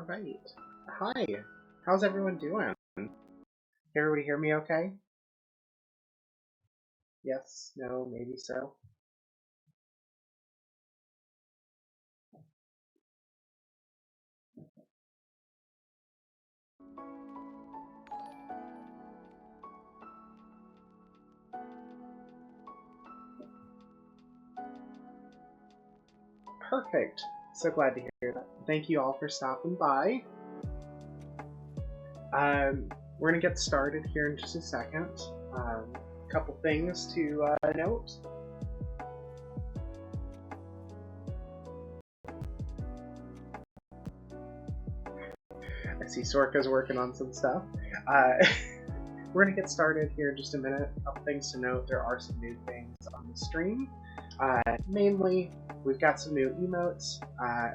Alright. Hi. How's everyone doing? Can everybody hear me okay? Yes? No? Maybe so? Perfect. So glad to hear that. Thank you all for stopping by. We're going to get started here in just a second. A couple things to note. I see Sorka's working on some stuff. We're going to get started here in just a minute. A couple things to note. There are some new things on the stream. Mainly, we've got some new emotes,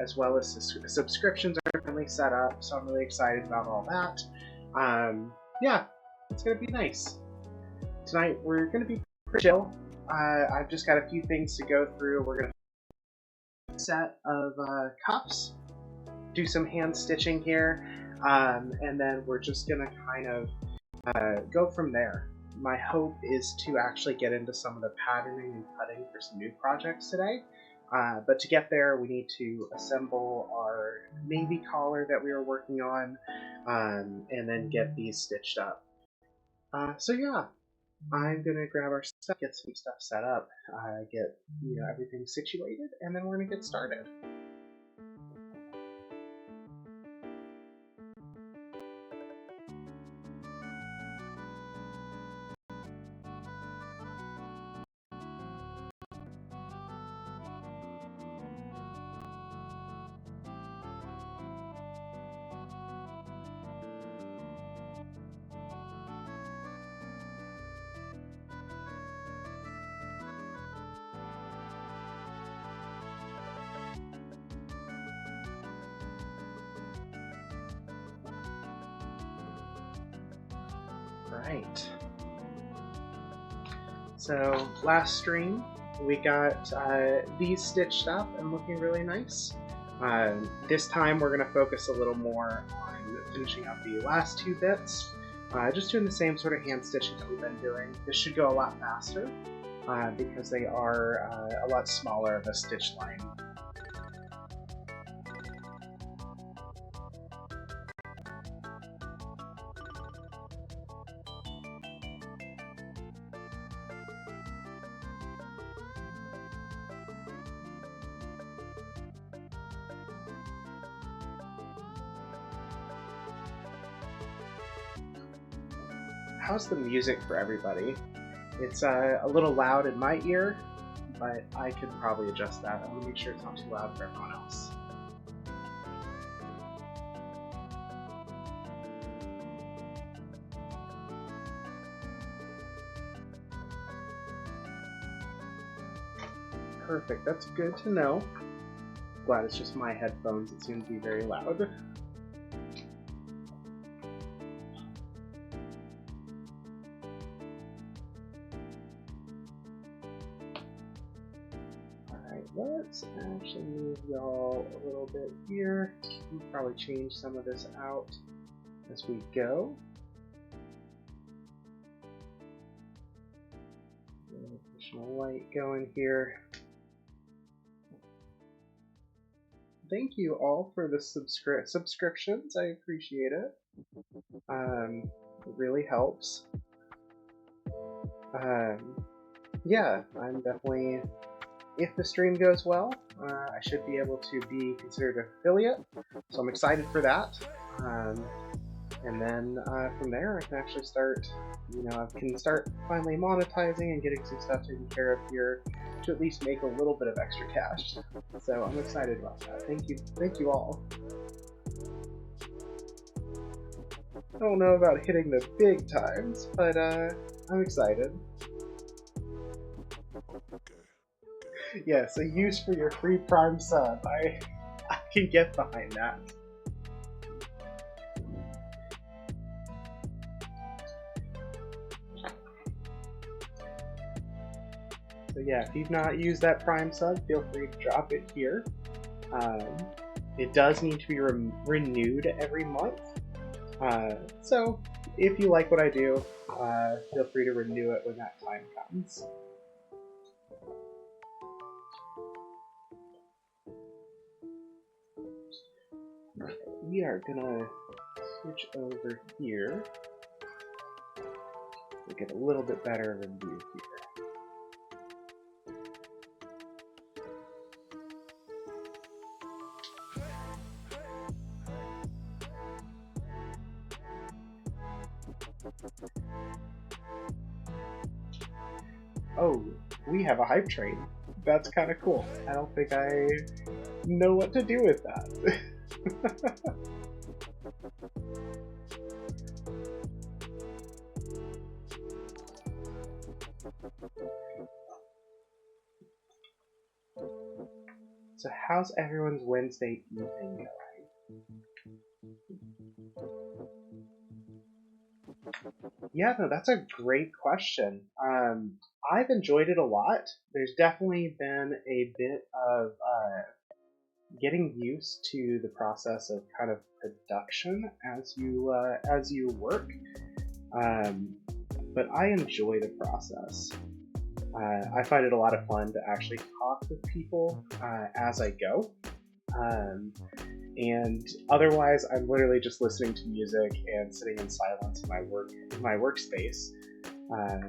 as well as subscriptions are finally set up, so I'm really excited about all that. Yeah, it's going to be nice. Tonight, we're going to be pretty chill. I've just got a few things to go through. We're going to set of cuffs, do some hand stitching here, and then we're just going to kind of go from there. My hope is to actually get into some of the patterning and cutting for some new projects today. But to get there, we need to assemble our navy collar that we were working on, and then get these stitched up. So yeah, I'm gonna grab our stuff, get some stuff set up, get everything situated, and then we're gonna get started. Right. So last stream we got these stitched up and looking really nice. This time we're going to focus a little more on finishing up the last two bits. Just doing the same sort of hand stitching that we've been doing. This should go a lot faster because they are a lot smaller of a stitch line. How's the music for everybody? It's a little loud in my ear, but I can probably adjust that. I want to make sure it's not too loud for everyone else. Perfect, that's good to know. Glad it's just my headphones that seem to be very loud. Let's actually move y'all a little bit here. We'll probably change some of this out as we go. Additional light going here. Thank you all for the subscriptions. I appreciate it. It really helps. Yeah, I'm definitely... If the stream goes well, I should be able to be considered an affiliate, so I'm excited for that. And then from there, I can actually start, I can start finally monetizing and getting some stuff taken care of here to at least make a little bit of extra cash. So I'm excited about that. Thank you all. I don't know about hitting the big times, but I'm excited. Yeah, so use for your free Prime sub. I can get behind that. So yeah, if you've not used that Prime sub, feel free to drop it here. It does need to be renewed every month. So if you like what I do, feel free to renew it when that time comes. We are gonna switch over here to get a little bit better of a view here. Oh, we have a hype train. That's kind of cool. I don't think I know what to do with that. So how's everyone's Wednesday evening going? Yeah, no, that's a great question. I've enjoyed it a lot. There's definitely been a bit of getting used to the process of kind of production as you work. But I enjoy the process. I find it a lot of fun to actually talk with people as I go. And otherwise, I'm literally just listening to music and sitting in silence in my workspace.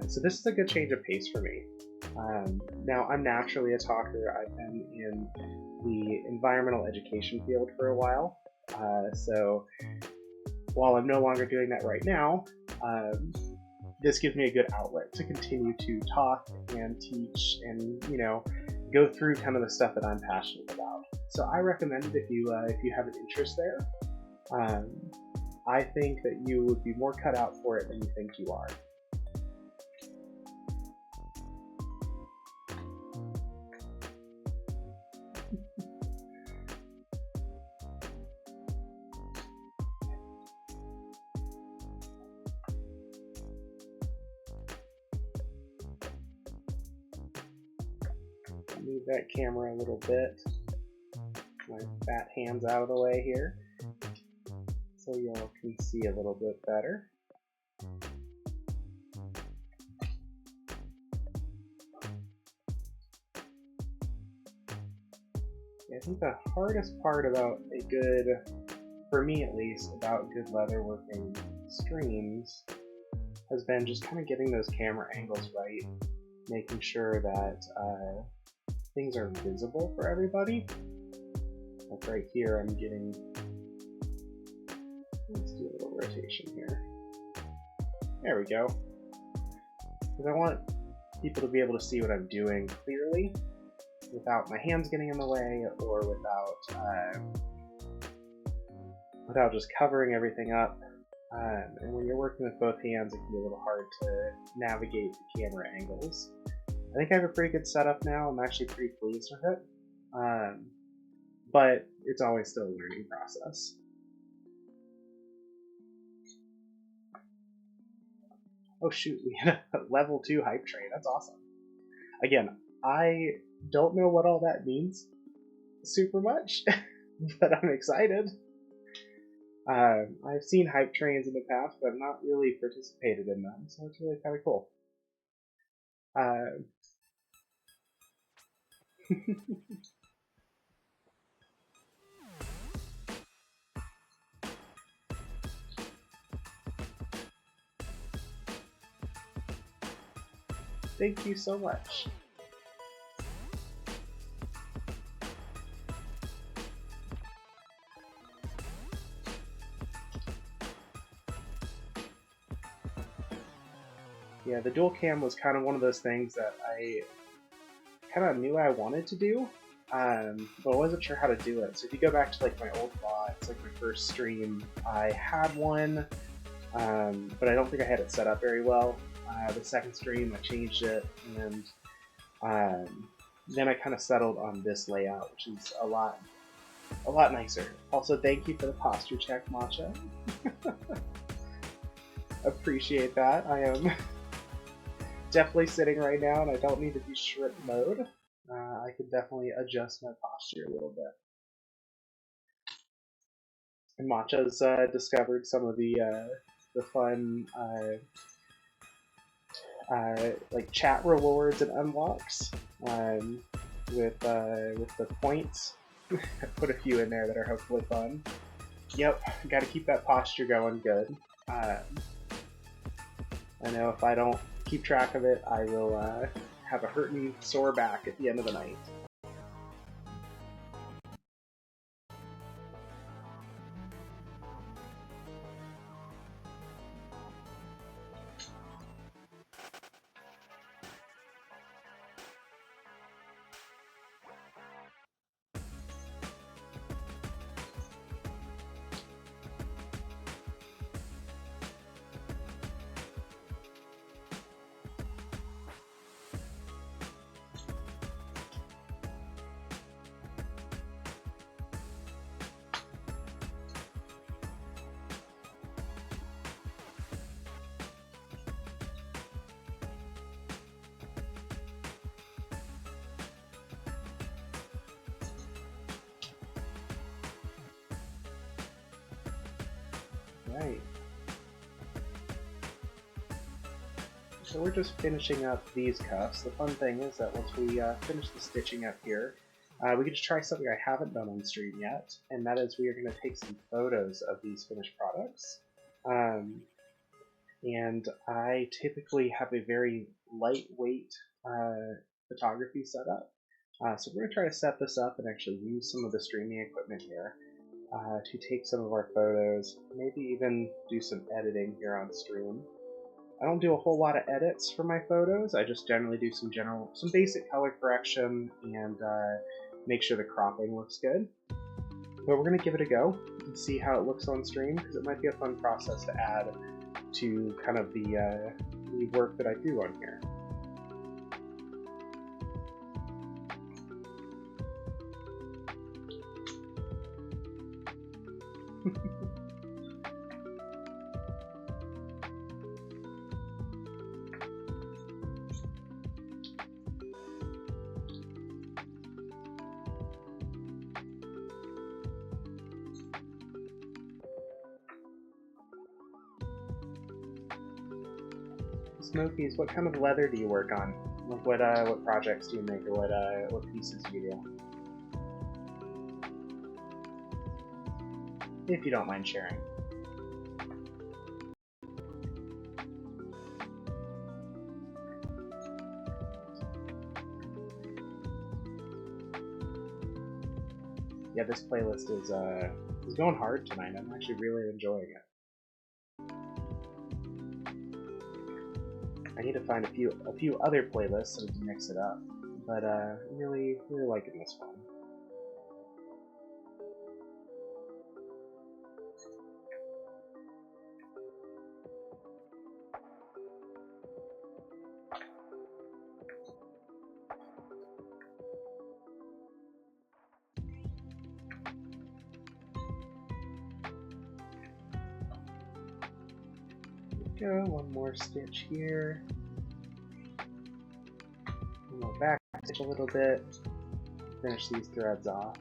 So this is a good change of pace for me. Now, I'm naturally a talker. I've been in the environmental education field for a while. So while I'm no longer doing that right now, this gives me a good outlet to continue to talk and teach and, go through kind of the stuff that I'm passionate about. So I recommend it if you have an interest there. I think that you would be more cut out for it than you think you are. Move that camera a little bit. My fat hands out of the way here, so y'all can see a little bit better. I think the hardest part about for me at least, about good leatherworking streams has been just kind of getting those camera angles right, making sure that things are visible for everybody. Like right here, I'm getting, let's do a little rotation here. There we go. Because I want people to be able to see what I'm doing clearly without my hands getting in the way or without just covering everything up. And when you're working with both hands, it can be a little hard to navigate the camera angles. I think I have a pretty good setup now. I'm actually pretty pleased with it. But it's always still a learning process. Oh shoot, we had a level 2 hype train. That's awesome. Again, I don't know what all that means super much, but I'm excited. I've seen hype trains in the past, but I've not really participated in them, so it's really kind of cool. Thank you so much. Yeah, the dual cam was kind of one of those things that I kind of knew I wanted to do, but I wasn't sure how to do it. So if you go back to like my old VODs, like my first stream, I had one, but I don't think I had it set up very well. The second stream, I changed it, and then I kind of settled on this layout, which is a lot nicer. Also, thank you for the posture check, Matcha. Appreciate that. I am definitely sitting right now, and I don't need to be shrimp mode. I could definitely adjust my posture a little bit. Matcha's discovered some of the fun like chat rewards and unlocks with the points. I put a few in there that are hopefully fun. Yep, got to keep that posture going good. I know if I don't keep track of it, I will have a hurting sore back at the end of the night. Right. So we're just finishing up these cuffs. The fun thing is that once we finish the stitching up here, we can just try something I haven't done on stream yet, and that is we are going to take some photos of these finished products. And I typically have a very lightweight photography setup. So we're going to try to set this up and actually use some of the streaming equipment here to take some of our photos, maybe even do some editing here on stream. I don't do a whole lot of edits for my photos. I just generally do some basic color correction and make sure the cropping looks good. But we're going to give it a go and see how it looks on stream, because it might be a fun process to add to kind of the work that I do on here. Smokies, what kind of leather do you work on? Like what projects do you make, or what pieces do you do? If you don't mind sharing. Yeah, this playlist is going hard tonight. I'm actually really enjoying it. I need to find a few other playlists so we can mix it up, but really liking this one. Go, one more stitch here. And we'll back stitch a little bit. Finish these threads off.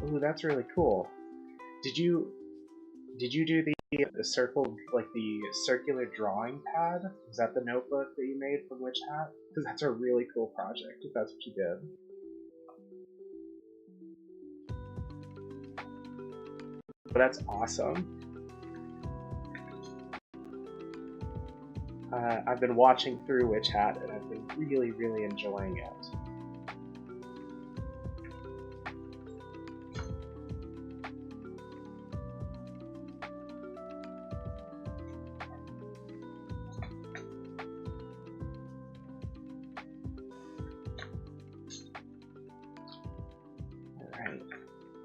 Ooh, that's really cool. Did you do the circle, like the circular drawing pad? Is that the notebook that you made from Witch Hat? Because that's a really cool project, if that's what you did. But that's awesome. I've been watching through Witch Hat, and I've been really enjoying it.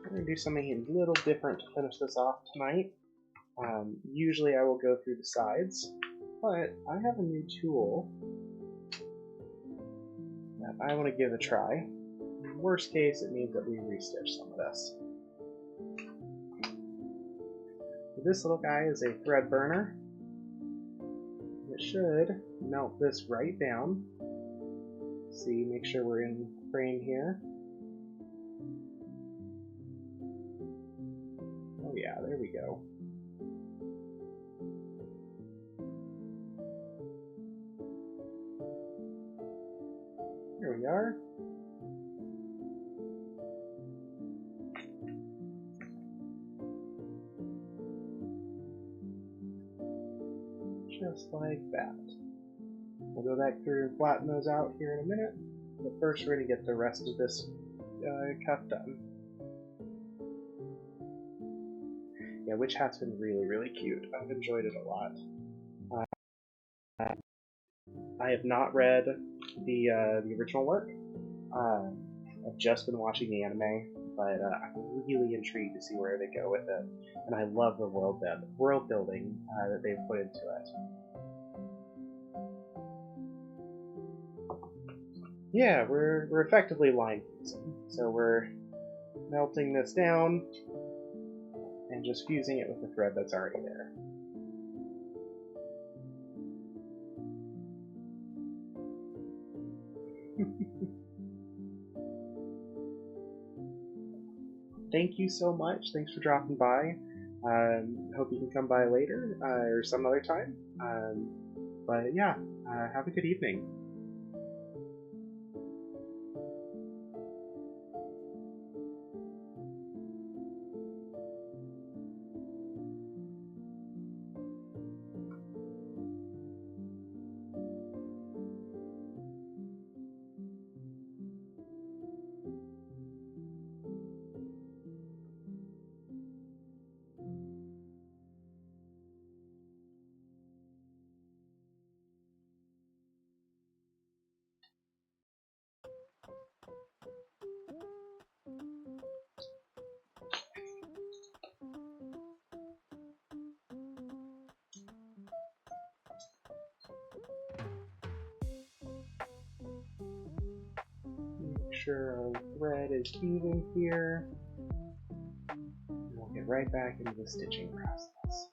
I'm going to do something a little different to finish this off tonight. Usually I will go through the sides, but I have a new tool that I want to give a try. In worst case, it means that we restitch some of this. This little guy is a thread burner. It should melt this right down. See, make sure we're in frame here. Oh yeah, there we go. There we are. Just like that. We'll go back through and flatten those out here in a minute, but first we're going to get the rest of this cuff done. Yeah, Witch Hat's been really, really cute. I've enjoyed it a lot. I have not read the original work. I've just been watching the anime, but I'm really intrigued to see where they go with it, and I love the world building that they've put into it. Yeah, we're effectively line fusing, so we're melting this down and just fusing it with the thread that's already there. Thank you so much. Thanks for dropping by. Hope you can come by later or some other time. But yeah, have a good evening. Make sure our thread is even here. And we'll get right back into the stitching process.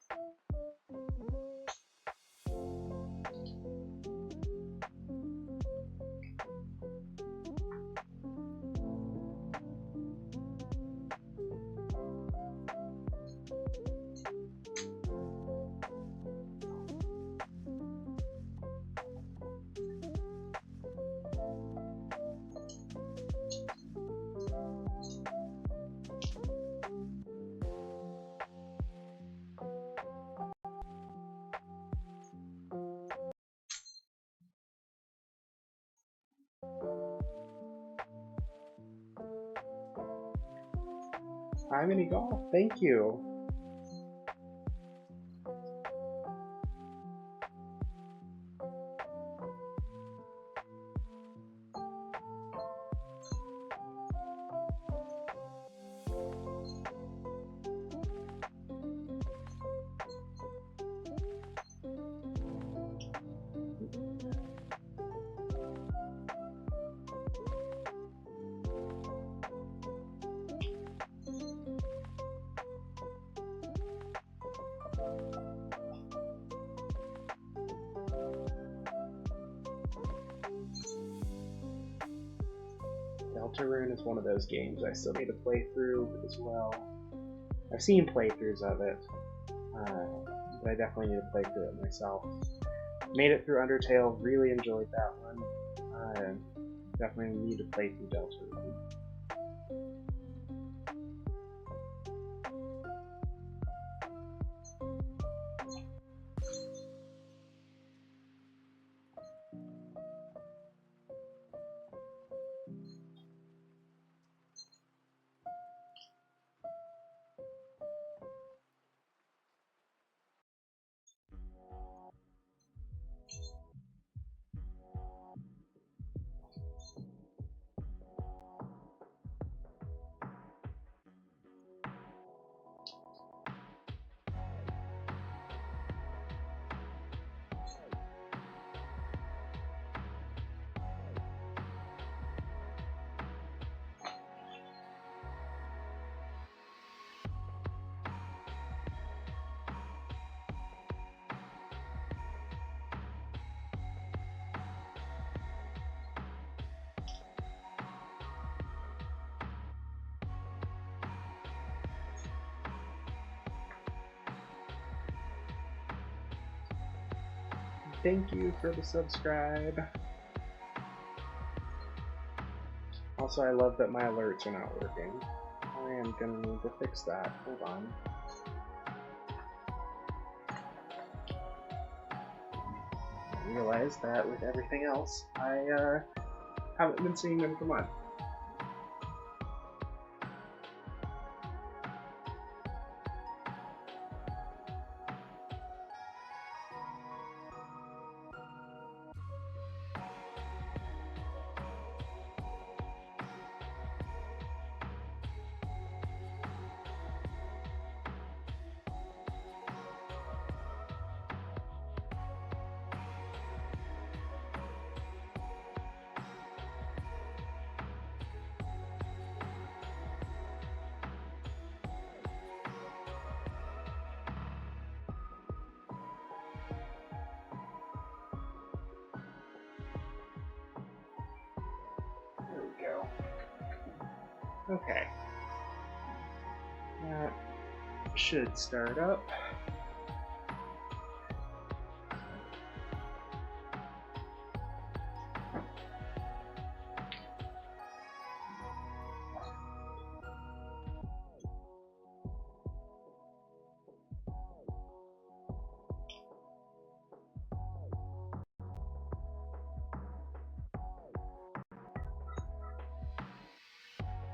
Hi, Mini Golf. Thank you. Deltarune is one of those games I still need to play through as well. I've seen playthroughs of it, but I definitely need to play through it myself. Made it through Undertale, really enjoyed that one. Definitely need to play through Deltarune. thank you for the subscribe. Also, I love that my alerts are not working. I am gonna need to fix that. Hold on. I realized that with everything else, I haven't been seeing them come on. Okay. That should start up.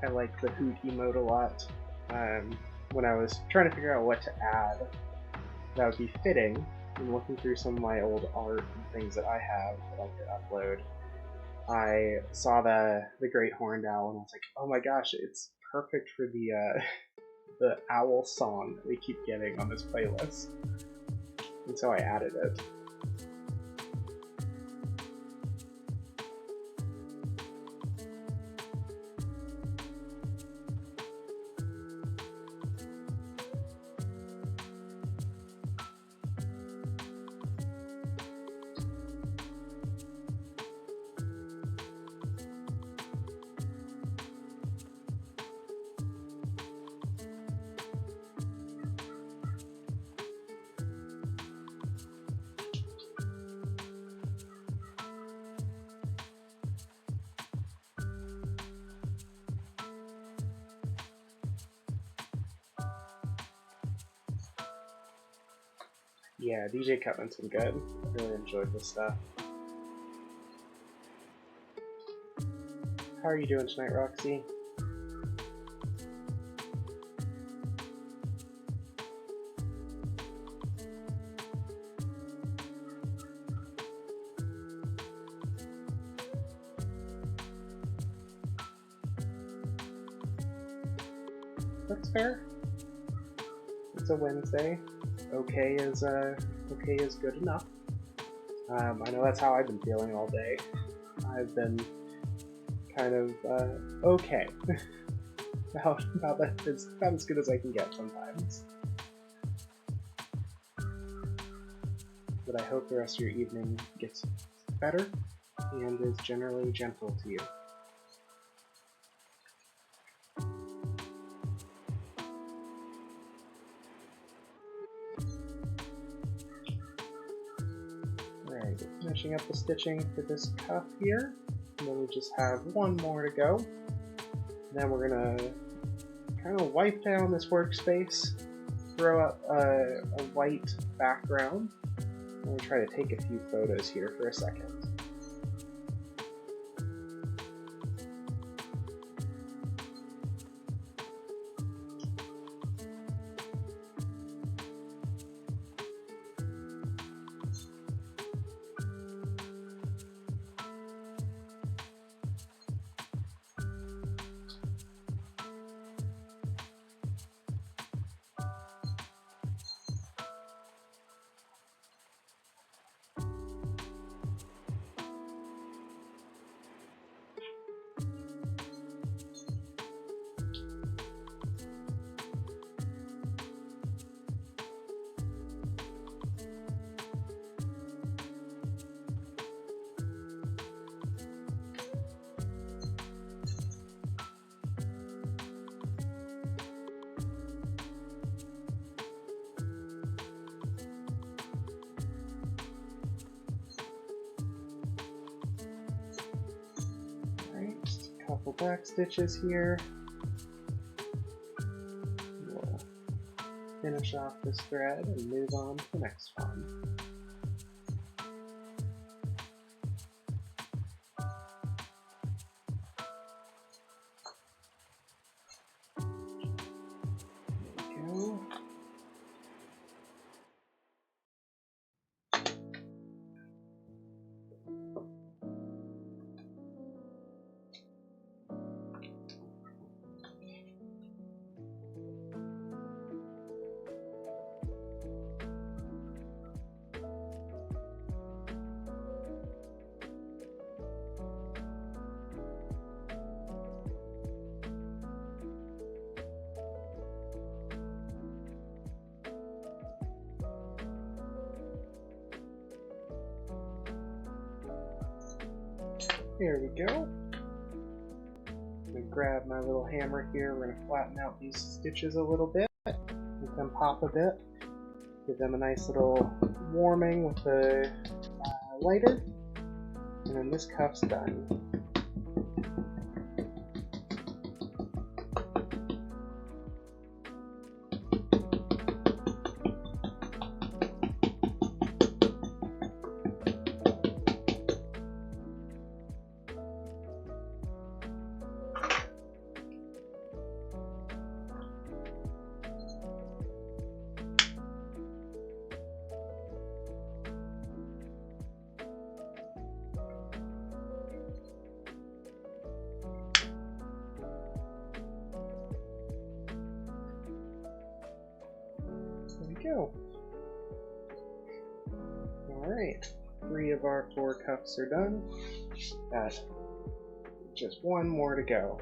I like the hoot emote a lot. When I was trying to figure out what to add that would be fitting, and looking through some of my old art and things that I have that I could upload, I saw the great horned owl and I was like, oh my gosh, it's perfect for the owl song that we keep getting on this playlist. And so I added it. Yeah, DJ Cutman's been good. I really enjoyed this stuff. How are you doing tonight, Roxy? That's fair. It's a Wednesday. Okay is good enough. I know that's how I've been feeling all day. I've been kind of okay. about as good as I can get sometimes. But I hope the rest of your evening gets better and is generally gentle to you. Alright, finishing up the stitching for this cuff here. And then we just have one more to go. Then we're gonna kind of wipe down this workspace, throw up a white background, and we'll try to take a few photos here for a second. couple back stitches here. We'll finish off this thread and move on to the next one. There we go. I'm going to grab my little hammer here. We're going to flatten out these stitches a little bit, make them pop a bit, give them a nice little warming with the lighter, and then this cuff's done. Go. Alright, 3 of our 4 cuffs are done. Got just 1 more to go.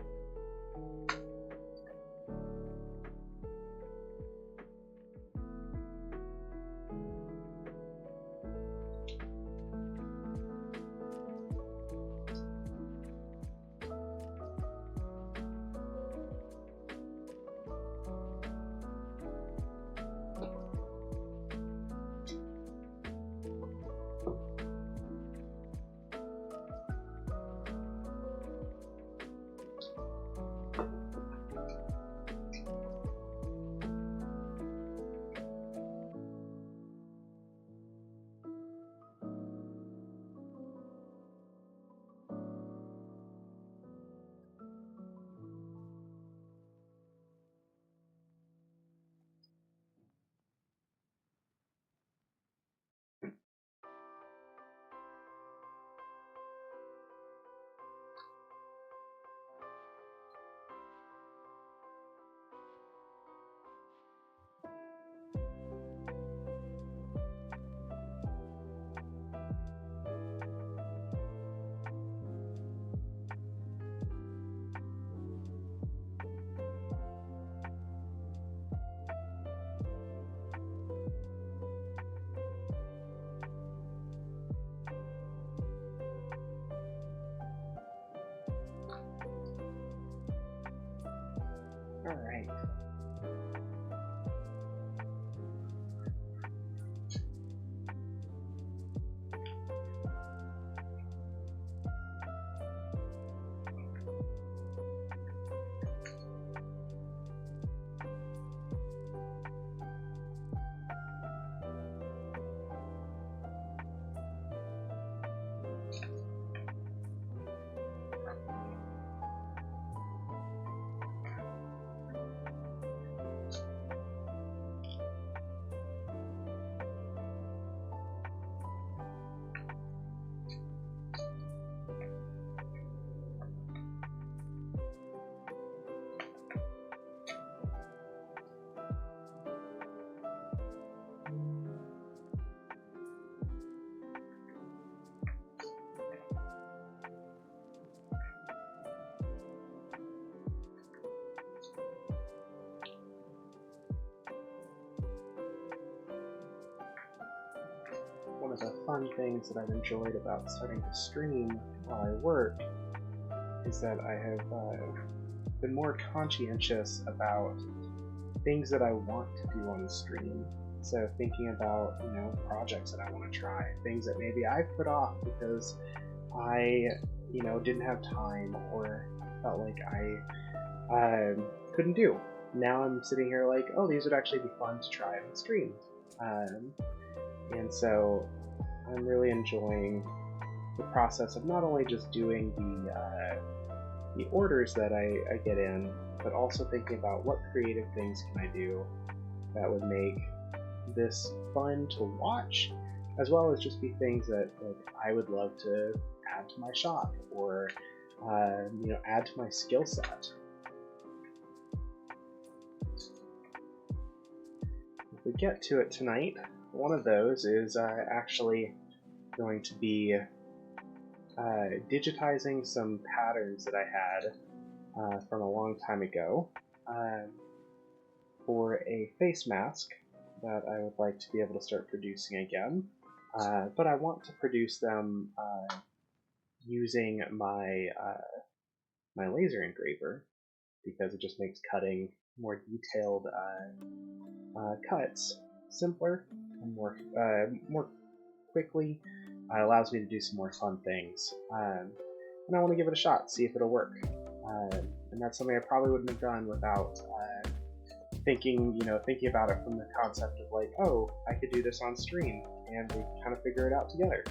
Alright. One of the fun things that I've enjoyed about starting to stream while I work is that I have been more conscientious about things that I want to do on the stream. So thinking about, projects that I want to try, things that maybe I put off because I didn't have time or felt like I couldn't do. Now I'm sitting here like, oh, these would actually be fun to try on stream. And so I'm really enjoying the process of not only just doing the orders that I get in, but also thinking about what creative things can I do that would make this fun to watch, as well as just be things that I would love to add to my shop or add to my skill set. If we get to it tonight, one of those is actually going to be digitizing some patterns that I had from a long time ago for a face mask that I would like to be able to start producing again. But I want to produce them using my my laser engraver, because it just makes cutting more detailed cuts simpler and more quickly. Allows me to do some more fun things, and I want to give it a shot, see if it'll work. And that's something I probably wouldn't have done without thinking about it from the concept of like, oh, I could do this on stream, and we kind of figure it out together.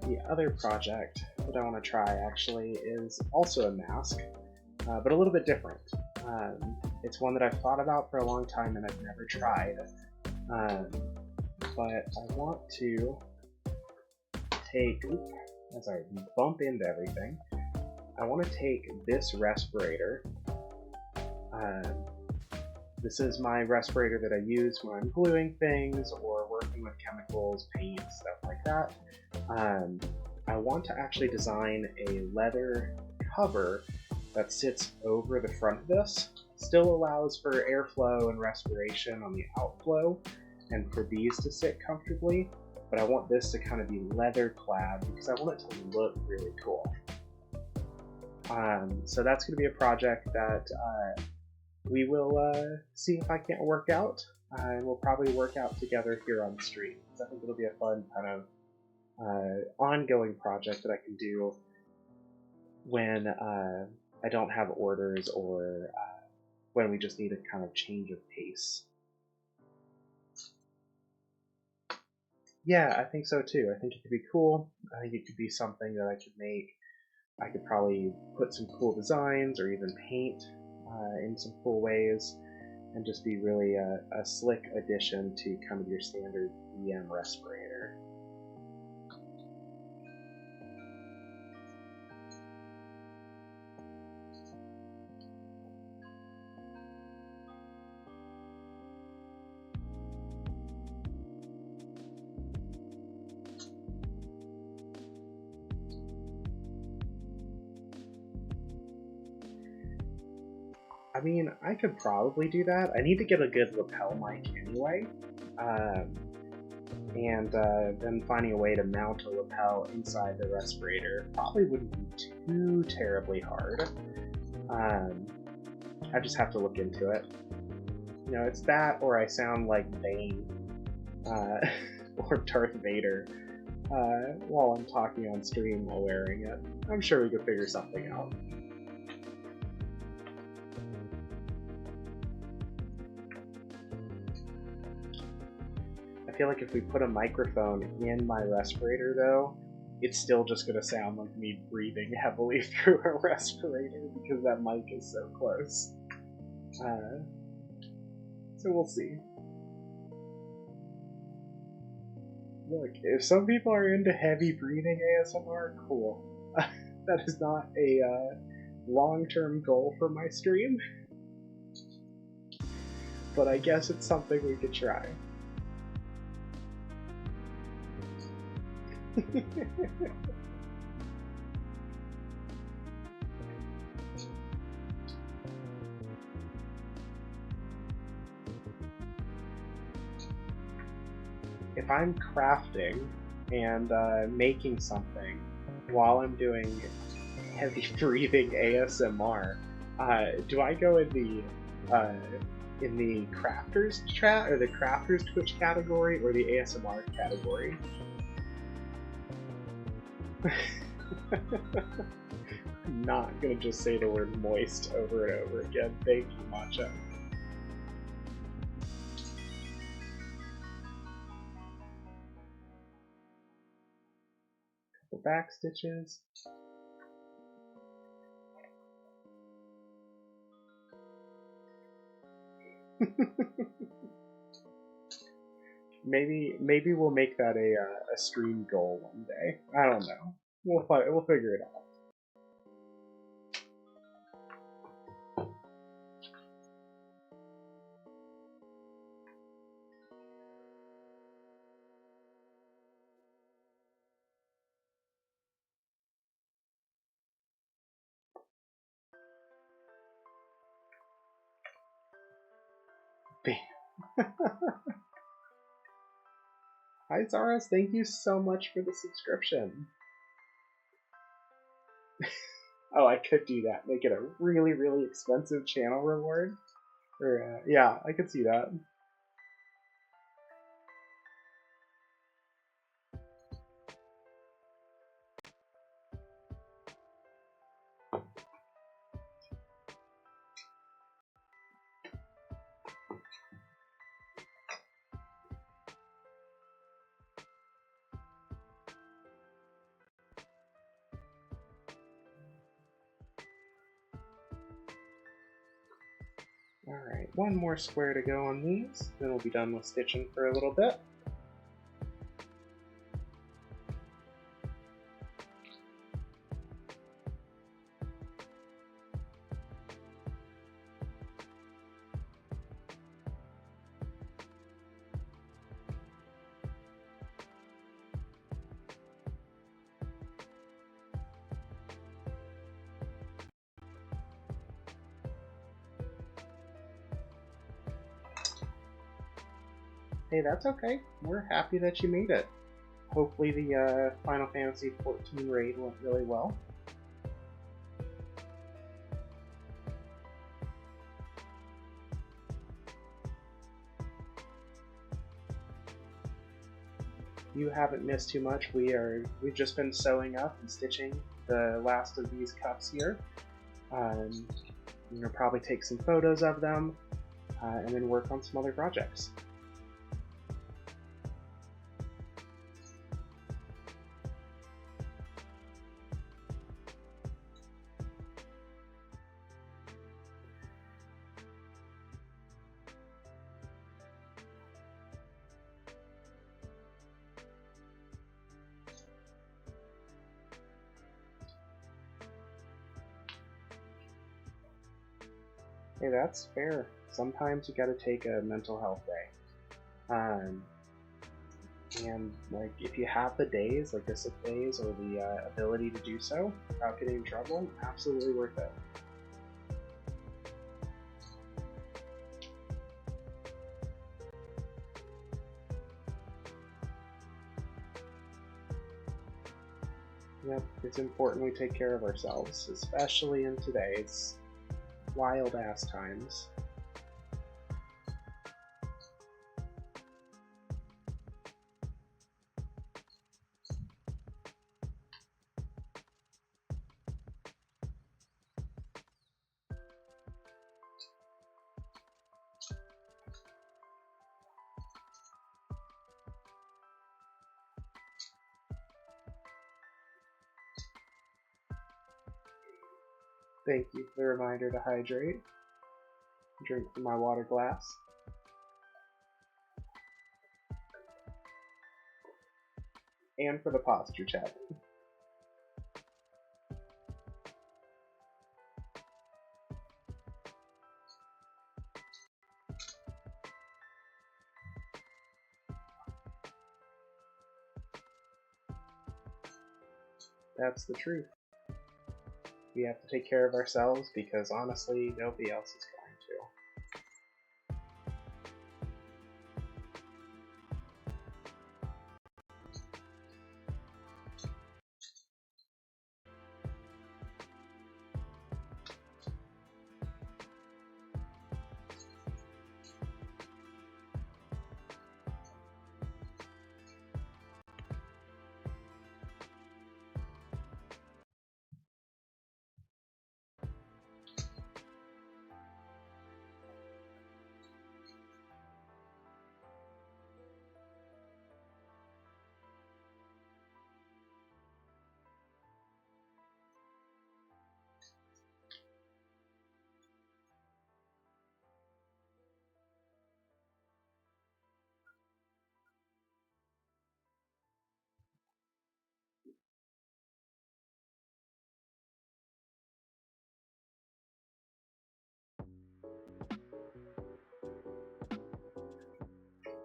The other project that I want to try actually is also a mask, but a little bit different. It's one that I've thought about for a long time and I've never tried, but I want to take, as I bump into everything, I want to take this respirator. This is my respirator that I use when I'm gluing things or working with chemicals, paint, stuff like that. I want to actually design a leather cover that sits over the front of this. Still allows for airflow and respiration on the outflow, and for these to sit comfortably, but I want this to kind of be leather clad because I want it to look really cool. So that's going to be a project that we will see if I can't work out, and we'll probably work out together here on the stream. So I think it'll be a fun kind of ongoing project that I can do when I don't have orders or when we just need a kind of change of pace. Yeah, I think so too. I think it could be cool. I think it could be something that I could make. I could probably put some cool designs or even paint in some cool ways, and just be really a slick addition to kind of your standard EM respirator. I mean, I could probably do that. I need to get a good lapel mic anyway, and then finding a way to mount a lapel inside the respirator probably wouldn't be too terribly hard. I just have to look into it. You know, it's that or I sound like Bane or Darth Vader while I'm talking on stream while wearing it. I'm sure we could figure something out. I feel like if we put a microphone in my respirator, though, it's still just going to sound like me breathing heavily through a respirator because that mic is so close. So we'll see. Look, if some people are into heavy breathing ASMR, cool. That is not a long-term goal for my stream. But I guess it's something we could try. If I'm crafting and making something while I'm doing heavy breathing ASMR, do I go in the crafters chat or the crafters Twitch category or the ASMR category? I'm not gonna just say the word moist over and over again. Thank you, Matcha. Couple back stitches. Maybe we'll make that a stream goal one day. I don't know. We'll figure it out. Hi Zaras, thank you so much for the subscription. Oh, I could do that. Make it a really, really expensive channel reward. Or, yeah, I could see that. Alright, one more square to go on these, then we'll be done with stitching for a little bit. Hey, that's okay. We're happy that you made it. Hopefully the Final Fantasy XIV raid went really well. You haven't missed too much. We've just been sewing up and stitching the last of these cups here. We'll probably take some photos of them and then work on some other projects. Hey, that's fair. Sometimes you gotta take a mental health day. And like, if you have the days, like the sick days or the ability to do so without getting in trouble, absolutely worth it. Yep, it's important we take care of ourselves, especially in today's wild-ass times. Thank you for the reminder to hydrate. Drink from my water glass. And for the posture check. That's the truth. We have to take care of ourselves because honestly, nobody else is going to.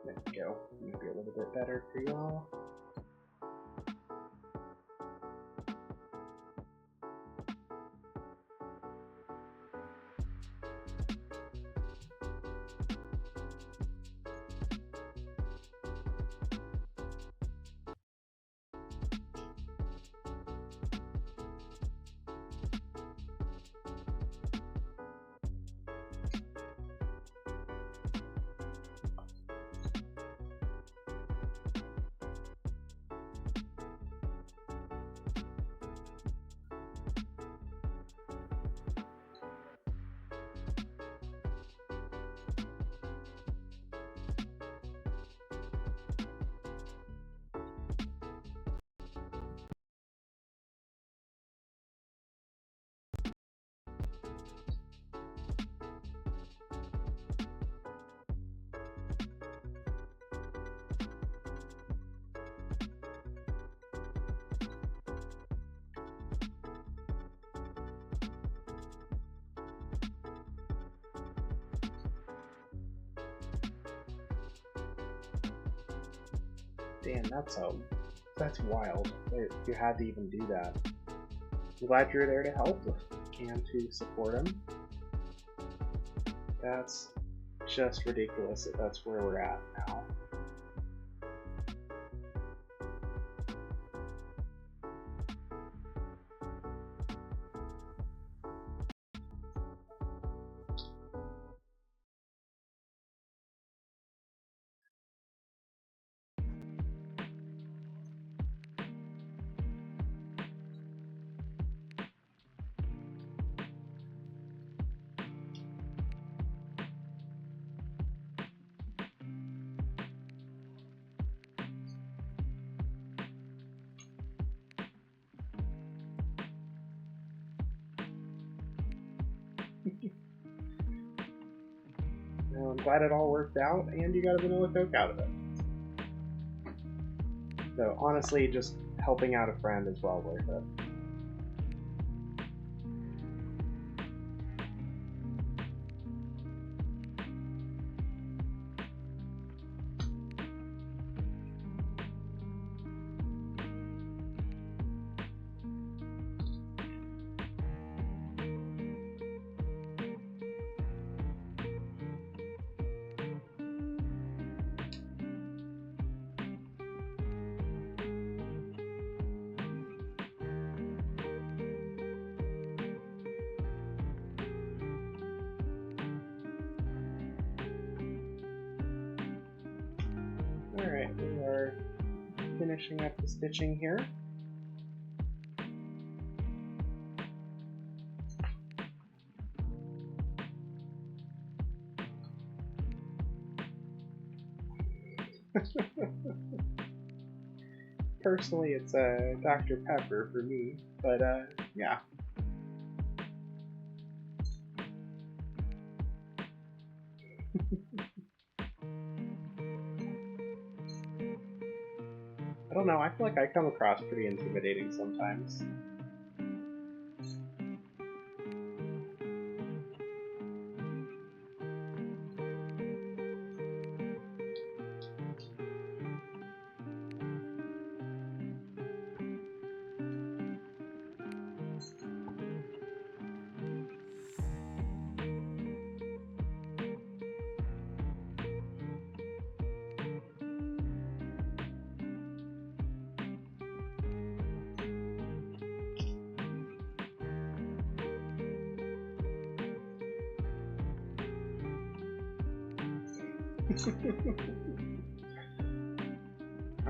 There we go. Maybe a little bit better for y'all. Damn, that's wild. You had to even do that. I'm glad you're there to help and to support him. That's just ridiculous that that's where we're at now. Well, I'm glad it all worked out, and you got a vanilla Coke out of it. So honestly, just helping out a friend is well worth it. Alright, we are finishing up the stitching here. Personally, it's Dr. Pepper for me, but yeah. I don't know, I feel like I come across pretty intimidating sometimes.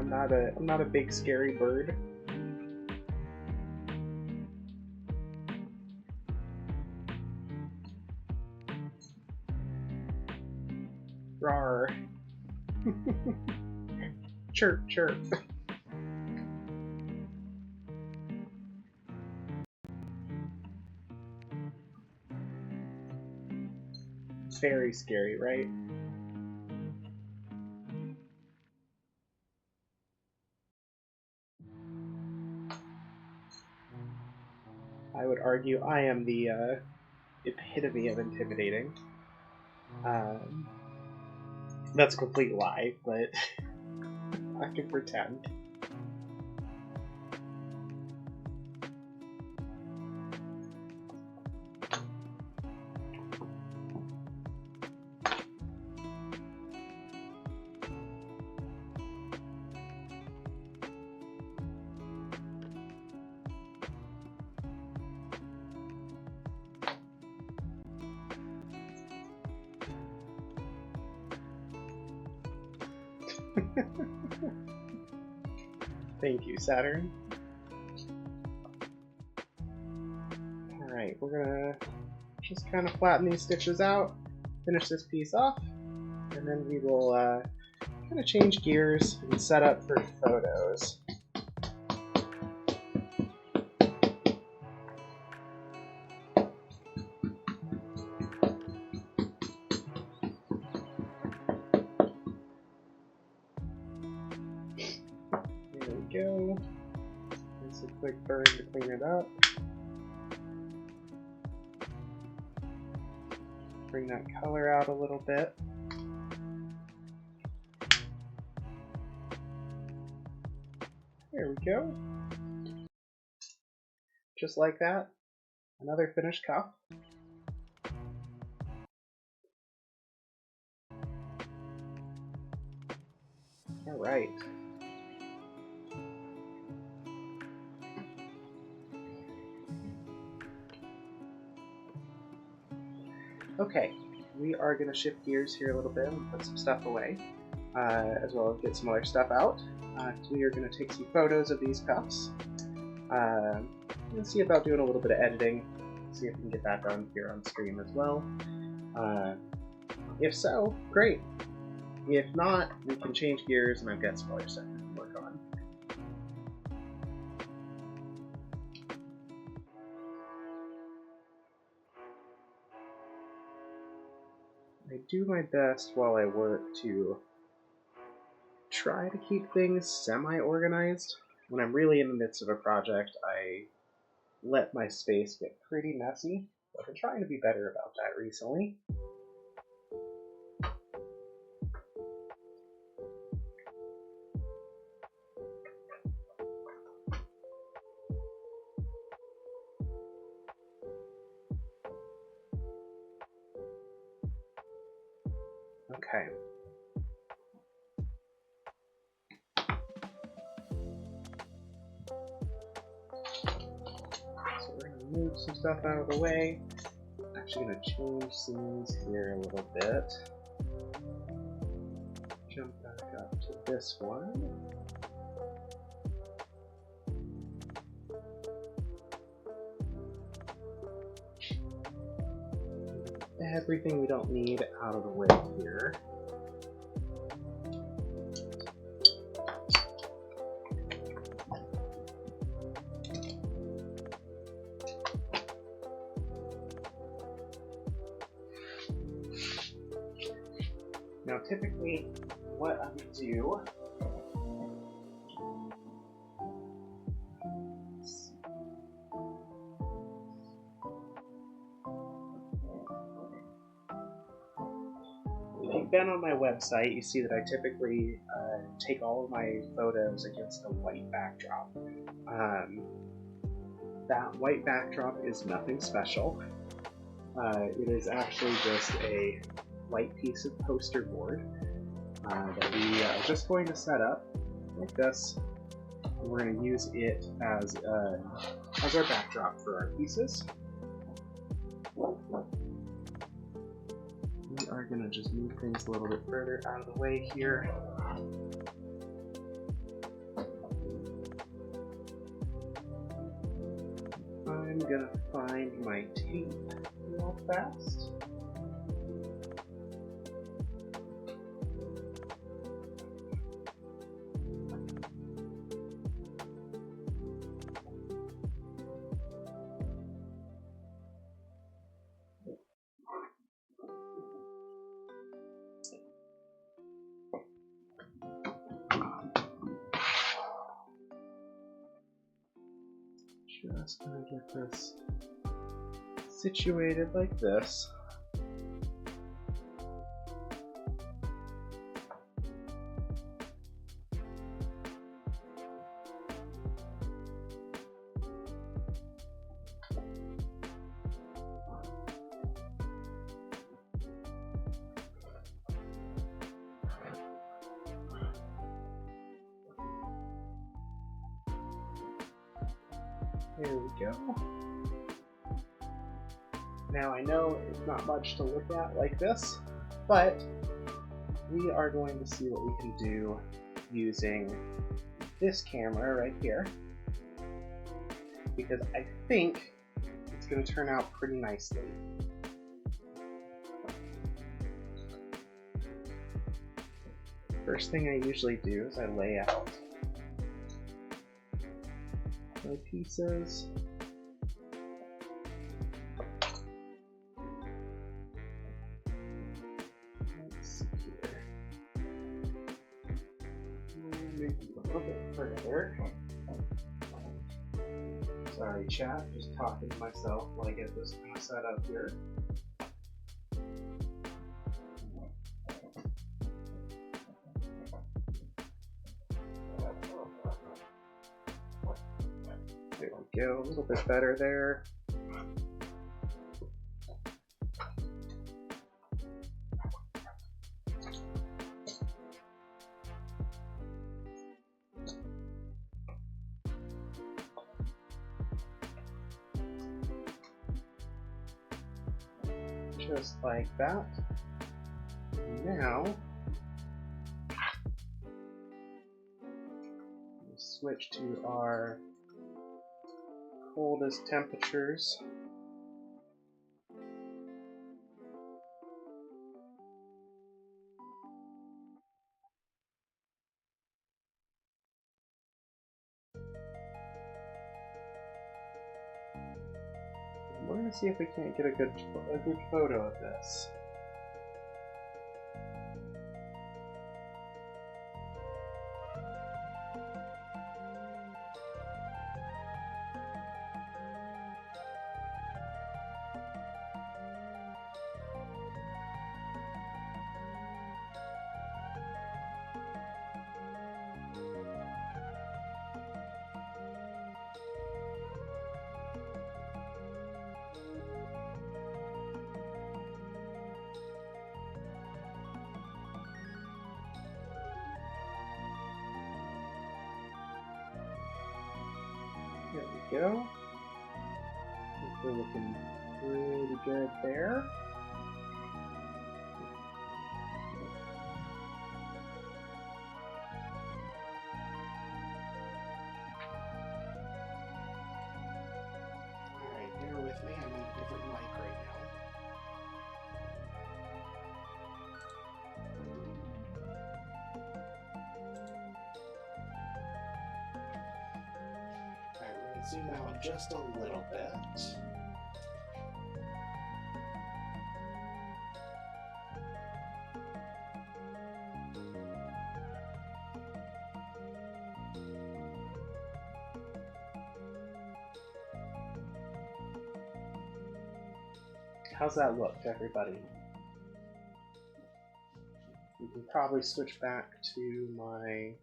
I'm not a big scary bird. Rawr. Chirp, chirp. Very scary, right? I would argue I am the epitome of intimidating. That's a complete lie, but I can pretend. Thank you, Saturn. Alright, we're gonna just kind of flatten these stitches out, finish this piece off, and then we will kind of change gears and set up for photos. There we go. Just a quick burn to clean it up. Bring that color out a little bit. There we go. Just like that. Another finished cuff. Alright. Okay, we are going to shift gears here a little bit and put some stuff away, as well as get some other stuff out. We are going to take some photos of these cuffs, and see about doing a little bit of editing, see if we can get that done here on stream as well. If so, great. If not, we can change gears and I've got some other stuff we can work on. I do my best while I work to try to keep things semi-organized. When I'm really in the midst of a project, I let my space get pretty messy. I've been trying to be better about that recently. Okay. So we're going to move some stuff out of the way. I'm actually going to change scenes here a little bit. Jump back up to this one. Everything we don't need out of the way here. Now typically what I would do, if you've been on my website, you see that I typically take all of my photos against a white backdrop. That white backdrop is nothing special. It is actually just a white piece of poster board that we are just going to set up like this. And we're going to use it as our backdrop for our pieces. We are going to just move things a little bit further out of the way here. I'm going to find my tape real fast. Just gonna get this situated like this. There we go. Now I know it's not much to look at like this, but we are going to see what we can do using this camera right here, because I think it's going to turn out pretty nicely. First thing I usually do is I lay out my pieces. Let's see here. Maybe a little bit further. Sorry, chat, just talking to myself while I get this kind of set up here. There we go, a little bit better there. Just like that. Now, we'll switch to our coldest temperatures. We're going to see if we can't get a good photo of this. There we go. We're looking pretty good there. Alright, bear with me. I'm on a different mic right now. Zoom out just a little bit. How's that look to everybody? We can probably switch back to my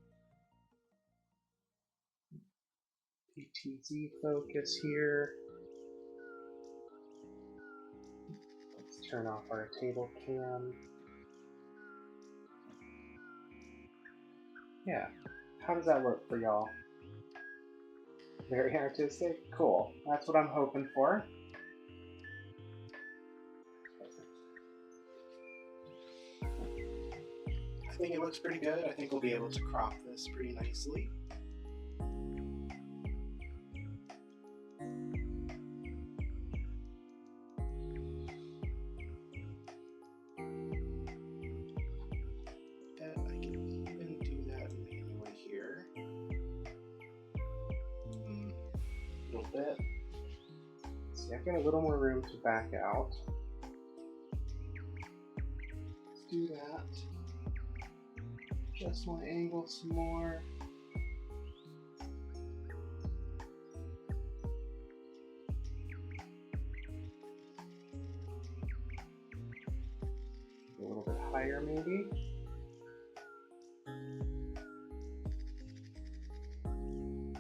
PTZ focus here. Let's turn off our table cam. Yeah, how does that look for y'all? Very artistic? Cool. That's what I'm hoping for. I think it looks pretty good. I think we'll be able to crop this pretty nicely. I can even do that manually here. A little bit. See, I've got a little more room to back out. Let's do that. Adjust my angle some more. A little bit higher, maybe.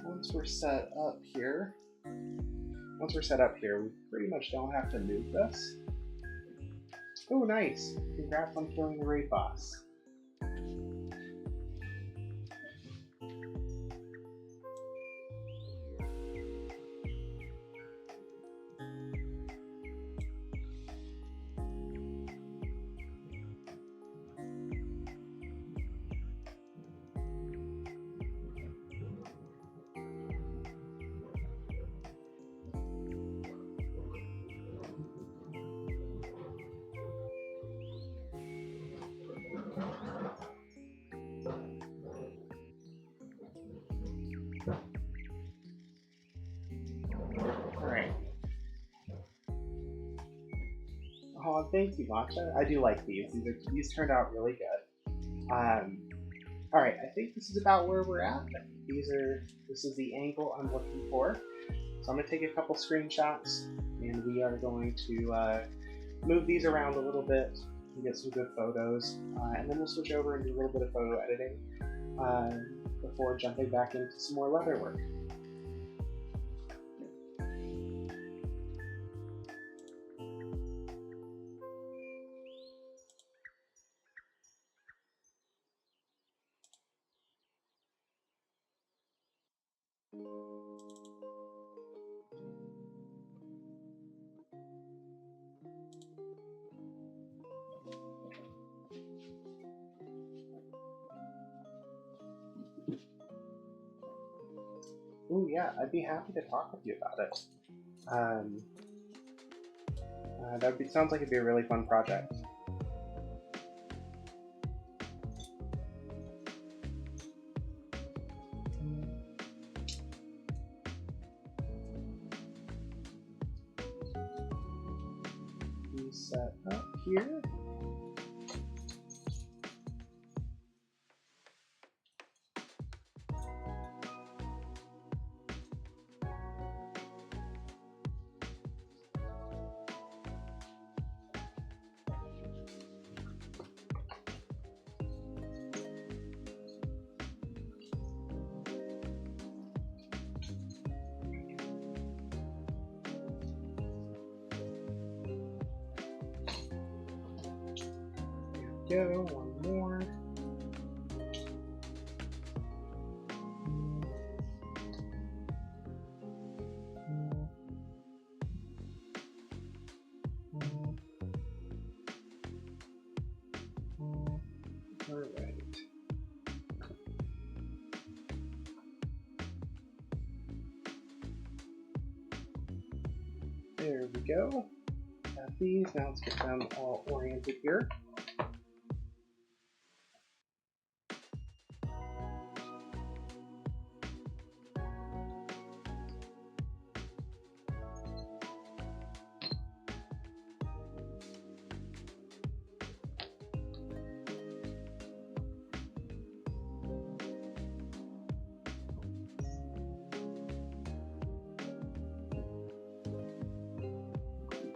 Once we're set up here, we pretty much don't have to move this. Oh, nice! Congrats on killing the raid boss. Alright. Oh, thank you, Matcha. I do like these. These turned out really good. Alright, I think this is about where we're at. This is the angle I'm looking for. So I'm going to take a couple screenshots, and we are going to move these around a little bit and get some good photos. And then we'll switch over and do a little bit of photo editing before jumping back into some more leatherwork. Ooh, yeah, I'd be happy to talk with you about it. Sounds like it'd be a really fun project. Set up here. Go, one more. All right. There we go. Got these. Now let's get them all oriented here.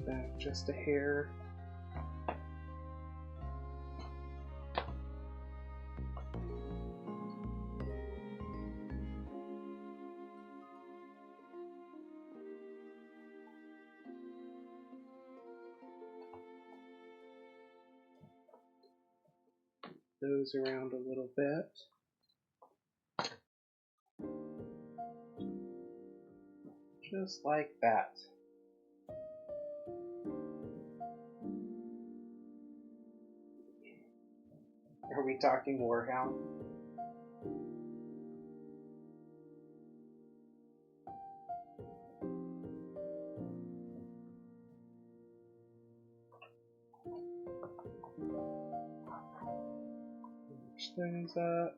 Back just a hair. Those around a little bit. Just like that. Are we talking Warhound? Things up.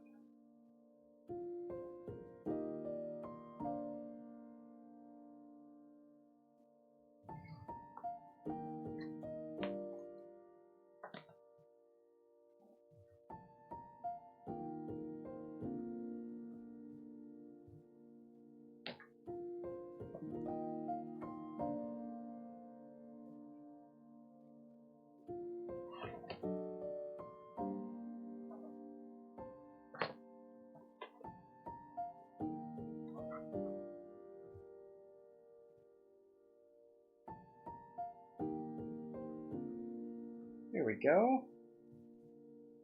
There we go.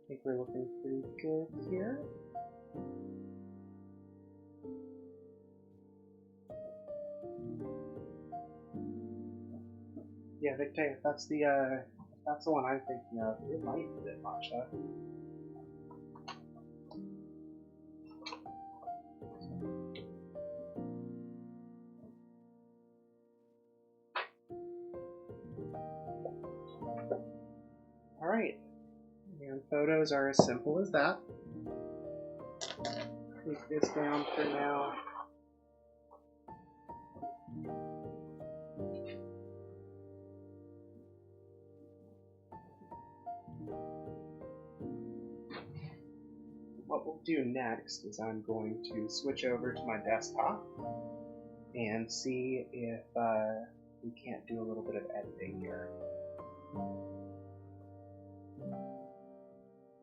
I think we're looking pretty good here. Yeah, Victor, if that's the one I'm thinking of, it might be a bit matcha. Alright, and photos are as simple as that. Take this down for now. What we'll do next is I'm going to switch over to my desktop and see if we can't do a little bit of editing here.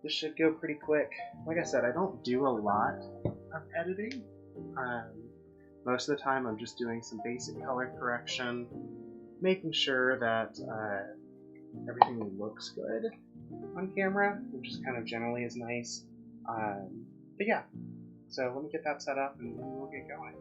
This should go pretty quick. Like I said, I don't do a lot of editing. Most of the time I'm just doing some basic color correction, making sure that everything looks good on camera, which is kind of generally is nice. But yeah, so let me get that set up and we'll get going.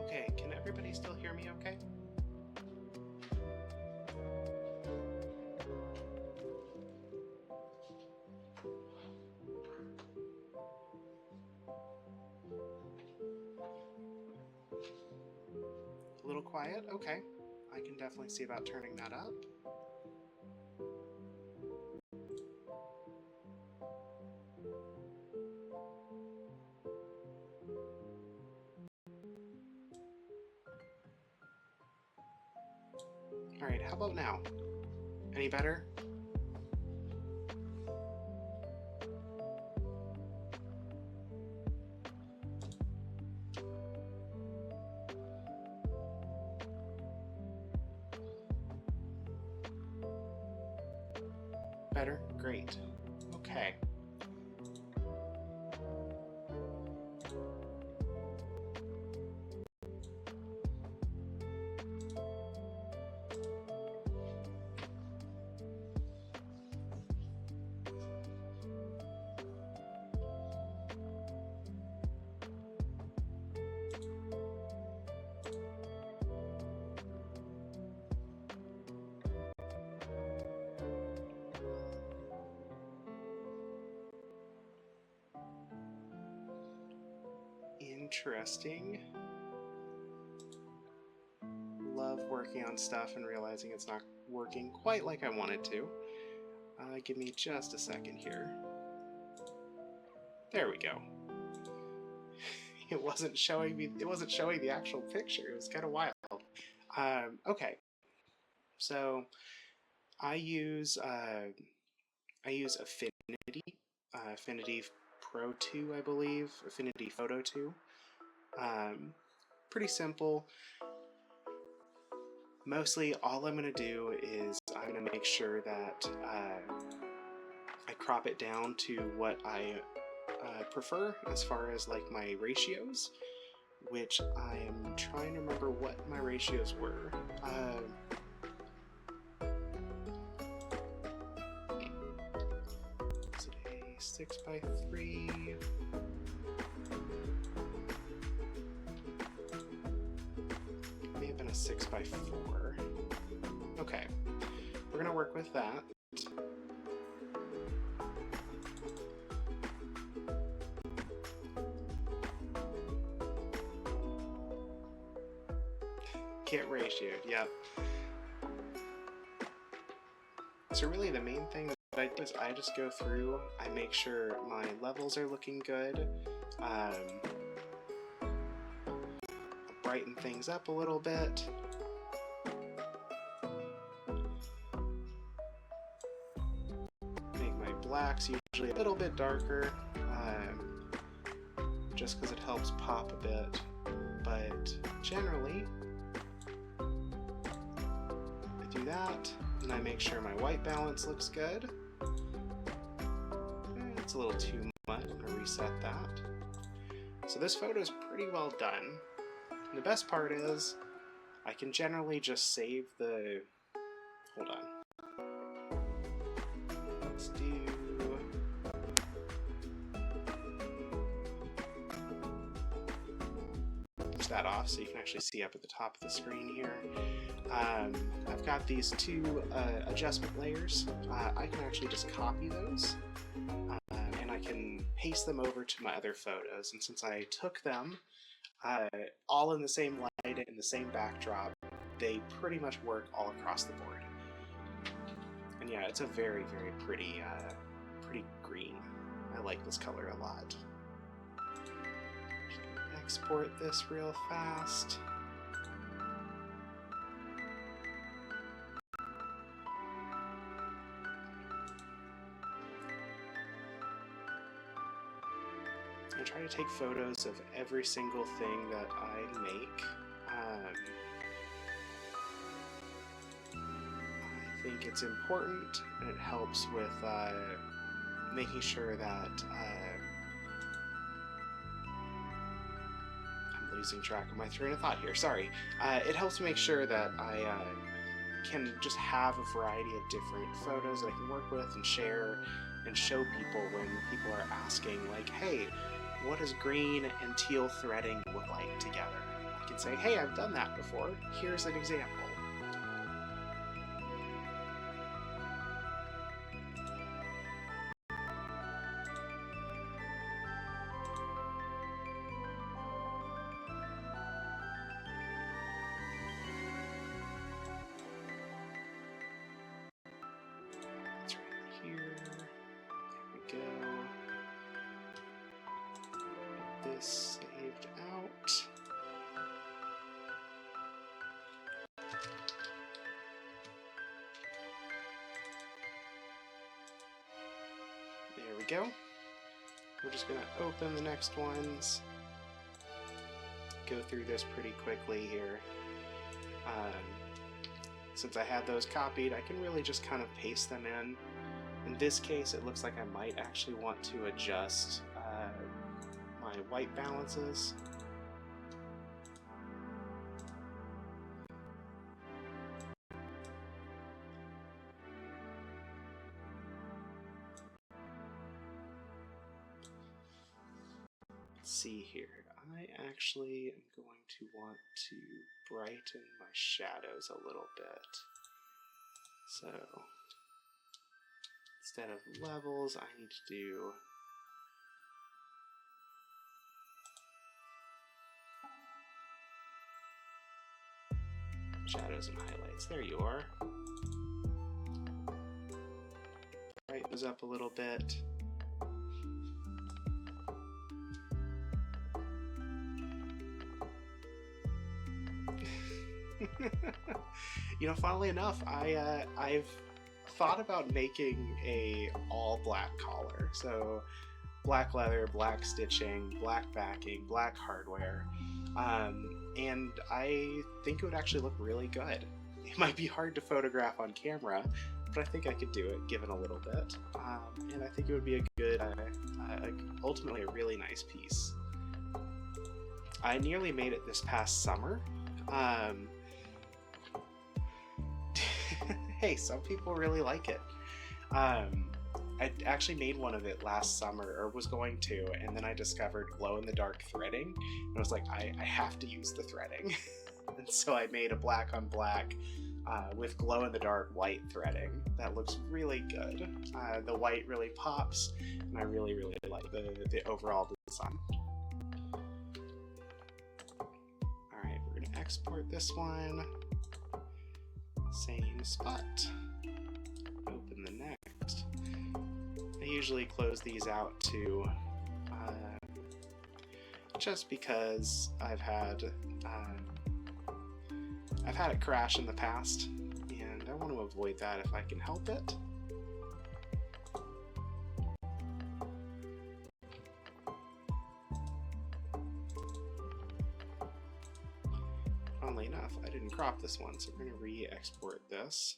Okay, can everybody still hear me okay? A little quiet? Okay. I can definitely see about turning that up. Alright, how about now? Any better? better? Great. Okay. Interesting. Love working on stuff and realizing it's not working quite like I wanted to. Give me just a second here. There we go. It wasn't showing me. It wasn't showing the actual picture. It was kind of wild. Okay. So I use Affinity, Affinity Pro 2, I believe, Affinity Photo 2. Pretty simple. Mostly all I'm going to do is I'm going to make sure that I crop it down to what I prefer as far as like my ratios, which I am trying to remember what my ratios were. Is it a 6:3? May have been a 6:4. Okay, we're gonna work with that. Get ratioed, yep. So really the main thing that I do is I just go through, I make sure my levels are looking good, brighten things up a little bit. Make my blacks usually a little bit darker, just because it helps pop a bit, but generally do that, and I make sure my white balance looks good. It's a little too much. I'm going to reset that. So this photo is pretty well done. And the best part is I can generally just save the... Hold on. Let's do... that off so you can actually see up at the top of the screen here. I've got these two adjustment layers. I can actually just copy those and I can paste them over to my other photos, and since I took them all in the same light and the same backdrop, they pretty much work all across the board. And yeah, it's a very, very pretty green. I like this color a lot. Export this real fast. I try to take photos of every single thing that I make. I think it's important, and it helps with making sure that losing track of my train of thought here, sorry. It helps make sure that I can just have a variety of different photos that I can work with and share and show people when people are asking, like, hey, what does green and teal threading look like together? I can say, hey, I've done that before. Here's an example. Saved out. There we go. We're just going to open the next ones. Go through this pretty quickly here. Since I had those copied, I can really just kind of paste them in. In this case, it looks like I might actually want to adjust my white balances. Let's see here. I actually am going to want to brighten my shadows a little bit. So instead of levels, I need to do shadows and highlights. There you are. Brighten those up a little bit. You know, funnily enough, I've thought about making a all black collar. So black leather, black stitching, black backing, black hardware. And I think it would actually look really good. It might be hard to photograph on camera, but I think I could do it given a little bit. And I think it would be a good, ultimately a really nice piece. I nearly made it this past summer. Hey, some people really like it. I actually made one of it last summer, or was going to, and then I discovered glow-in-the-dark threading, and I was like, I have to use the threading. And so I made a black on black with glow-in-the-dark white threading. That looks really good. The white really pops, and I really, really like the overall design. Alright, we're going to export this one. Same spot. Open the next. I usually close these out too, just because I've had it crash in the past, and I want to avoid that if I can help it. Funnily enough, I didn't crop this one, so we're going to re-export this.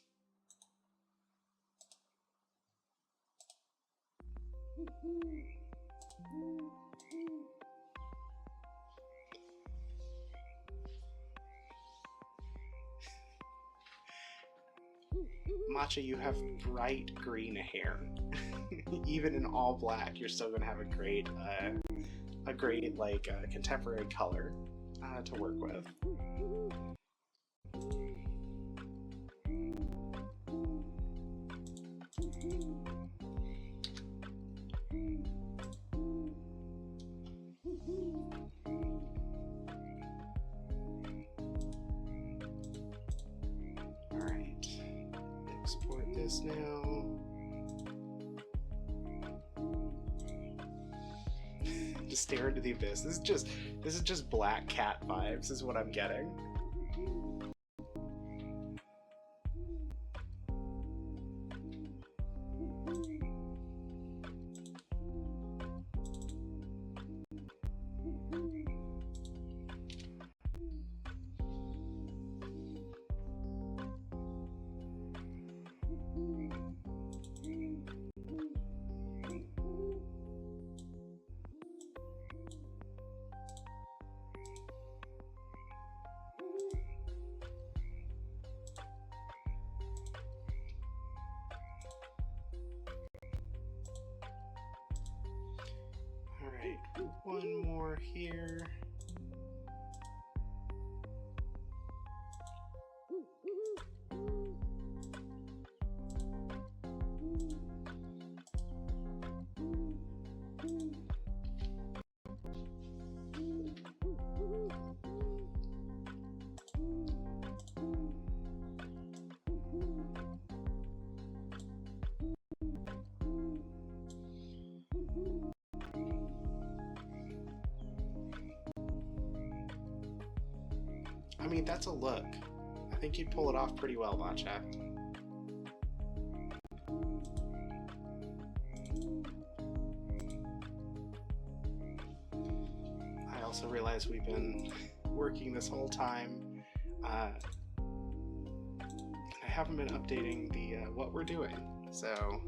Matcha, you have bright green hair. Even in all black, you're still going to have a great like contemporary color to work with. Alright, export this now. Just stare into the abyss. This is just black cat vibes is what I'm getting. Alright, one more here. I mean, that's a look. I think you'd pull it off pretty well, Matcha. I also realize we've been working this whole time. I haven't been updating the what we're doing, so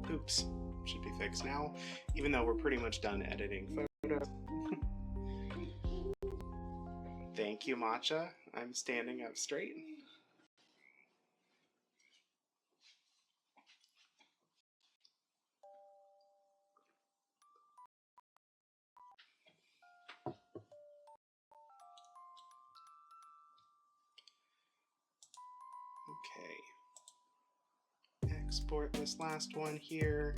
Oops, should be fixed now, even though we're pretty much done editing photos. Thank you, Matcha. I'm standing up straight. Okay. Export this last one here.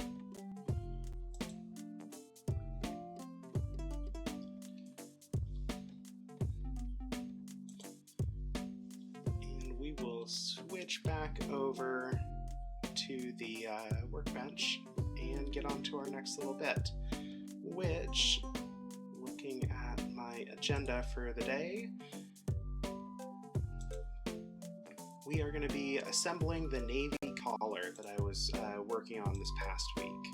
And we will switch back over to the workbench and get on to our next little bit, which, looking at my agenda for the day, we are going to be assembling the navy collar that I was working on this past week.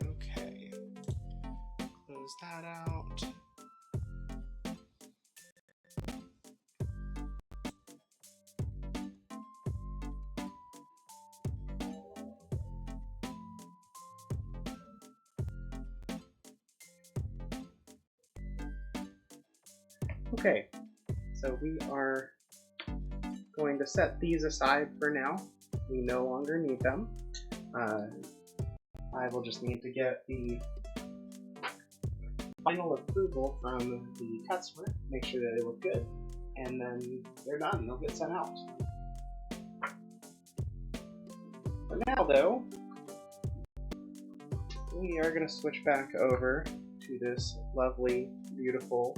Okay, close that out. Okay, so we are going to set these aside for now. We no longer need them. I will just need to get the final approval from the customer, make sure that they look good, and then they're done. They'll get sent out. For now, though, we are going to switch back over to this lovely, beautiful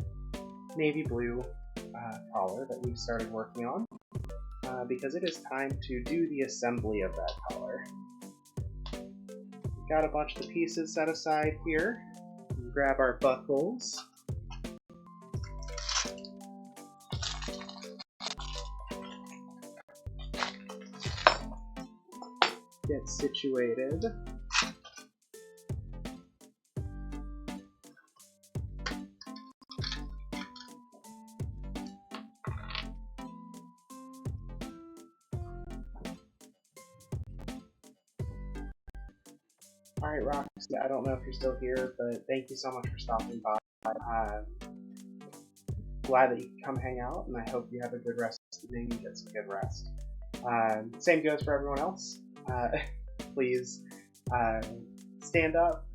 navy blue collar that we started working on, because it is time to do the assembly of that collar. We've got a bunch of the pieces set aside here. We'll grab our buckles. Get situated. Alright, Roxy, I don't know if you're still here, but thank you so much for stopping by. Glad that you can come hang out, and I hope you have a good rest of the evening and get some good rest. Same goes for everyone else. Please stand up,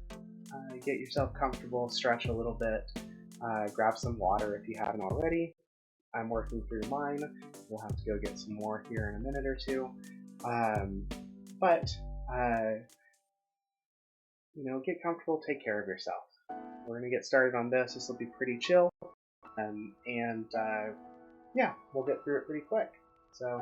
get yourself comfortable, stretch a little bit, grab some water if you haven't already. I'm working through mine. We'll have to go get some more here in a minute or two. You know, get comfortable, take care of yourself. We're going to get started on this. This will be pretty chill. Yeah, we'll get through it pretty quick. So,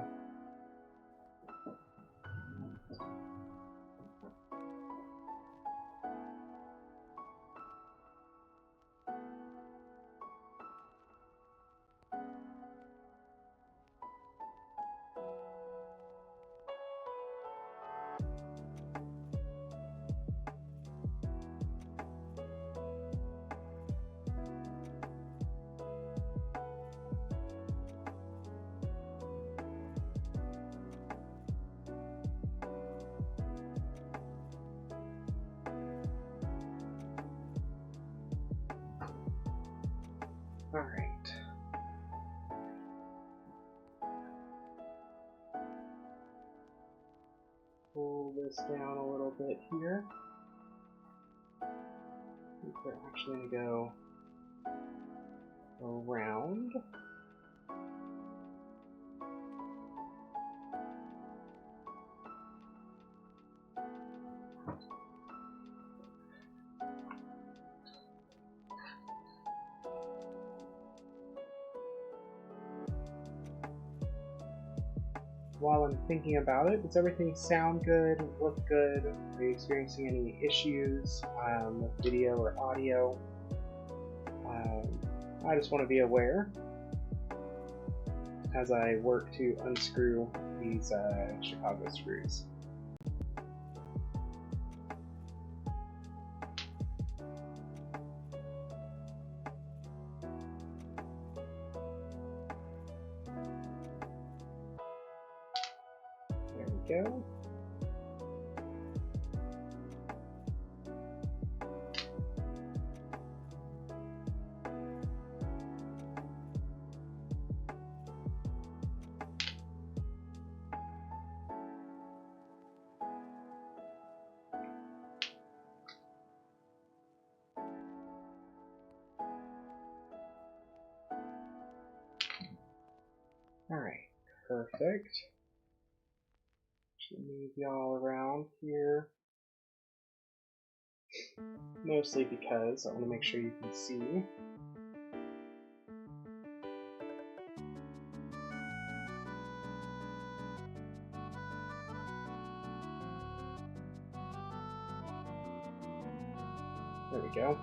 alright. Pull this down a little bit here. I think we're actually going to go around. While I'm thinking about it, does everything sound good, look good? Are you experiencing any issues with video or audio? I just want to be aware as I work to unscrew these Chicago screws. Alright, perfect. Should move y'all around here. Mostly because I want to make sure you can see. There we go.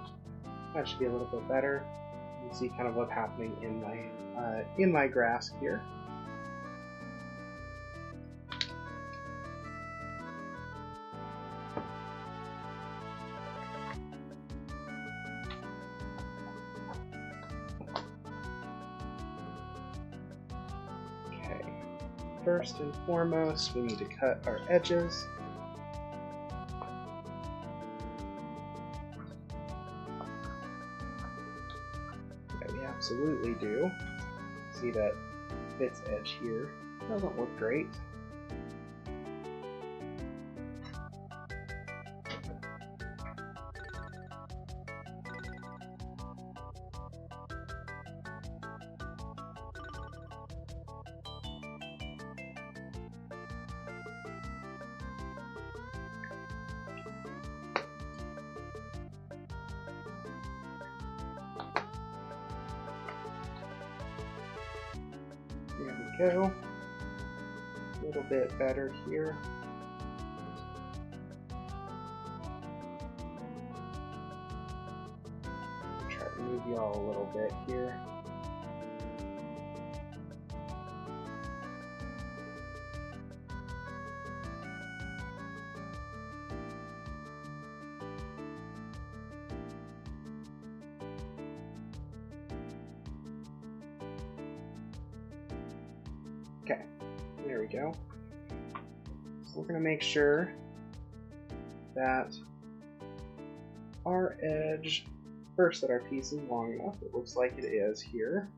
That should be a little bit better. You can see kind of what's happening in my grass here. Okay. First and foremost, we need to cut our edges. Absolutely do. See that this edge here doesn't look great. There we go. A little bit better here. Try to move y'all a little bit here. Okay, there we go. So we're going to make sure that our edge, first that our piece is long enough. It looks like it is here.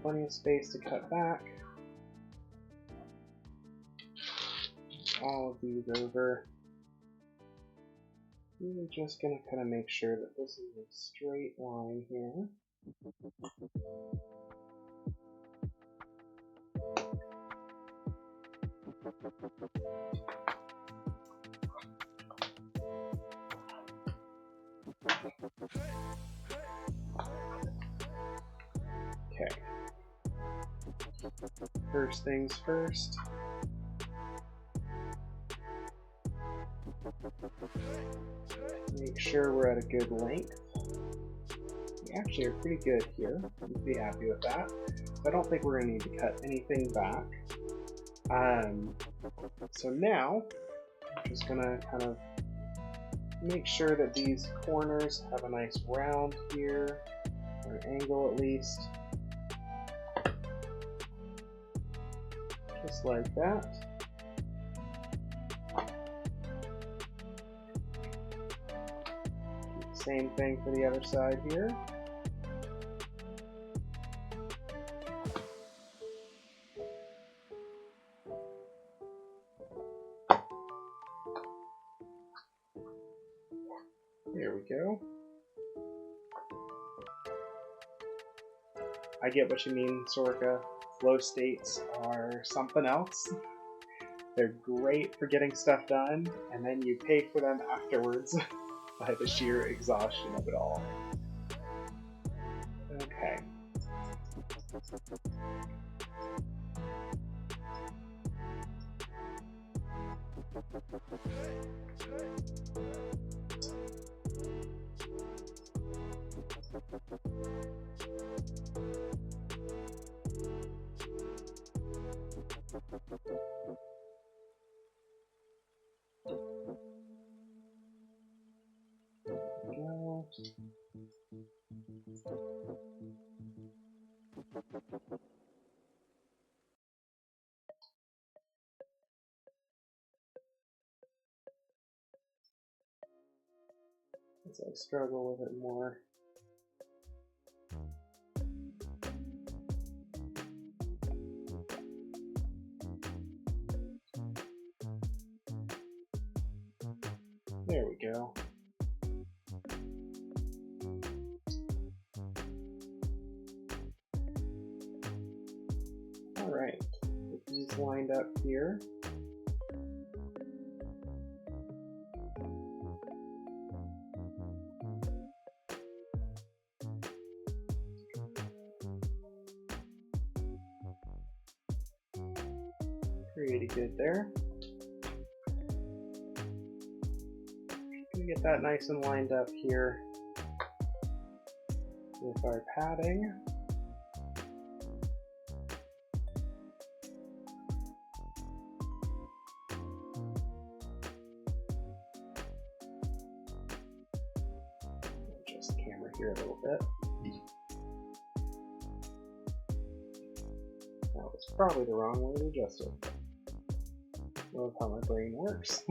Plenty of space to cut back. All of these over. We're just going to kind of make sure that this is a straight line here. Okay. First things first. Make sure we're at a good length. We actually are pretty good here. You can be happy with that. I don't think we're going to need to cut anything back. So now, I'm just going to kind of make sure that these corners have a nice round here, or an angle at least. Just like that. Same thing for the other side here. There we go. I get what you mean, Sorka. Flow states are something else. They're great for getting stuff done, and then you pay for them afterwards by the sheer exhaustion of it all. Okay. Go. As I struggle with it more. There we go. up here. Pretty good there. Get that nice and lined up here with our padding. Adjust the camera here a little bit. That was probably the wrong way to adjust it. Love how my brain works.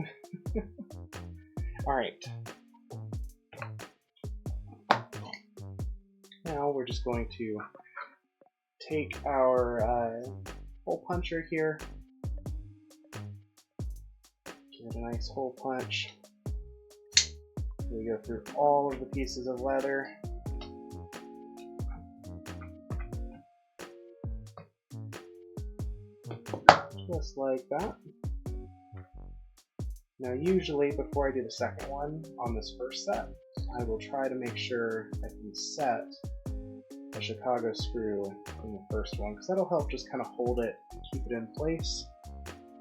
Alright. Now we're just going to take our hole puncher here. Give it a nice hole punch. We go through all of the pieces of leather. Just like that. Now usually before I do the second one on this first set, I will try to make sure I can set a Chicago screw in the first one, because that'll help just kind of hold it and keep it in place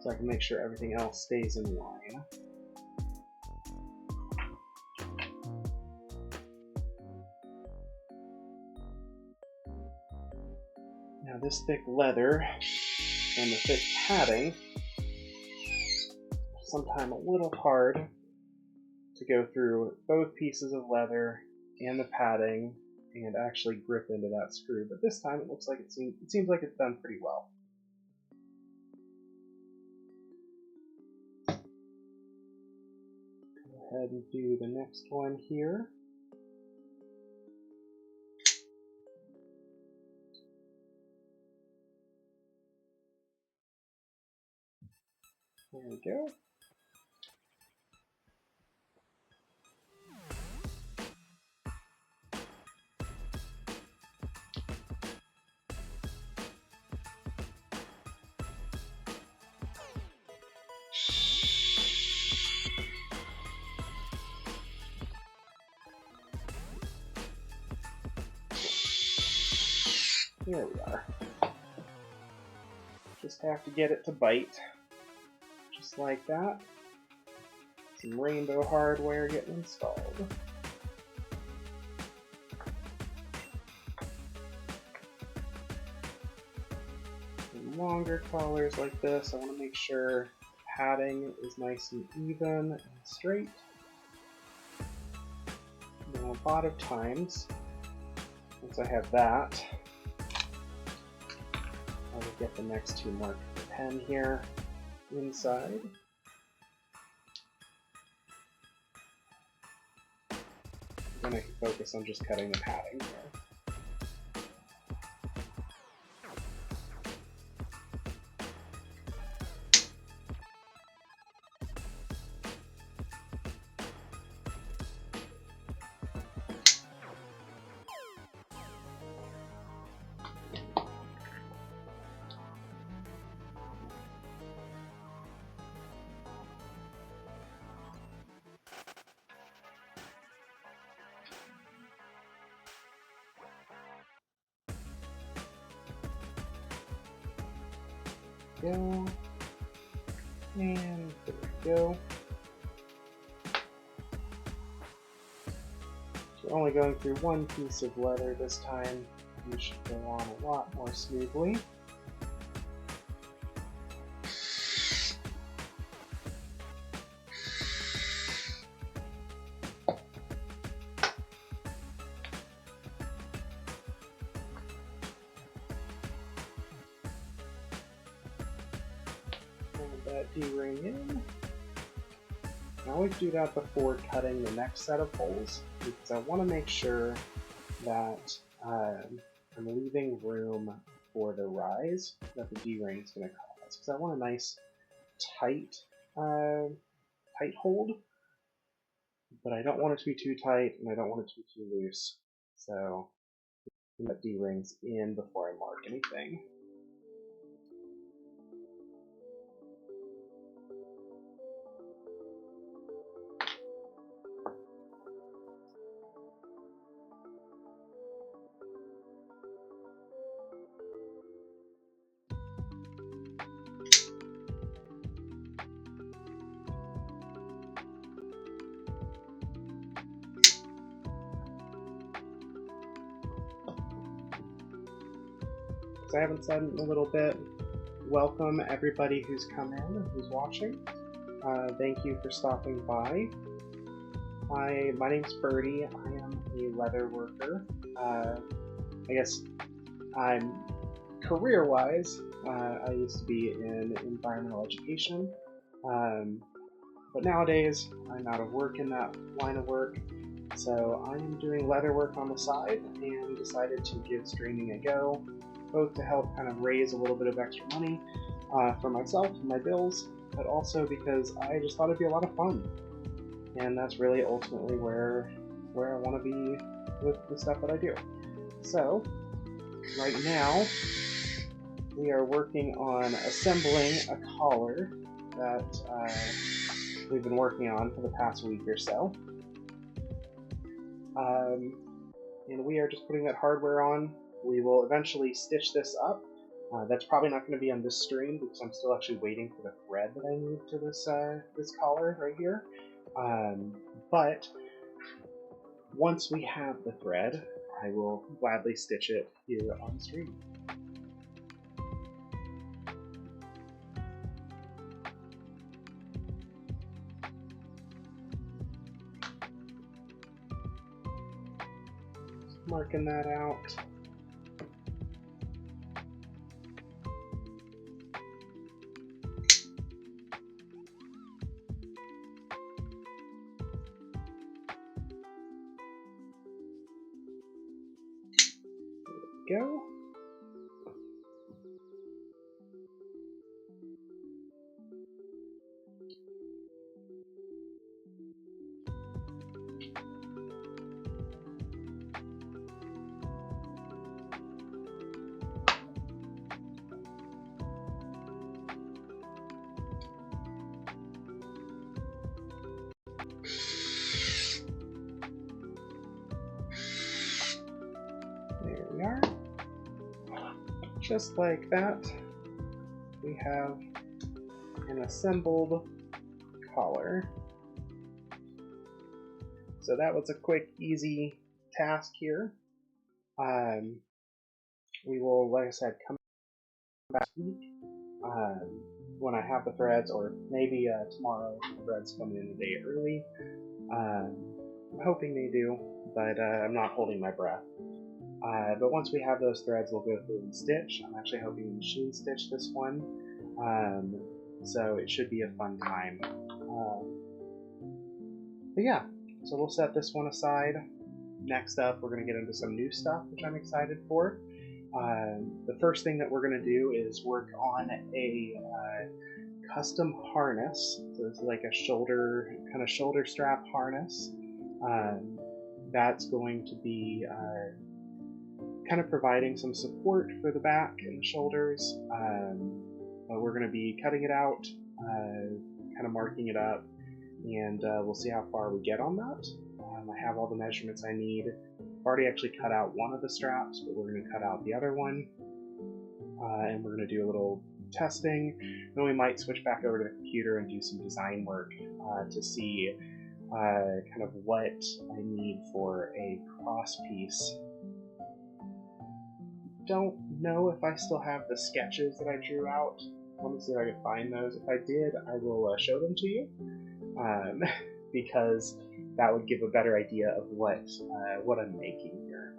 so I can make sure everything else stays in line. Now this thick leather and the thick padding, sometimes a little hard to go through both pieces of leather and the padding and actually grip into that screw, but this time it looks like it seems like it's done pretty well. Go ahead and do the next one here. There we go. Here we are. Just have to get it to bite. Just like that. Some rainbow hardware getting installed. Some longer collars like this, I want to make sure padding is nice and even and straight. Now a lot of times, once I have that, I will get the next two mark the pen here inside. Then I can focus on just cutting the padding here. Go, and there we go. So we're only going through one piece of leather this time. We should go on a lot more smoothly. That D-ring in. I always do that before cutting the next set of holes because I want to make sure that I'm leaving room for the rise that the D-ring is going to cause, because I want a nice tight hold, but I don't want it to be too tight and I don't want it to be too loose. So let D-rings in before I mark anything. I haven't said in a little bit, welcome everybody who's come in and who's watching. Thank you for stopping by. My name's Birdie. I am a leather worker. I guess I'm career-wise, I used to be in environmental education, but nowadays I'm out of work in that line of work, so I am doing leather work on the side and decided to give streaming a go, both to help kind of raise a little bit of extra money for myself and my bills, but also because I just thought it'd be a lot of fun. And that's really ultimately where I want to be with the stuff that I do. So, right now, we are working on assembling a collar that we've been working on for the past week or so. And we are just putting that hardware on. We will eventually stitch this up. That's probably not going to be on this stream because I'm still actually waiting for the thread that I need for this collar right here. But once we have the thread, I will gladly stitch it here on stream. Just marking that out. Go. There we are. Just like that, we have an assembled collar. So that was a quick, easy task here. We will, like I said, come back next week when I have the threads, or maybe tomorrow if the threads come in a day early. I'm hoping they do, but I'm not holding my breath. But once we have those threads, we'll go through and stitch. I'm actually hoping to machine stitch this one, so it should be a fun time. But yeah, so we'll set this one aside. Next up, we're going to get into some new stuff, which I'm excited for. The first thing that we're going to do is work on a custom harness. So this is like a shoulder strap harness. That's going to be kind of providing some support for the back and the shoulders. We're going to be cutting it out, kind of marking it up, and we'll see how far we get on that. I have all the measurements I need. I've already actually cut out one of the straps, but we're going to cut out the other one, and we're going to do a little testing. Then we might switch back over to the computer and do some design work to see kind of what I need for a cross piece. Don't know if I still have the sketches that I drew out. Let me see if I can find those. If I did, I will show them to you, because that would give a better idea of what I'm making here.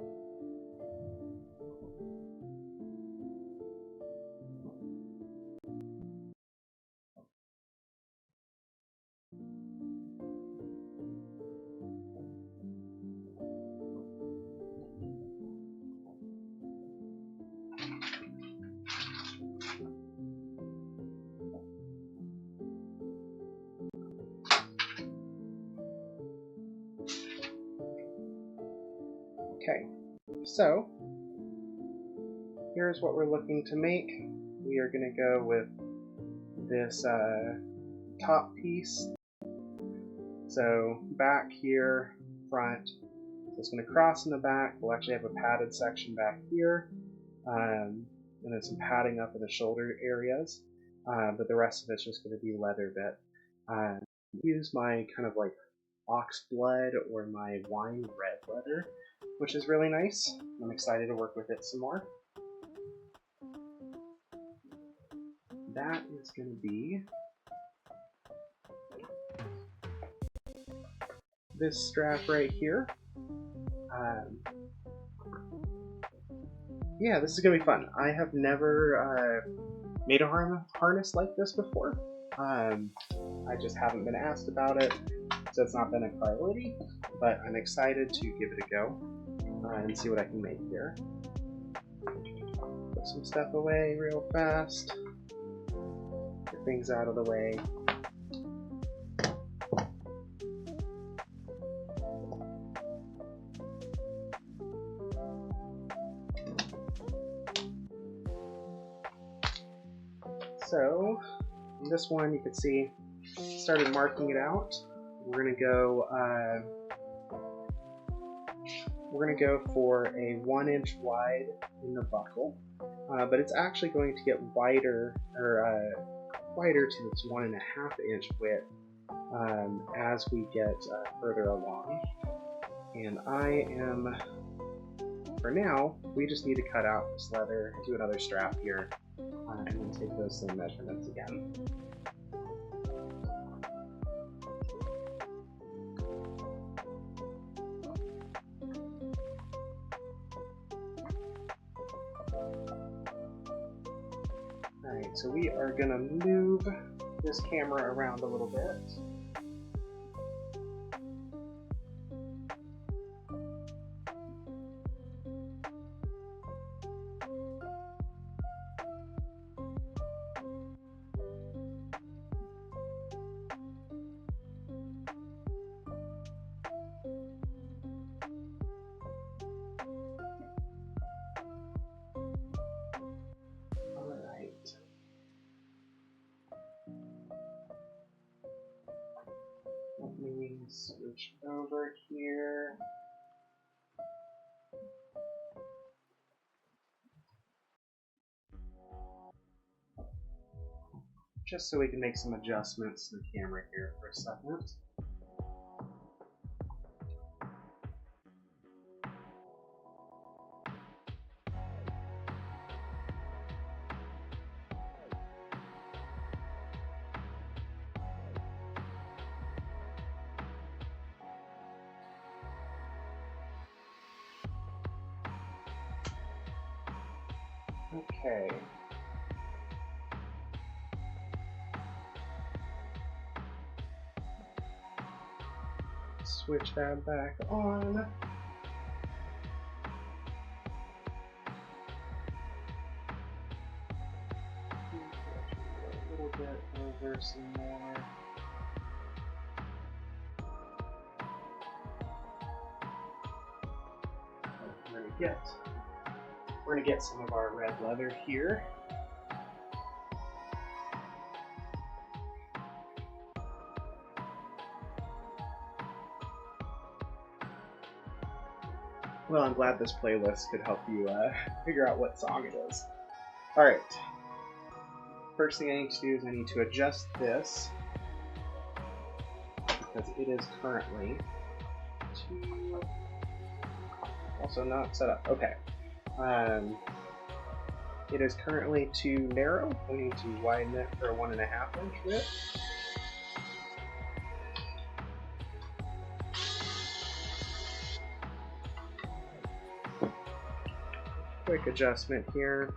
Okay, so here's what we're looking to make. We are going to go with this top piece. So back here, front. So it's going to cross in the back. We'll actually have a padded section back here, and then some padding up in the shoulder areas. But the rest of it's just going to be leather bit. Use my kind of like ox blood or my wine red leather, which is really nice. I'm excited to work with it some more. that is going to be this strap right here. Yeah, this is going to be fun. I have never made a harness like this before. I just haven't been asked about it, so it's not been a priority, but I'm excited to give it a go and see what I can make here. Put some stuff away real fast. Get things out of the way. So, in this one you can see, started marking it out. We're gonna go for a 1 inch wide in the buckle, but it's actually going to get wider, or wider to its 1.5 inch width as we get further along. And for now, we just need to cut out this leather, do another strap here, and then take those same measurements again. Alright, so we are going to move this camera around a little bit. Let me switch over here. Just so we can make some adjustments to the camera here for a second. Okay. Switch that back on. A little bit over some more. We're gonna get some of our red leather here. Well, I'm glad this playlist could help you figure out what song it is. Alright. First thing I need to do is I need to adjust this, because it is currently also not set up. Okay. It is currently too narrow. We need to widen it for a 1.5 inch width. Quick adjustment here.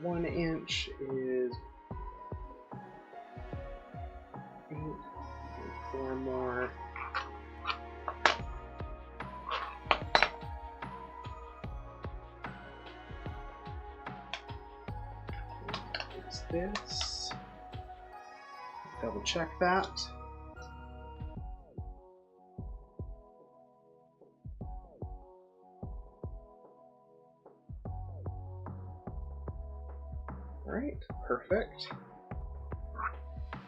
1 inch is 8, 4 more. This. Double check that. Alright, perfect.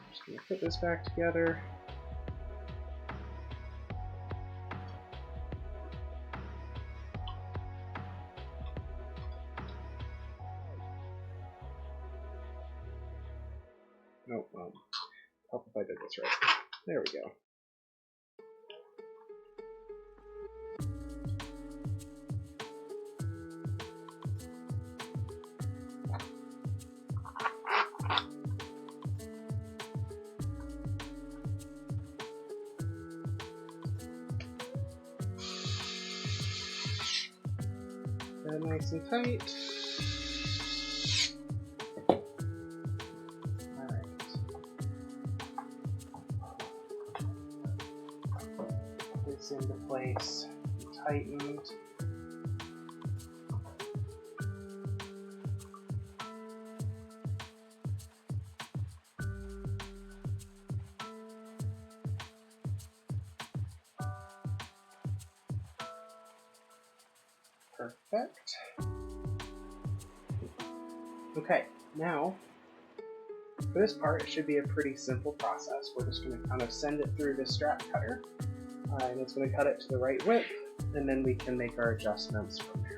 Just gonna put this back together. Nope, help if I did this right. There we go. it nice and tight. Alright. This into place, tightened. Perfect. Okay, now for this part, it should be a pretty simple process. We're just going to kind of send it through this strap cutter, and it's going to cut it to the right width, and then we can make our adjustments from there.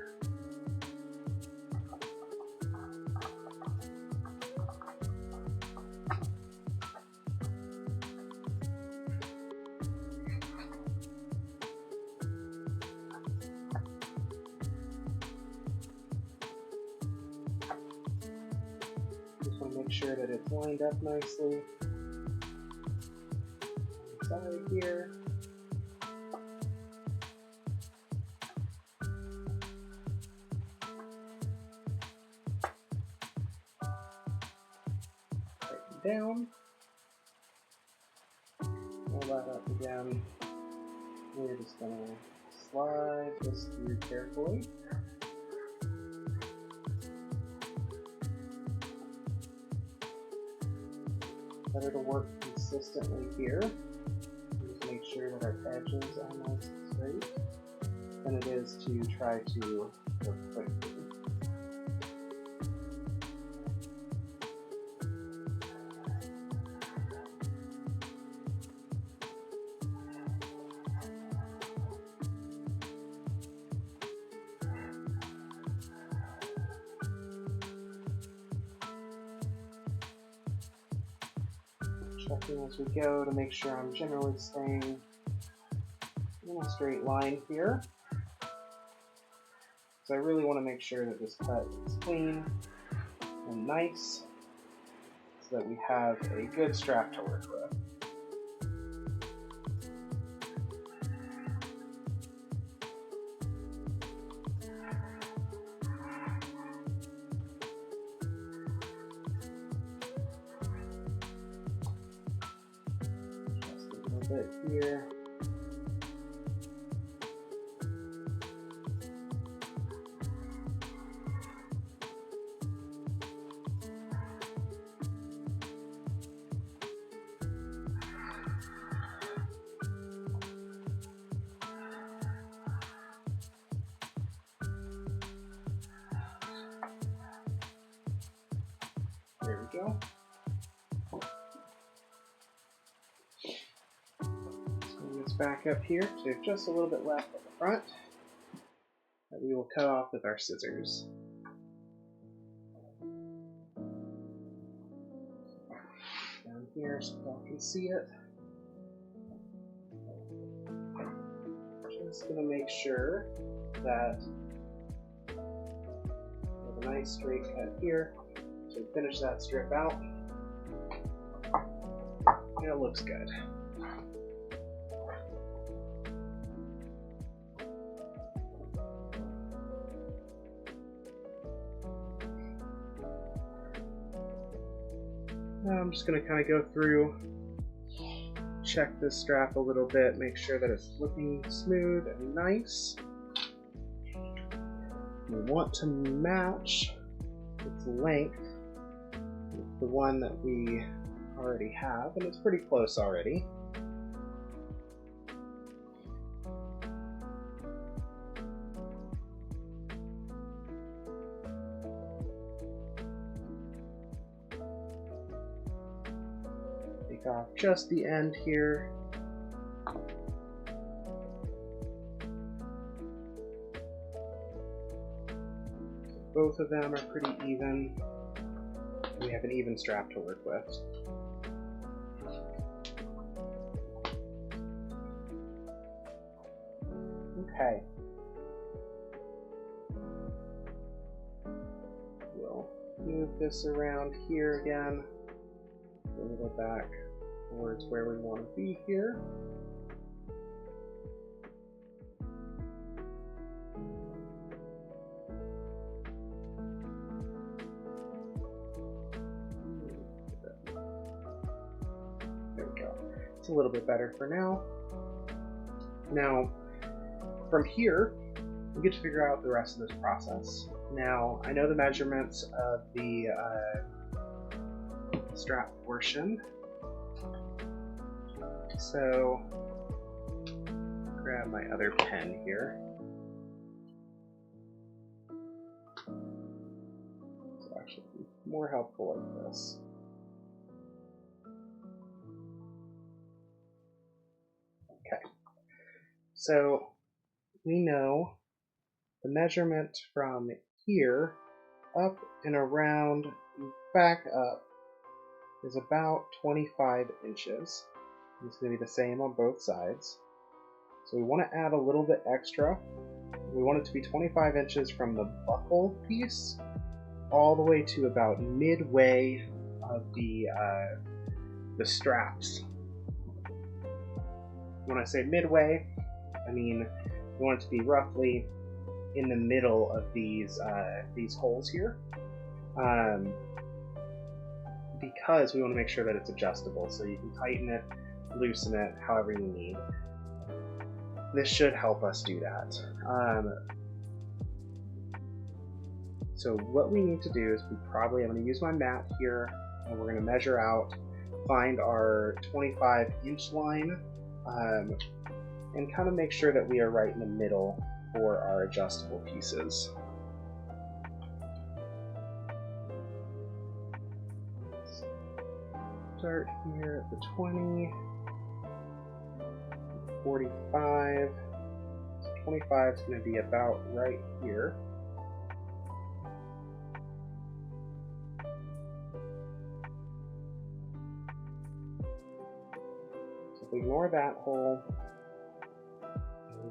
Make sure that it's lined up nicely. Side here. Tighten down. Roll that up again. We're just going to slide this through carefully. Better to work consistently here. Just make sure that our edges are nice and straight than it is to try to work quickly. Checking as we go to make sure I'm generally staying in a straight line here. So I really want to make sure that this cut is clean and nice so that we have a good strap to work with. Bit here. There we go. Back up here to just a little bit left at the front that we will cut off with our scissors. Down here so y'all can see it. Just going to make sure that we have a nice straight cut here to finish that strip out. And it looks good. Now I'm just going to kind of go through, check this strap a little bit, make sure that it's looking smooth and nice. We want to match its length with the one that we already have, and it's pretty close already. Off just the end here. Both of them are pretty even. We have an even strap to work with. Okay. We'll move this around here again. A little back towards where we want to be here. a little bit better for now. Now, from here, we get to figure out the rest of this process. Now, I know the measurements of the strap portion, so grab my other pen here. It's actually more helpful like this. Okay, so we know the measurement from here up and around back up is about 25 inches. It's going to be the same on both sides. So we want to add a little bit extra. We want it to be 25 inches from the buckle piece all the way to about midway of the straps. When I say midway, I mean we want it to be roughly in the middle of these holes here, because we want to make sure that it's adjustable, so you can tighten it, loosen it, however you need. This should help us do that. So what we need to do is I'm going to use my mat here, and we're going to measure out, find our 25-inch line, and kind of make sure that we are right in the middle for our adjustable pieces. Start here at the 20, 45, so 25 is going to be about right here. So if we ignore that hole,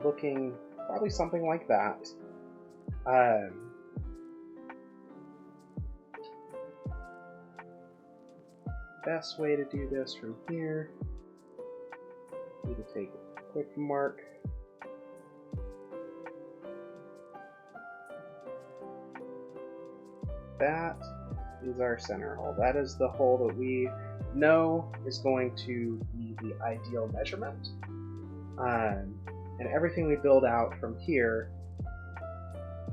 looking probably something like that. Best way to do this from here, need to take a quick mark. That is our center hole. That is the hole that we know is going to be the ideal measurement. And everything we build out from here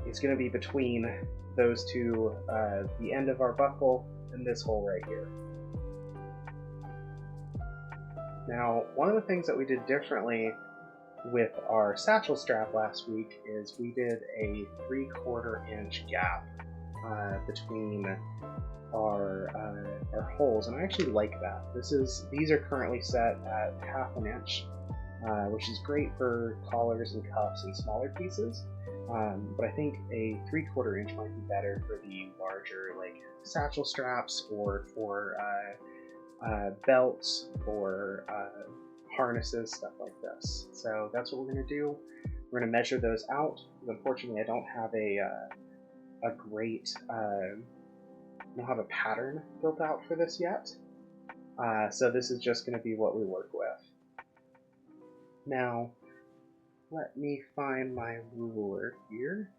is going to be between those two, the end of our buckle and this hole right here. Now, one of the things that we did differently with our satchel strap last week is we did a 3/4 inch gap between our holes, and I actually like that. These are currently set at 1/2 inch, which is great for collars and cuffs and smaller pieces. But I think a 3/4 inch might be better for the larger, like satchel straps, or for belts, or harnesses, stuff like this. So that's what we're going to do. We're going to measure those out. Unfortunately, I don't have a great I don't have a pattern built out for this yet. So this is just going to be what we work with. Now, let me find my ruler here.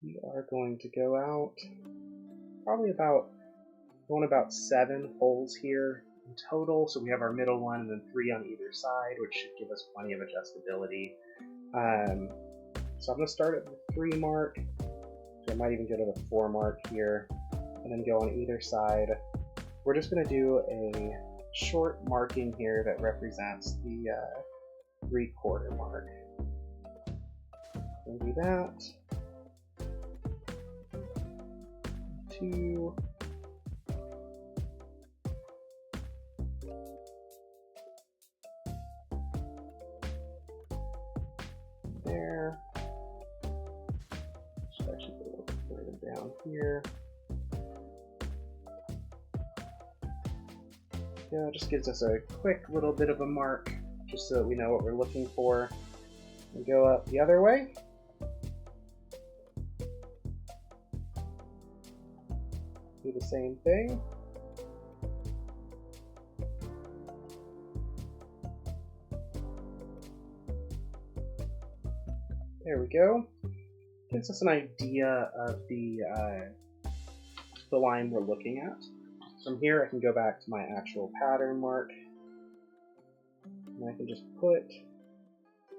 We are going to go out probably about 7 holes here in total. So we have our middle one and then 3 on either side, which should give us plenty of adjustability. So I'm going to start at the 3 mark. So I might even go to the 4 mark here, and then go on either side. We're just going to do a short marking here that represents the 3/4 mark. We'll do that. 2. There. Should actually put a little bit further down here. Yeah, it just gives us a quick little bit of a mark, just so that we know what we're looking for. And go up the other way. Do the same thing. There we go. gives us an idea of the line we're looking at. From here I can go back to my actual pattern mark, and I can just put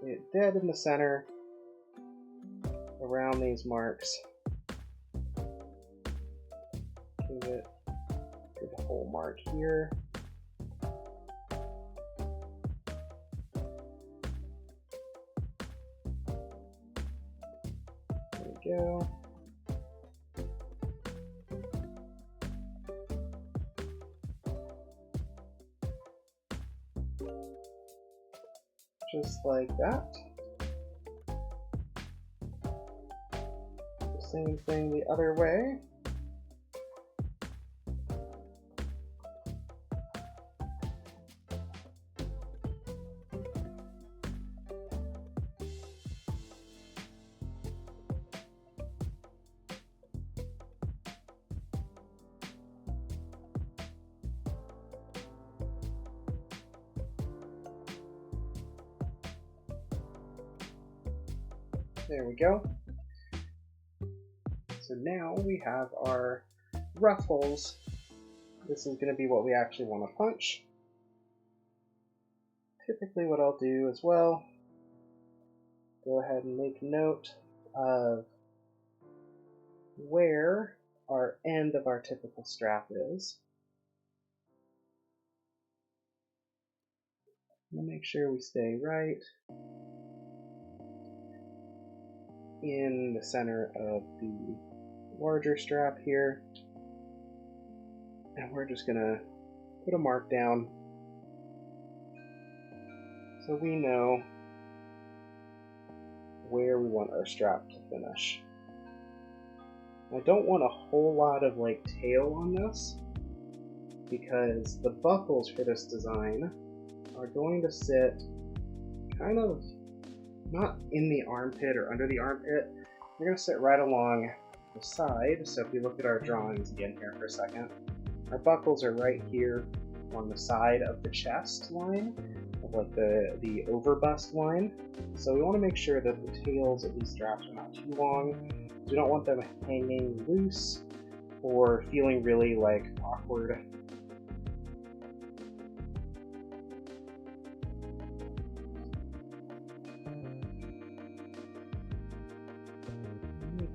it dead in the center around these marks. Give it the whole mark here. There we go. Just like that. The same thing the other way. There we go. So now we have our ruffles. This is going to be what we actually want to punch. Typically what I'll do as well, go ahead and make note of where our end of our typical strap is. I'm going to make sure we stay right in the center of the larger strap here, and we're just gonna put a mark down so we know where we want our strap to finish. I don't want a whole lot of like tail on this, because the buckles for this design are going to sit kind of not in the armpit or under the armpit. They're going to sit right along the side. So if we look at our drawings again here for a second, our buckles are right here on the side of the chest line, of like the overbust line. So we want to make sure that the tails of these straps are not too long. We don't want them hanging loose or feeling really like awkward.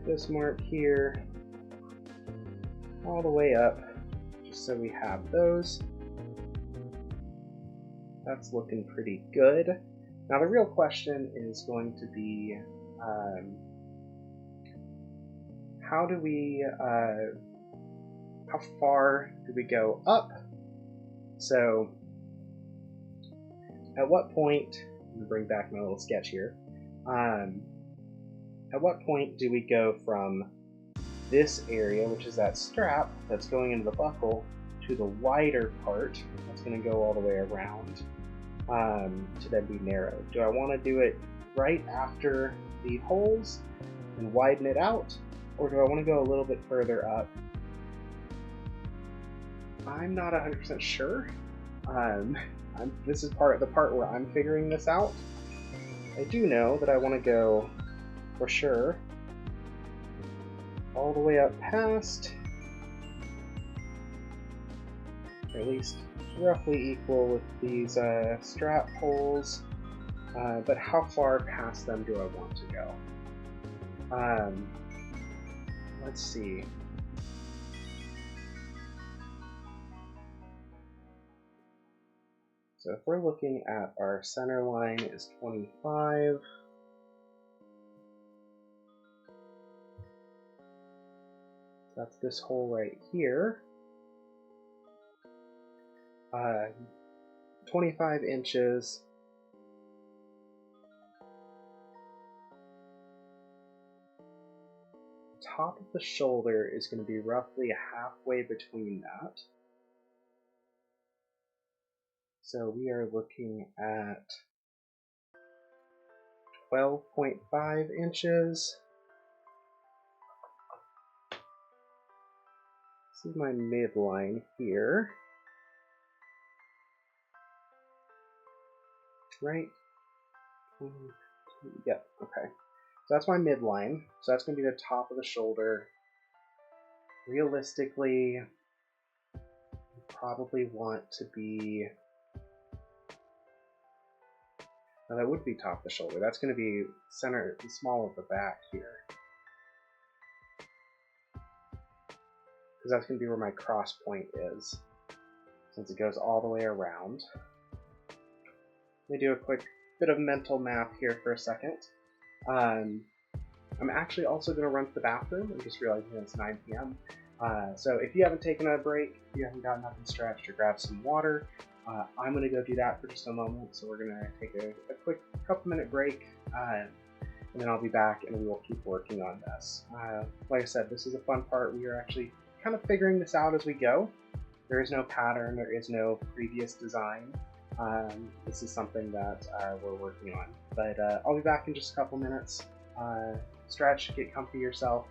This mark here all the way up, just so we have those. That's looking pretty good. Now the real question is going to be how far do we go up? So at what point, I'm gonna bring back my little sketch here. At what point do we go from this area, which is that strap that's going into the buckle, to the wider part that's going to go all the way around to then be narrow? Do I want to do it right after the holes and widen it out, or do I want to go a little bit further up? I'm not 100% sure. This is the part where I'm figuring this out. I do know that I want to go, for sure, all the way up past, or at least roughly equal with these strap holes, but how far past them do I want to go? Let's see. So if we're looking at our center line is 25, that's this hole right here. 25 inches. Top of the shoulder is going to be roughly halfway between that. So we are looking at 12.5 inches. This is my midline here. Right? Yep, okay. So that's my midline. So that's going to be the top of the shoulder. Realistically, you probably want to be... Now that would be top of the shoulder. That's going to be center, the small of the back here. Because that's going to be where my cross point is, since it goes all the way around. Let me do a quick bit of mental math here for a second. I'm actually also going to run to the bathroom. I'm just realizing it's 9 p.m. So if you haven't taken a break, if you haven't gotten up and stretched or grabbed some water, I'm going to go do that for just a moment. So we're going to take a quick couple-minute break, and then I'll be back and we will keep working on this. Like I said, this is a fun part. We are actually kind of figuring this out as we go. There is no pattern. There is no previous design. This is something that we're working on. But I'll be back in just a couple minutes. Stretch, get comfy yourself,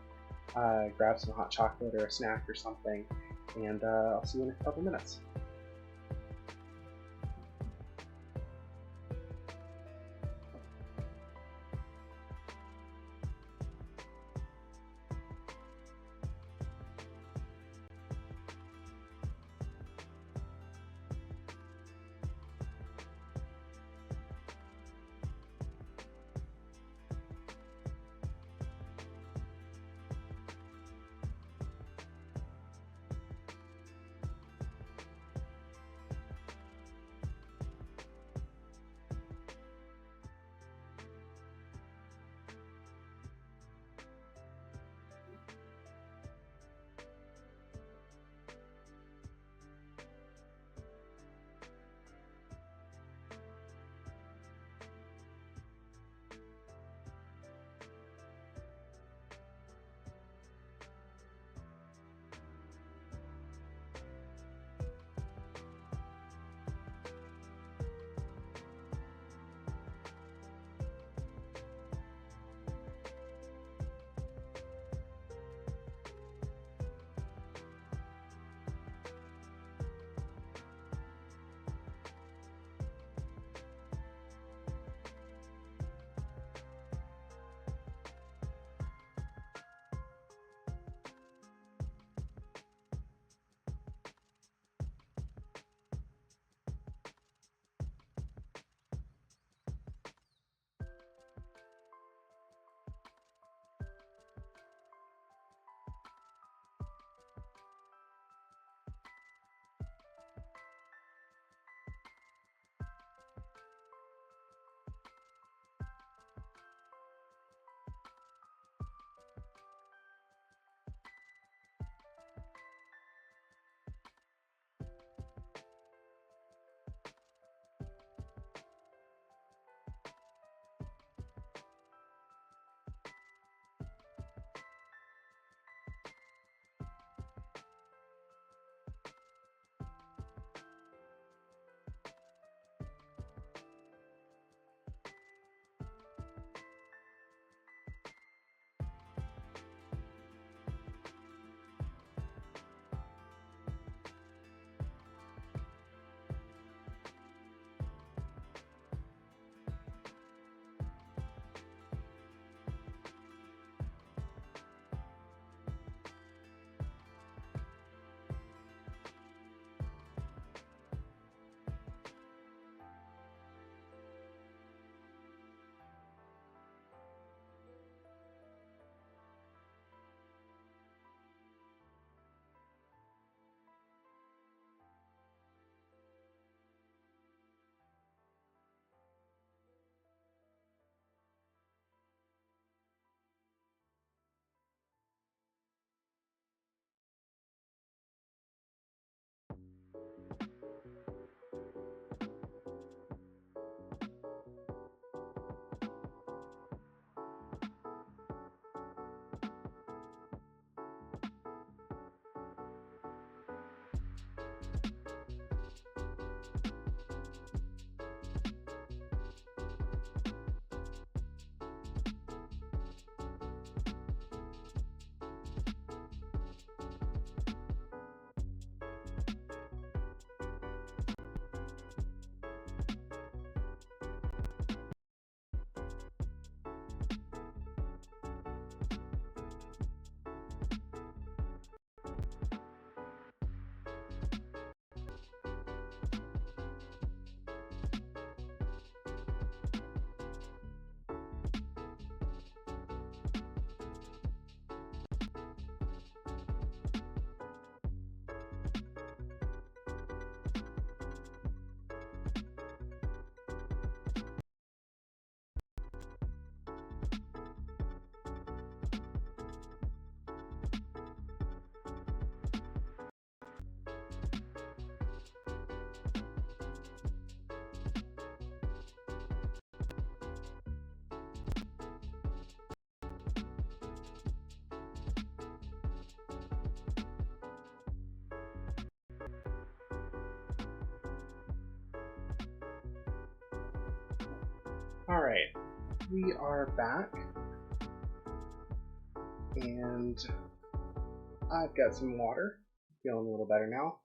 grab some hot chocolate or a snack or something, and I'll see you in a couple minutes. Alright, we are back, and I've got some water. Feeling a little better now.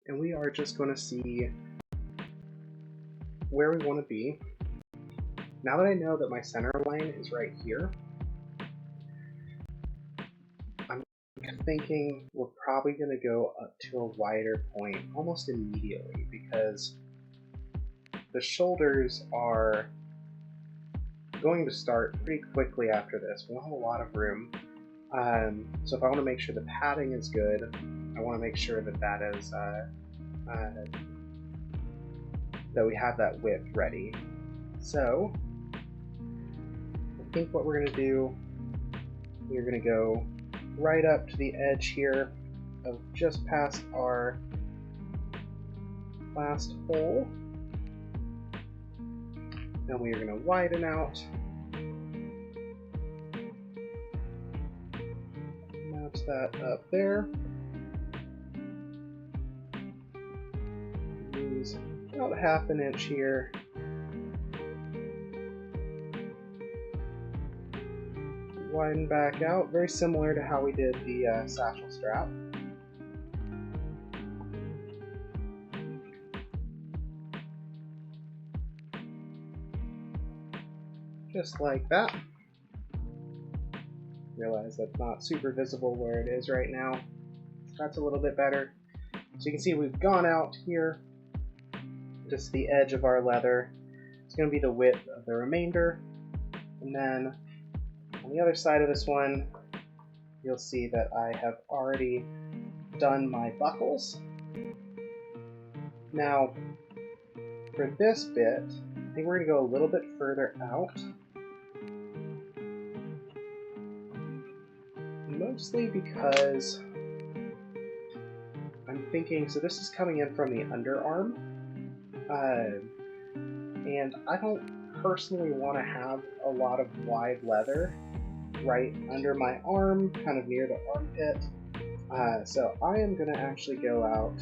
And we are just going to see where we want to be. Now that I know that my center line is right here, I'm thinking we're probably going to go up to a wider point almost immediately, because the shoulders are going to start pretty quickly after this. We don't have a lot of room. So if I want to make sure the padding is good, I want to make sure that that is that we have that width ready. So I think what we're going to do, we're going to go right up to the edge here of just past our last hole, and we are going to widen out. Match that up there. Use about ½ an inch here. Widen back out, very similar to how we did the satchel strap. Just like that. Realize that's not super visible where it is right now. That's a little bit better. So you can see we've gone out here, just the edge of our leather. It's going to be the width of the remainder. And then on the other side of this one, you'll see that I have already done my buckles. Now, for this bit, I think we're going to go a little bit further out. Mostly because I'm thinking, so this is coming in from the underarm, and I don't personally want to have a lot of wide leather right under my arm, kind of near the armpit. So I am going to actually go out,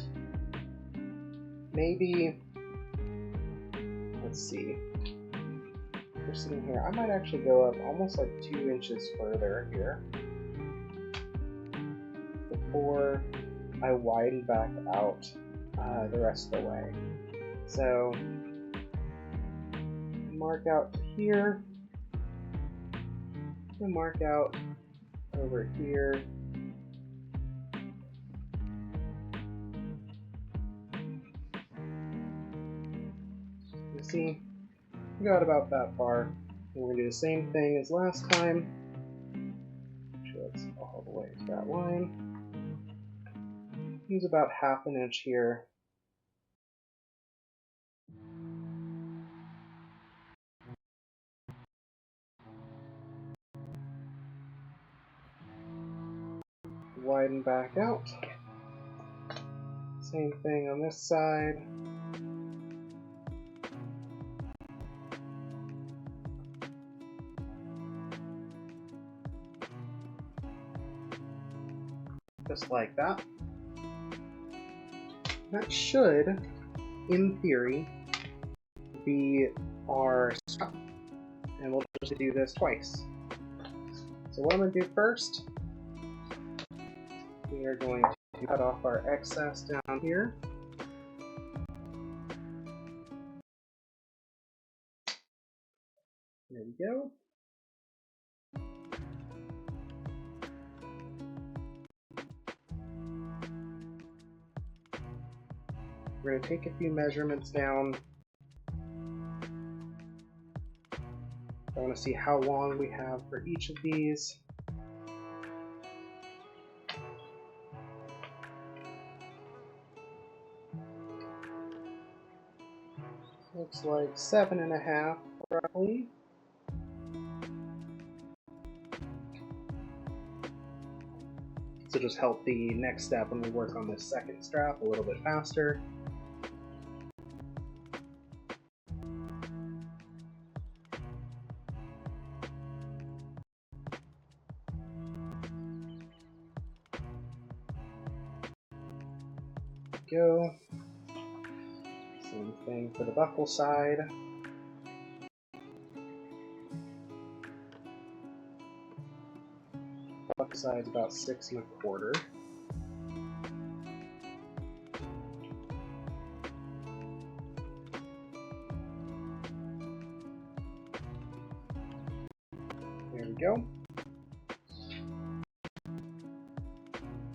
maybe, let's see, we're sitting here, I might actually go up almost like 2 inches further here before I widen back out the rest of the way. So mark out to here, and mark out over here. You see, we got about that far. And we're going to do the same thing as last time. Make sure that's all the way to that line. Use about ½ an inch here. Widen back out. Same thing on this side. Just like that. That should, in theory, be our strap. And we'll just do this twice. So what I'm going to do first, we are going to cut off our excess down here. There we go. We're going to take a few measurements down. I want to see how long we have for each of these. Looks like 7.5 roughly. So just help the next step when we work on this second strap a little bit faster. Go. Same thing for the buckle side. Buckle side's about 6 1/4. There we go.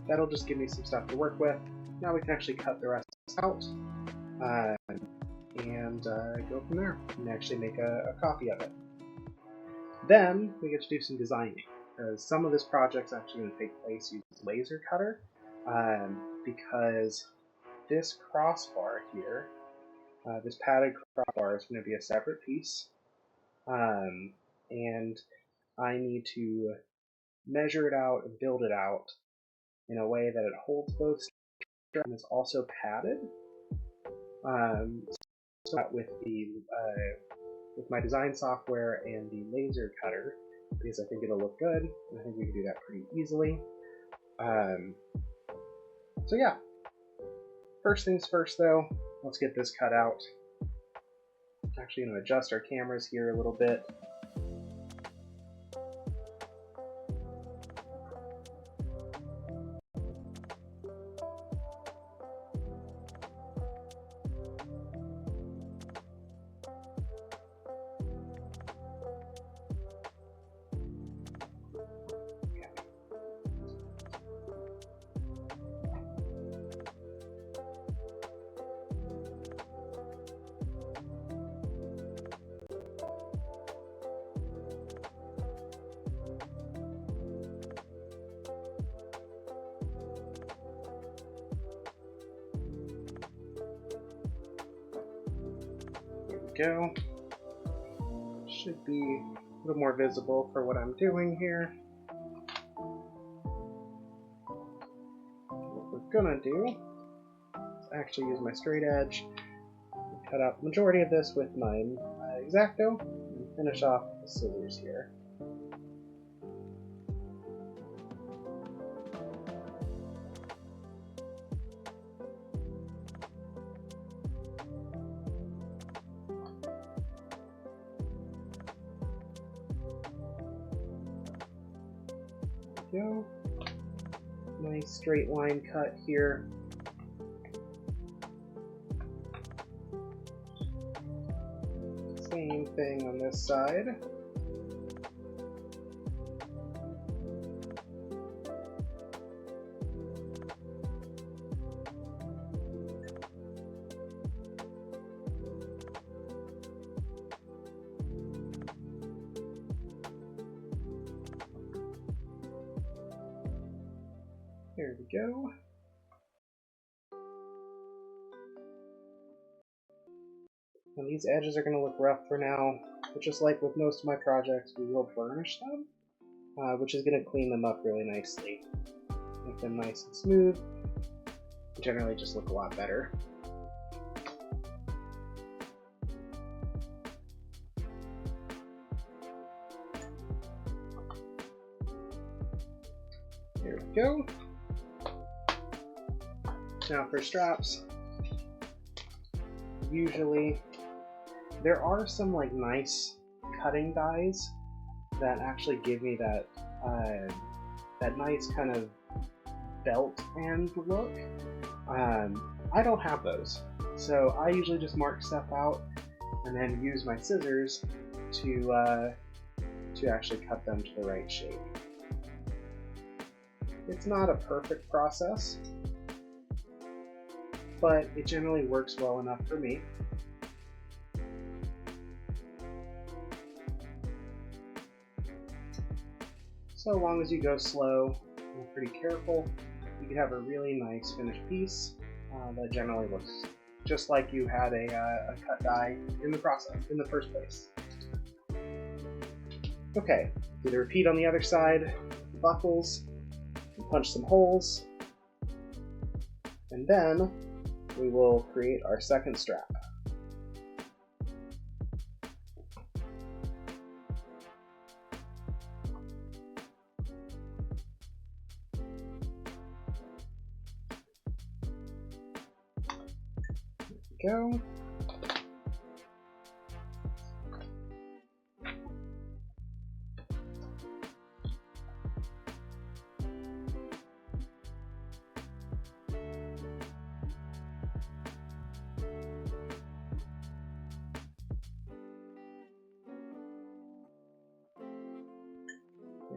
That'll just give me some stuff to work with. Now we can actually cut the rest out and go from there and actually make a copy of it. Then we get to do some designing, because some of this project's actually going to take place using laser cutter, because this crossbar here, this padded crossbar, is going to be a separate piece, and I need to measure it out and build it out in a way that it holds both and is also padded. So that with my design software and the laser cutter, because I think it'll look good, and I think we can do that pretty easily. So yeah, first things first though, let's get this cut out. I'm actually going to adjust our cameras here a little bit. Go. Should be a little more visible for what I'm doing here. What we're gonna do is actually use my straight edge, cut out the majority of this with my X-Acto, and finish off with the scissors here. Go. Nice straight line cut here. Same thing on this side. There we go. And these edges are going to look rough for now, but just like with most of my projects, we will burnish them, which is going to clean them up really nicely. Make them nice and smooth. Generally just look a lot better. There we go. Now for straps, usually there are some like nice cutting dies that actually give me that that nice kind of belt end look. I don't have those, so I usually just mark stuff out and then use my scissors to actually cut them to the right shape. It's not a perfect process, but it generally works well enough for me. So long as you go slow and pretty careful, you can have a really nice finished piece that generally looks just like you had a cut die in the process, in the first place. Okay, do the repeat on the other side, the buckles, and punch some holes, and then we will create our second strap. There we go.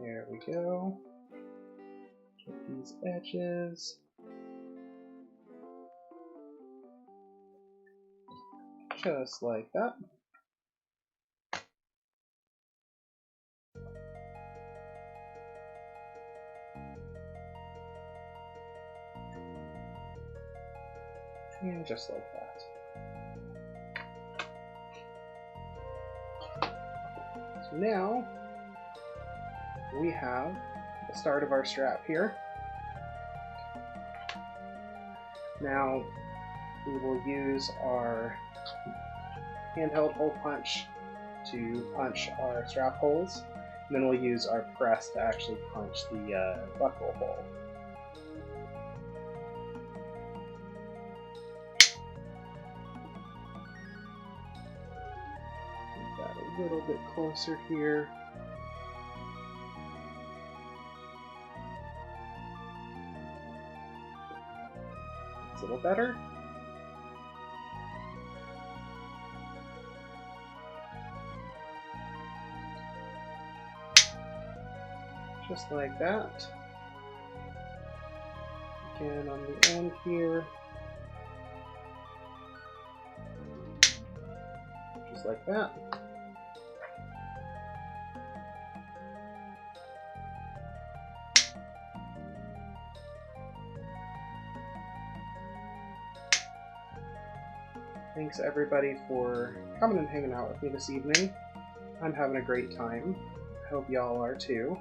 There we go. Get these edges. Just like that. And just like that. So now we have the start of our strap here. Now we will use our handheld hole punch to punch our strap holes, and then we'll use our press to actually punch the buckle hole. Make that a little bit closer here. It's a little better. Just like that. Again on the end here. Just like that. Thanks everybody for coming and hanging out with me this evening. I'm having a great time. I hope y'all are too.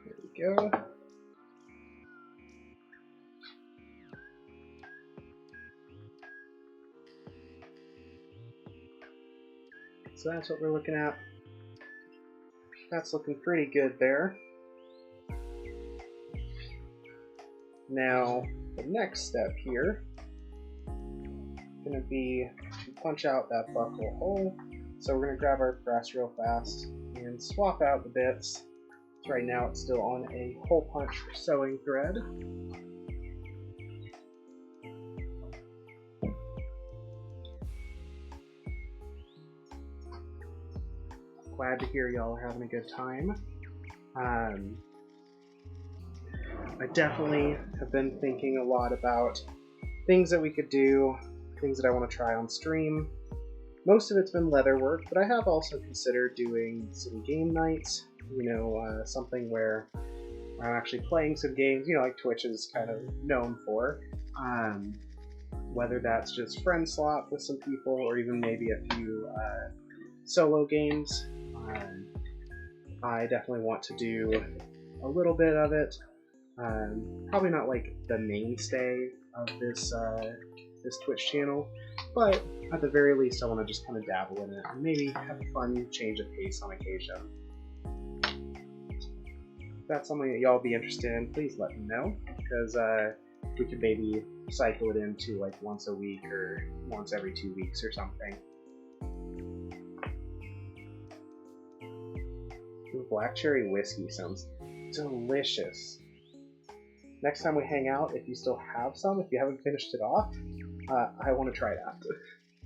There we go. So that's what we're looking at. That's looking pretty good there. Now, the next step here is going to be to punch out that buckle hole. So we're going to grab our press real fast and swap out the bits. So right now it's still on a hole punch sewing thread. Glad to hear y'all are having a good time. I definitely have been thinking a lot about things that we could do, things that I want to try on stream. Most of it's been leatherwork, but I have also considered doing some game nights, something where I'm actually playing some games, like Twitch is kind of known for. Whether that's just friend swap with some people or even maybe a few solo games. I definitely want to do a little bit of it. Probably not like the mainstay of this Twitch channel, but at the very least I want to just kind of dabble in it and maybe have a fun change of pace on occasion. If that's something that y'all be interested in, please let me know, because we could maybe cycle it into like once a week or once every 2 weeks or something. Ooh, black cherry whiskey sounds delicious. Next time we hang out, if you still have some, if you haven't finished it off, I want to try that.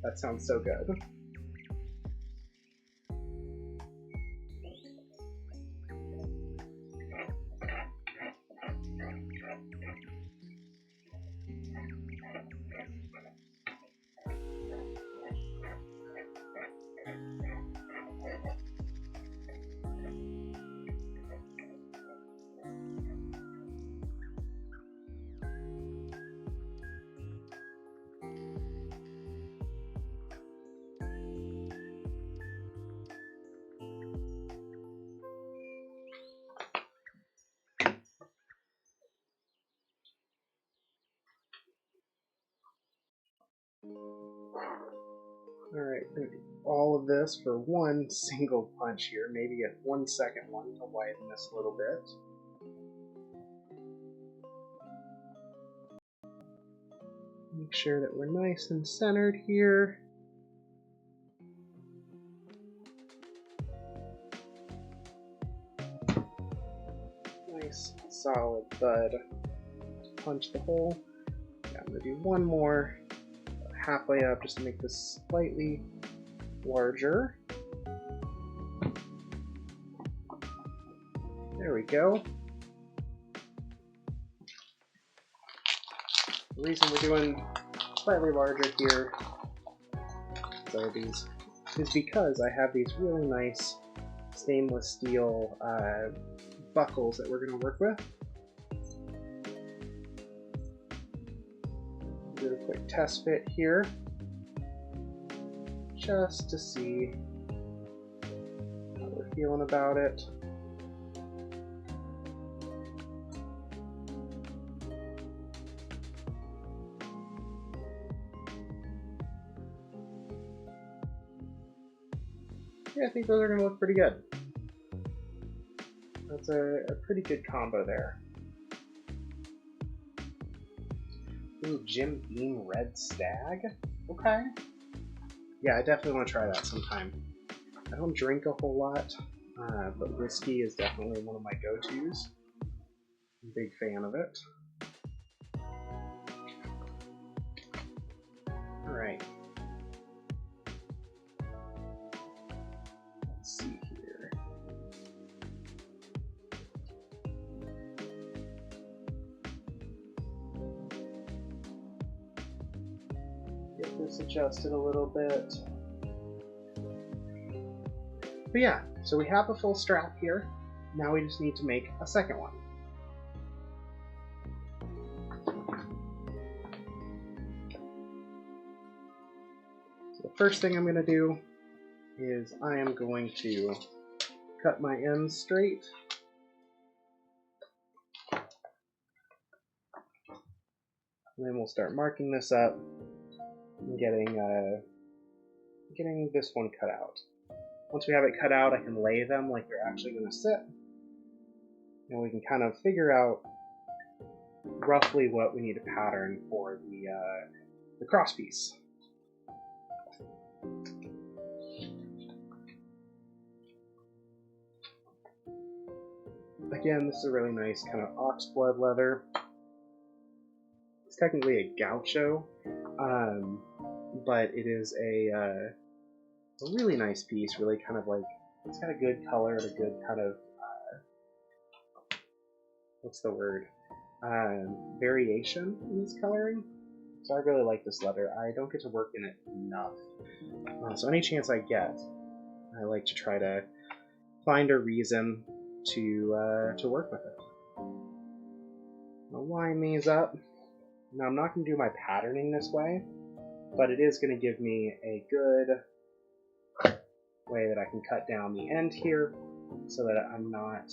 That sounds so good. Alright, all of this for one single punch here, maybe a 1 second one to widen this a little bit. Make sure that we're nice and centered here. Nice solid thud. Punch the hole. Yeah, I'm going to do one more halfway up just to make this slightly larger. There we go. The reason we're doing slightly larger here is because I have these really nice stainless steel buckles that we're going to work with. Do a quick test fit here just to see how we're feeling about it. Yeah, I think those are going to look pretty good. That's a pretty good combo there. Ooh, Jim Beam Red Stag? Okay. Yeah, I definitely want to try that sometime. I don't drink a whole lot, but whiskey is definitely one of my go-tos. I'm a big fan of it. Alright. Let's see here. Get this adjusted a little bit. But yeah, so we have a full strap here. Now we just need to make a second one. So the first thing I'm going to do is I am going to cut my ends straight. And then we'll start marking this up and getting this one cut out. Once we have it cut out, I can lay them like they're actually going to sit. And we can kind of figure out roughly what we need to pattern for the cross piece. Again, this is a really nice kind of oxblood leather. It's technically a gaucho, but it is a really nice piece, really kind of like, it's got a good color and a good kind of, what's the word, variation in its coloring. So I really like this leather. I don't get to work in it enough. So any chance I get, I like to try to find a reason to work with it. I'll line these up. Now I'm not going to do my patterning this way, but it is going to give me a good way that I can cut down the end here so that I'm not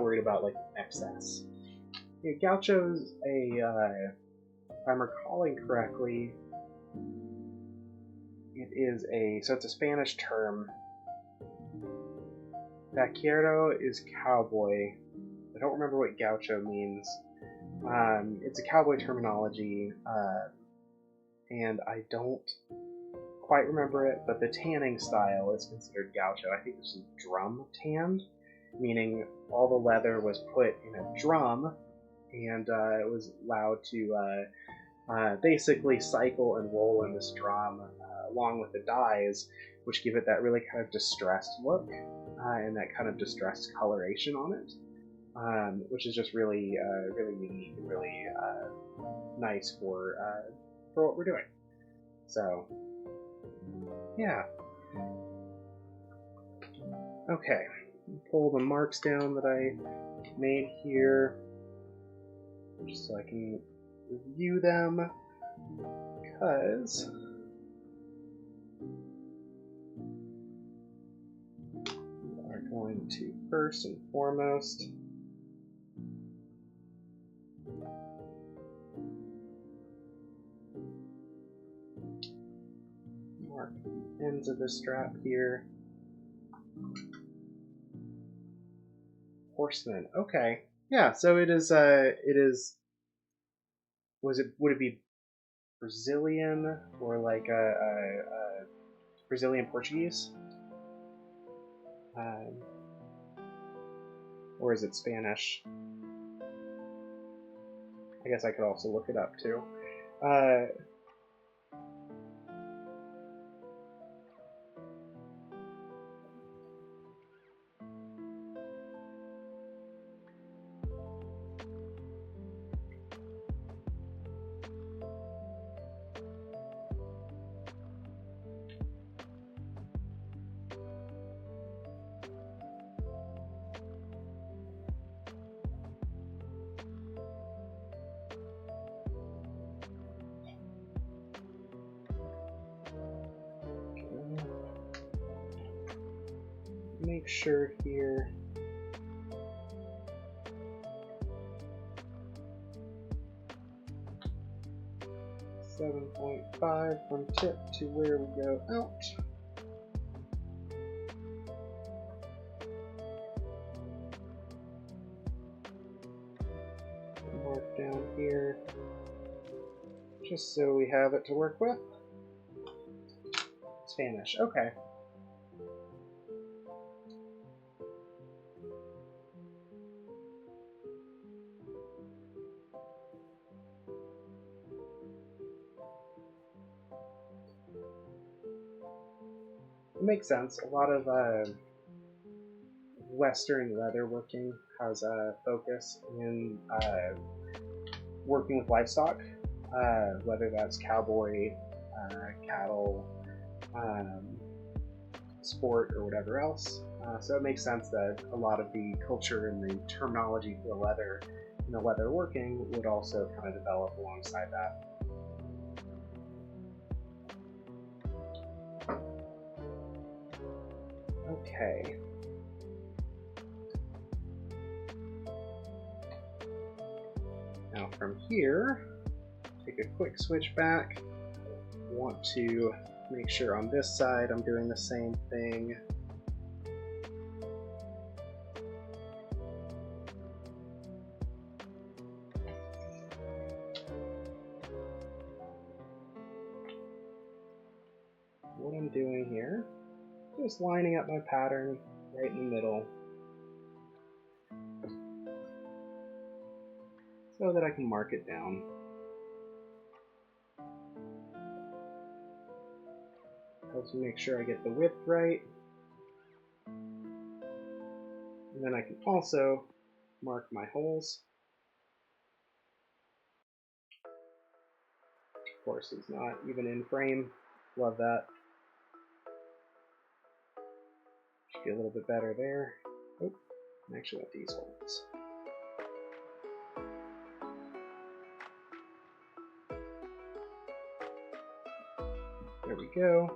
worried about like excess. Yeah, gaucho's if I'm recalling correctly, it's a Spanish term. Vaquero is cowboy. I don't remember what gaucho means. It's a cowboy terminology, and I don't quite remember it, but the tanning style is considered gaucho. I think this is drum tanned, meaning all the leather was put in a drum, and it was allowed to basically cycle and roll in this drum along with the dyes, which give it that really kind of distressed look and that kind of distressed coloration on it, which is just really really unique and really nice for what we're doing. So yeah. Okay, pull the marks down that I made here just so I can review them, because we are going to first and foremost mark the ends of the strap here. Horseman, okay. Yeah, so it is. Would it be Brazilian or like a Brazilian Portuguese? Um, or is it Spanish? I guess I could also look it up too. Make sure here. $7.5 from tip to where we go out. Mark down here, just so we have it to work with. Spanish, okay. It makes sense. A lot of Western leatherworking has a focus in working with livestock, whether that's cowboy, cattle, sport, or whatever else. So it makes sense that a lot of the culture and the terminology for the leather in the leatherworking would also kind of develop alongside that. Okay. Now from here, take a quick switch back. Want to make sure on this side I'm doing the same thing. What I'm doing here, just lining up my pattern right in the middle so that I can mark it down. Helps me make sure I get the width right. And then I can also mark my holes. Of course, it's not even in frame. Love that. Should be a little bit better there. Oh, I actually want these holes. There we go.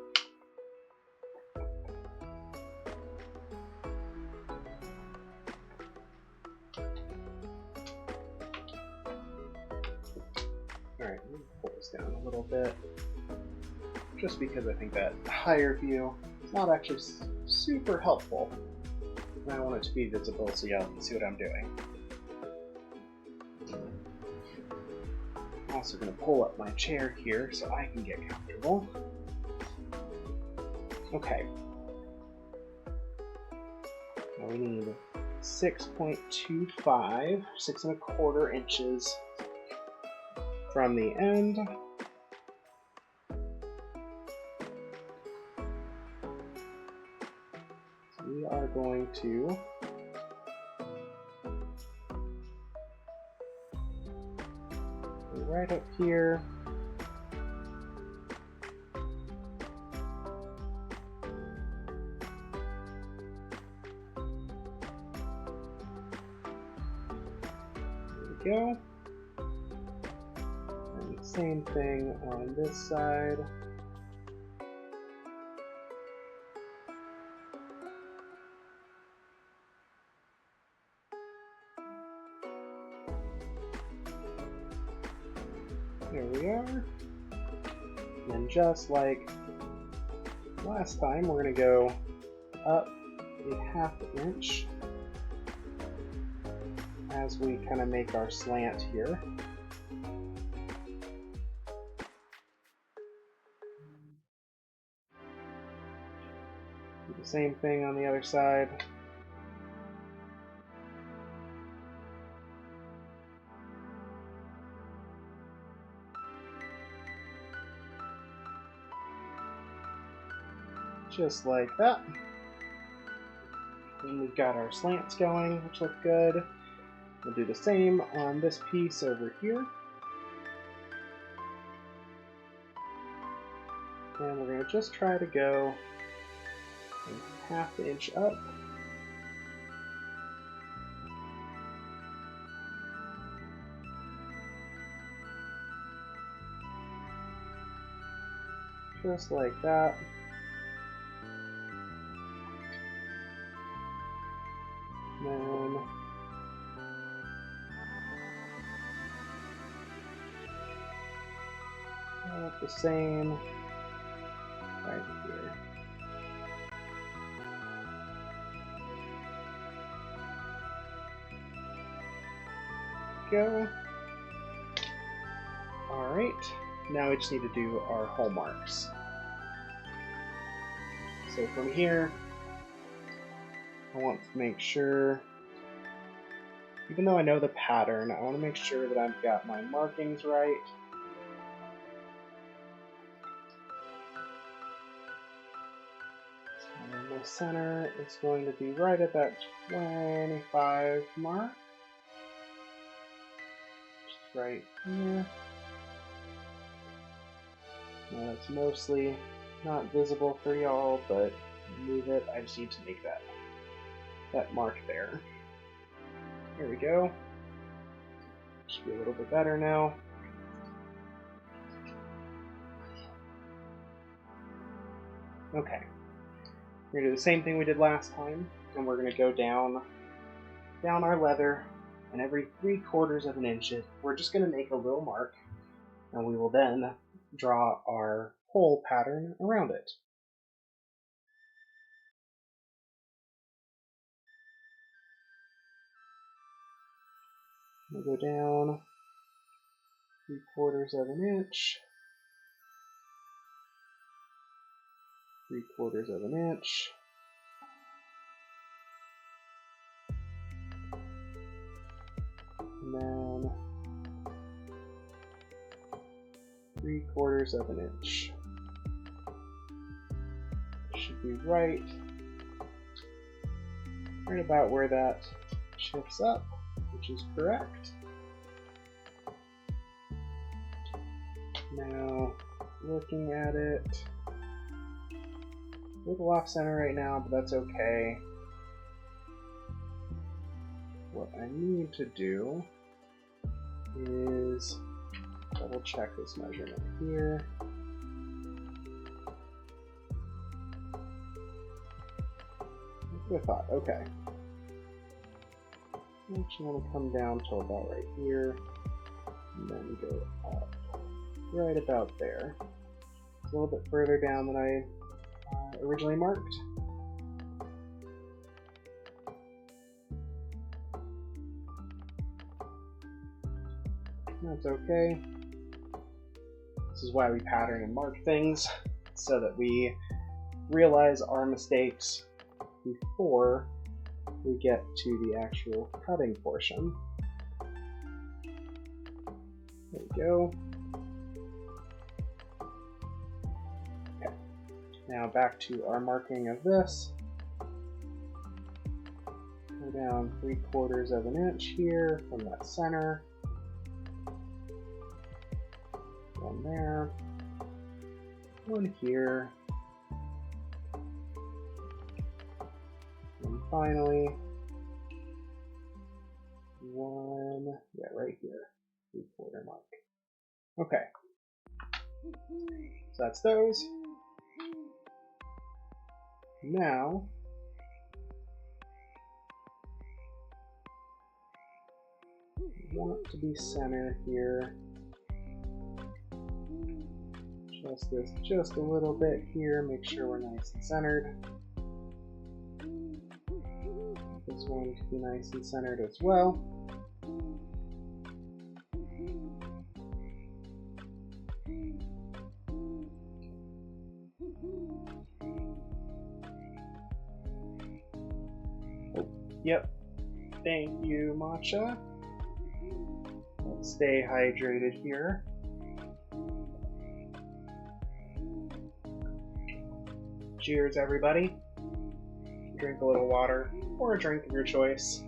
Alright, let me pull this down a little bit. Just because I think that higher view is not actually super helpful. And I want it to be visible so y'all can see what I'm doing. I'm also going to pull up my chair here so I can get comfortable. Okay. Now we need 6.25, 6¼ inches from the end. So we are going to go right up here. Go. And same thing on this side. There we are. And just like last time, we're going to go up a ½ inch as we kind of make our slant here. Do the same thing on the other side. Just like that. And we've got our slants going, which look good. We'll do the same on this piece over here. And we're going to just try to go half an inch up. Just like that. And then the same right here. Go. Alright, now we just need to do our hole marks. So from here, I want to make sure, even though I know the pattern, I want to make sure that I've got my markings right. So the center is going to be right at that 25 mark. Just right here. Now it's mostly not visible for y'all, but move it. I just need to make that mark there. Here we go. Should be a little bit better now. Okay. We're going to do the same thing we did last time, and we're going to go down our leather, and every 3/4 of an inch, we're just going to make a little mark, and we will then draw our hole pattern around it. We'll go down 3/4 of an inch, 3/4 of an inch, and then 3/4 of an inch. Should be right about where that shifts up, which is correct. Now, looking at it, a little off center right now, but that's okay. What I need to do is double check this measurement here. That's what I thought, okay. I actually want to come down to about right here, and then go up right about there. It's a little bit further down than I originally marked. That's okay. This is why we pattern and mark things, so that we realize our mistakes before we get to the actual cutting portion. There we go. Okay. Now back to our marking of this. Go down 3/4 of an inch here from that center. One there. One here. And finally, one, yeah, right here, 3/4 mark. Okay, so that's those. Now, we want to be center here. Adjust this just a little bit here, make sure we're nice and centered. This one to be nice and centered as well. Yep. Thank you, Matcha. Let's stay hydrated here. Cheers, everybody. Drink a little water, or a drink of your choice.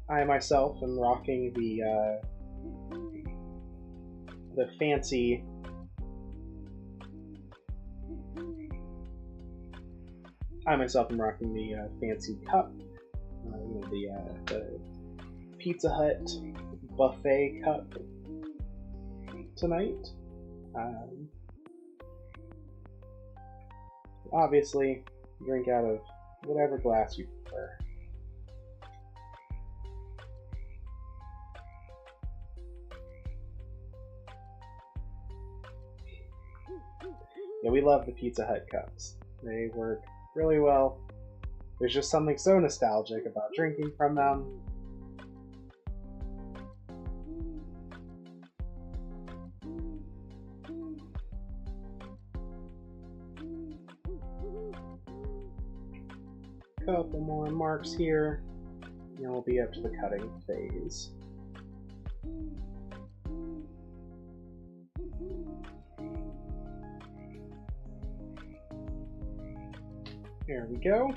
I myself am rocking the fancy fancy cup, the Pizza Hut buffet cup tonight. Obviously, drink out of whatever glass you prefer. Yeah, we love the Pizza Hut cups. They work really well. There's just something so nostalgic about drinking from them. Couple more marks here, and we'll be up to the cutting phase. There we go.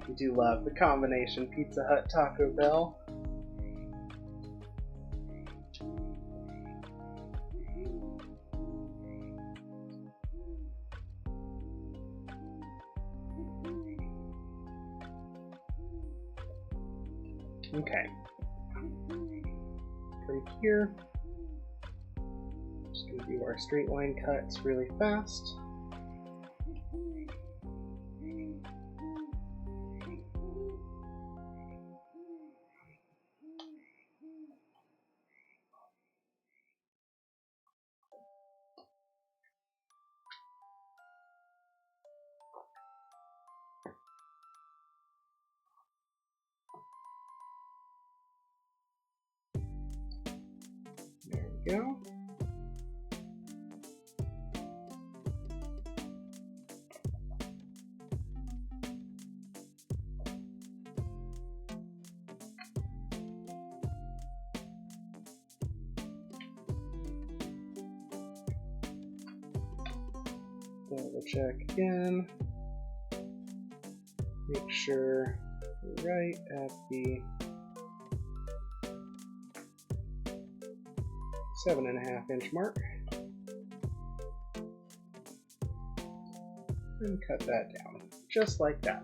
We do love the combination Pizza Hut Taco Bell. Okay. Right here. Just going to do our straight line cuts really fast. There we go. Double check again. Make sure we're right at the 7.5 inch mark. And cut that down, just like that.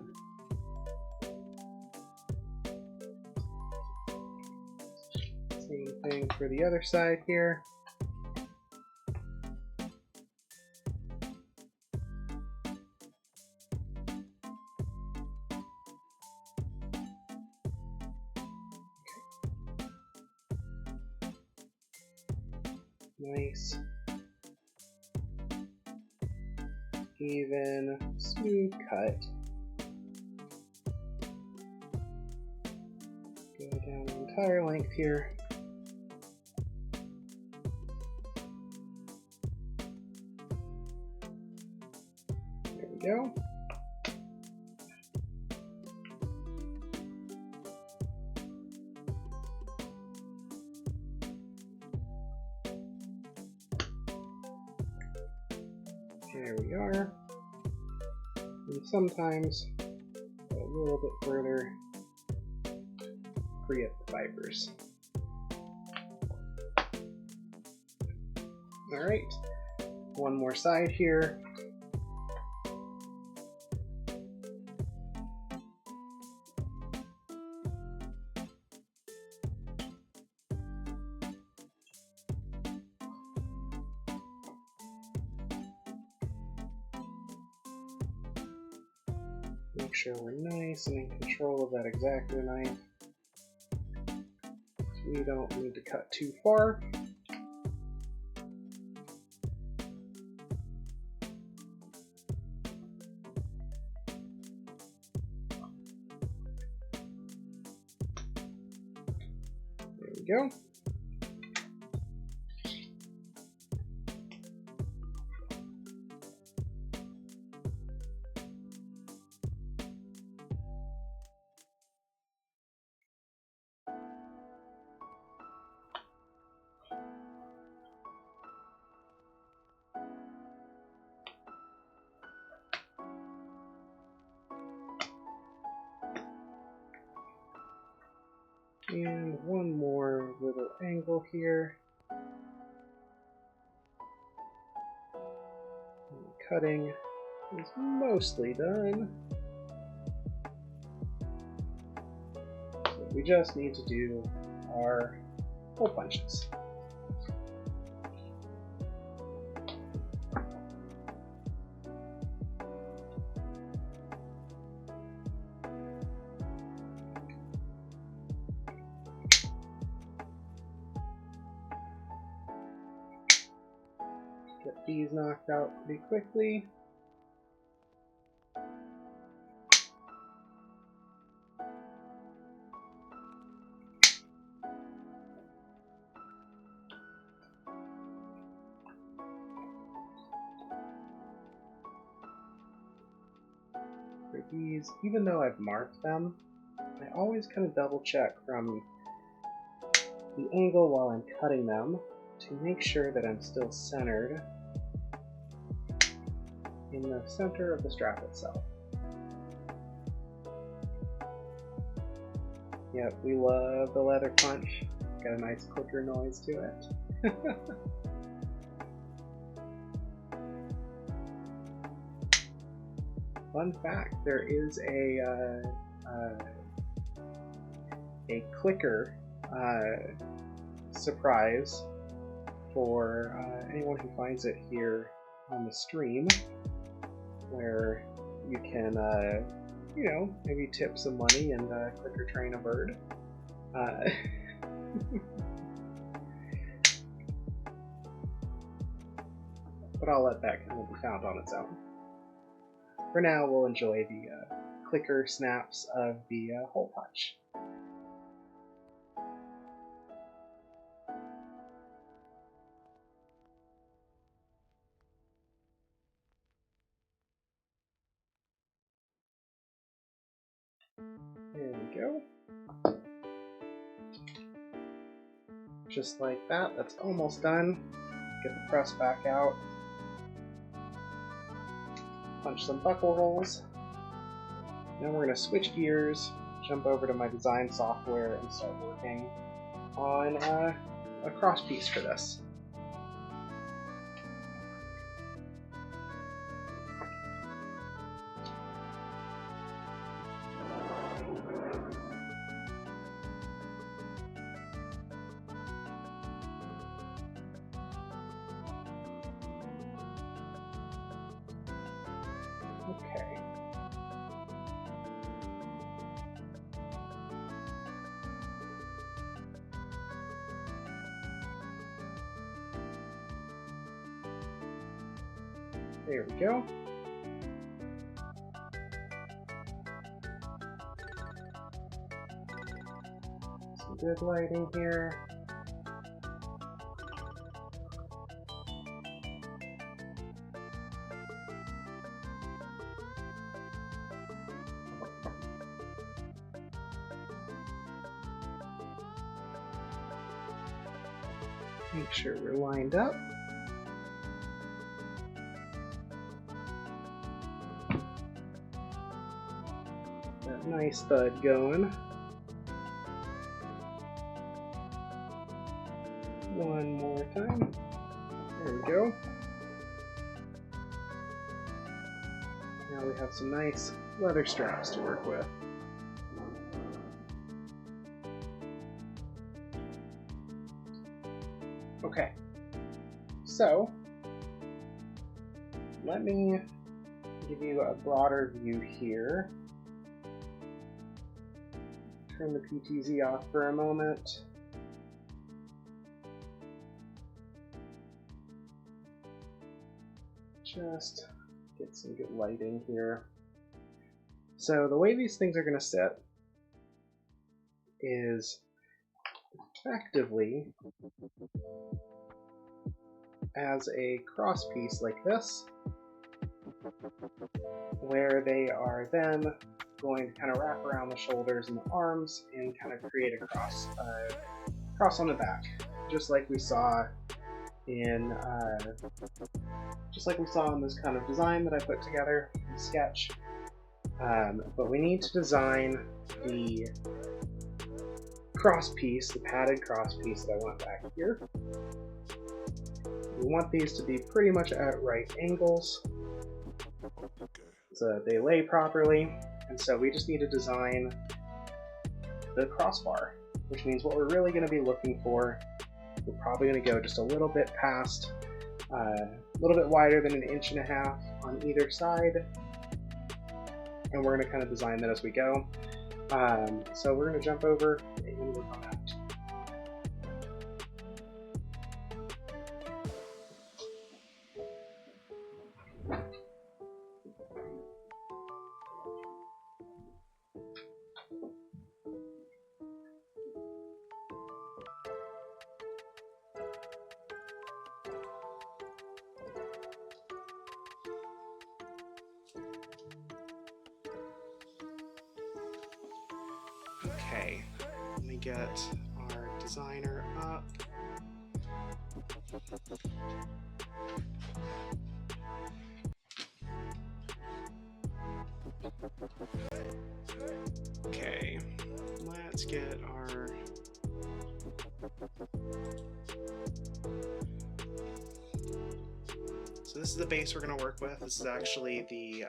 Same thing for the other side here. Nice, even, smooth cut. Go down the entire length here. There we go. There we are. And sometimes go a little bit further, free up the fibers. Alright, one more side here. Make sure we're nice and in control of that X-Acto knife. We don't need to cut too far. There we go. And one more little angle here. And cutting is mostly done. So we just need to do our hole punches. Get these knocked out pretty quickly. For these, even though I've marked them, I always kind of double check from the angle while I'm cutting them to make sure that I'm still centered in the center of the strap itself. Yep, we love the leather punch. Got a nice clicker noise to it. Fun fact, there is a clicker surprise for anyone who finds it here on the stream, where you can, you know, maybe tip some money and clicker train a bird. But I'll let that kind of be found on its own. For now, we'll enjoy the clicker snaps of the hole punch. There we go. Just like that, that's almost done. Get the press back out. Punch some buckle holes. Now we're going to switch gears, jump over to my design software, and start working on a cross piece for this. Okay. There we go. Some good lighting here. Make sure we're lined up. That nice thud going. One more time. There we go. Now we have some nice leather straps to work with. Okay, so let me give you a broader view here. Turn the PTZ off for a moment. Just get some good lighting here. So the way these things are going to sit is effectively as a cross piece like this, where they are then going to kind of wrap around the shoulders and the arms and kind of create a cross on the back, just like we saw in this kind of design that I put together in Sketch. But we need to design the cross piece, the padded cross piece that I want back here. We want these to be pretty much at right angles so that they lay properly, and so we just need to design the crossbar, which means what we're really going to be looking for, we're probably going to go just a little bit past, a little bit wider than 1.5 inches on either side, and we're going to kind of design that as we go. So we're going to jump over and work on that. Okay, let me get our designer up. Okay, let's get our so this is the base we're going to work with. This is actually the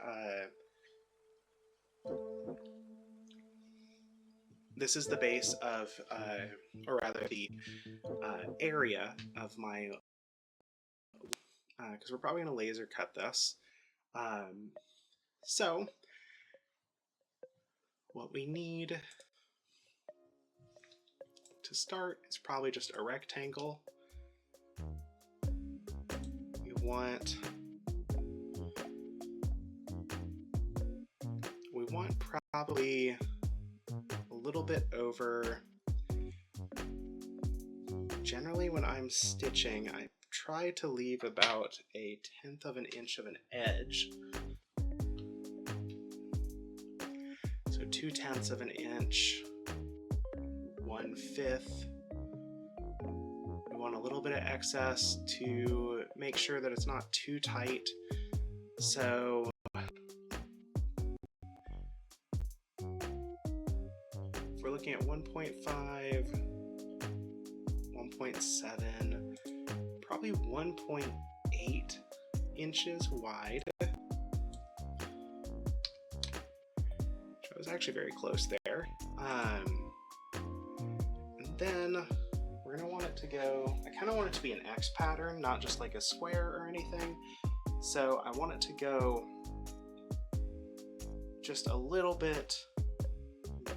this is the base of, or rather the area of my, because we're probably going to laser cut this. So what we need to start is probably just a rectangle. We want probably a little bit over. Generally when I'm stitching, I try to leave about 1/10 of an inch of an edge. So 2/10 of an inch, 1/5. We want a little bit of excess to make sure that it's not too tight. So if we're looking at 1.5, 1.7, probably 1.8 inches wide. Which I was actually very close there. And then we're gonna want it to go, I kind of want it to be an X pattern, not just like a square or anything. So I want it to go just a little bit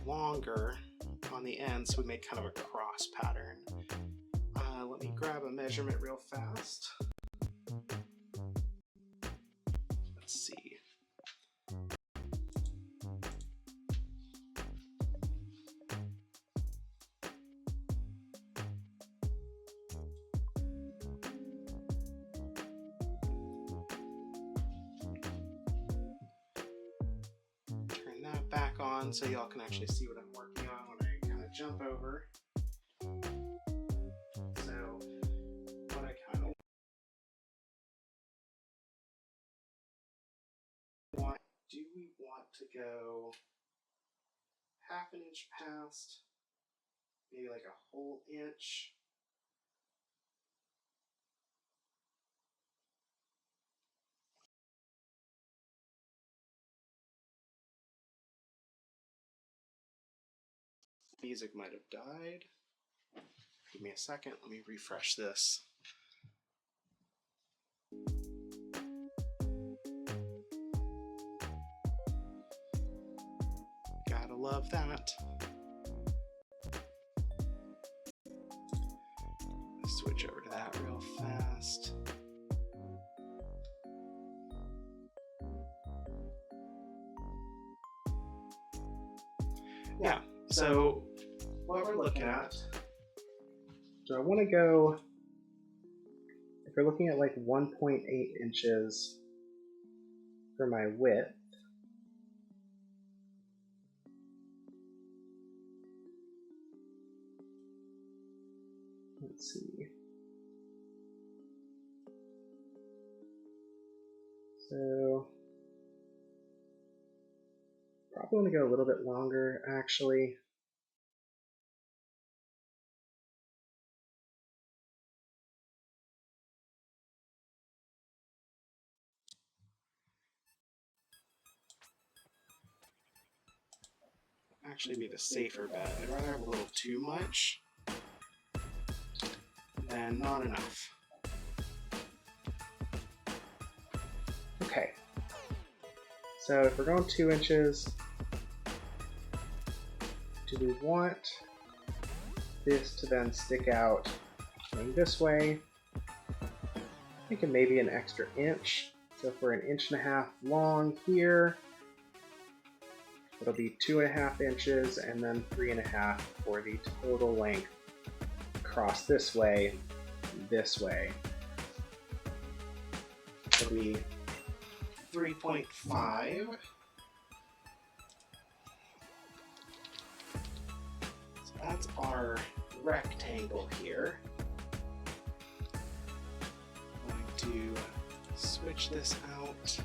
longer on the end, so we make kind of a cross pattern. Let me grab a measurement real fast. Let's see. Turn that back on so y'all can actually see what I'm working on when I kind of jump over. Do we want to go 1/2 inch past, maybe like a whole inch? Music might have died. Give me a second, let me refresh this. Gotta love that. Switch over to that real fast. Yeah, so what we're looking at, so I want to go, if we're looking at like 1.8 inches for my width, let's see. So probably want to go a little bit longer actually. actually be the safer bet. I'd rather have a little too much than not enough. Okay. So if we're going 2 inches, do we want this to then stick out going this way? Thinking maybe an extra inch. So if we're 1.5 inches long here, it'll be 2.5 inches and then 3.5 for the total length across this way. It'll be 3.5. So that's our rectangle here. I'm going to switch this out.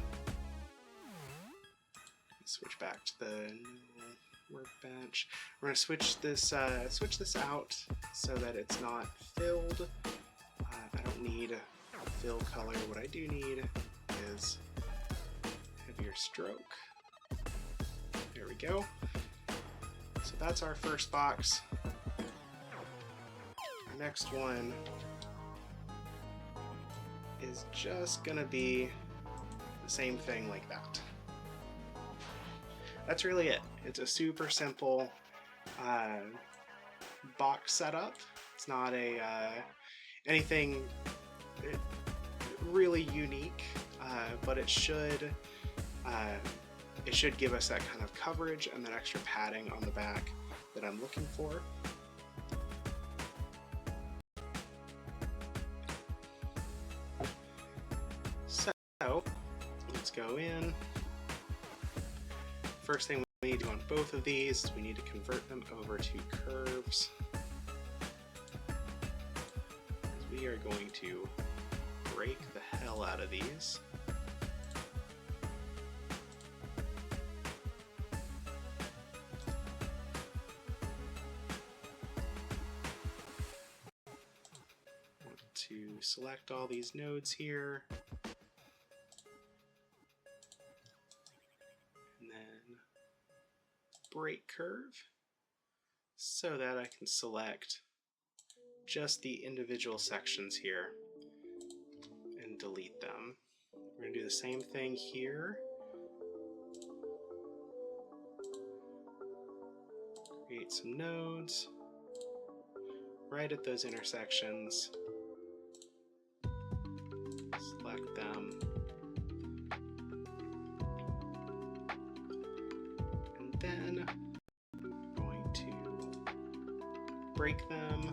Switch back to the new workbench. We're going to switch this out so that it's not filled. I don't need a fill color. What I do need is heavier stroke. There we go. So that's our first box. Our next one is just gonna be the same thing like that. That's really it. It's a super simple box setup. It's not anything really unique, but it should give us that kind of coverage and that extra padding on the back that I'm looking for. So let's go in. First thing we need to do on both of these is we need to convert them over to curves. We are going to break the hell out of these. Want to select all these nodes here. And then break curve so that I can select just the individual sections here and delete them. We're going to do the same thing here. Create some nodes right at those intersections. Select them. And then I'm going to break them.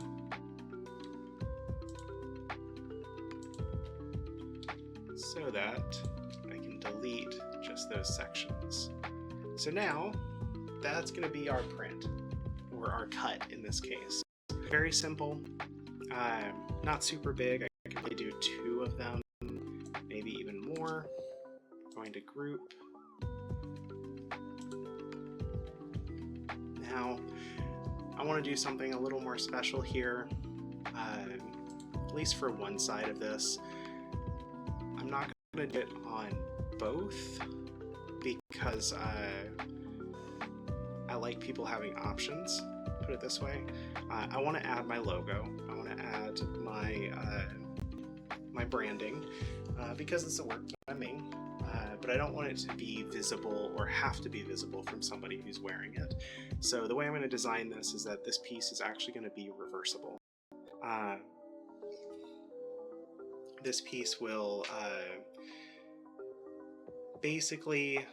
So that I can delete just those sections. So now that's going to be our print, or our cut in this case. Very simple, not super big. I can do 2 of them, maybe even more. I'm going to group. Now I want to do something a little more special here, at least for one side of this. I'm not going to do it on both because I like people having options, put it this way. I want to add my logo. I want to add my my branding because it's the work that I'm making, but I don't want it to be visible or have to be visible from somebody who's wearing it. So the way I'm going to design this is that this piece is actually going to be reversible. This piece will basically,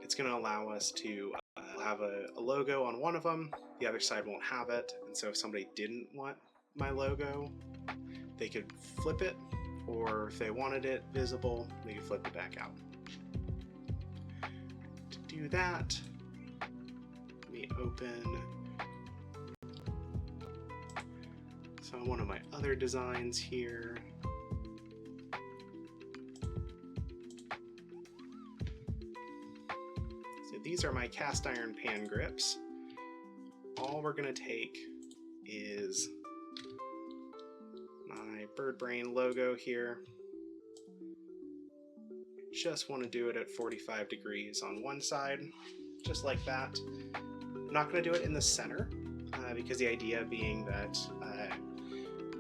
it's going to allow us to have a logo on one of them, the other side won't have it, and so if somebody didn't want my logo, they could flip it, or if they wanted it visible, they could flip it back out. To do that, we open one of my other designs here. These are my cast iron pan grips. All we're going to take is my bird brain logo here. Just want to do it at 45 degrees on one side, just like that. I'm not going to do it in the center because the idea being that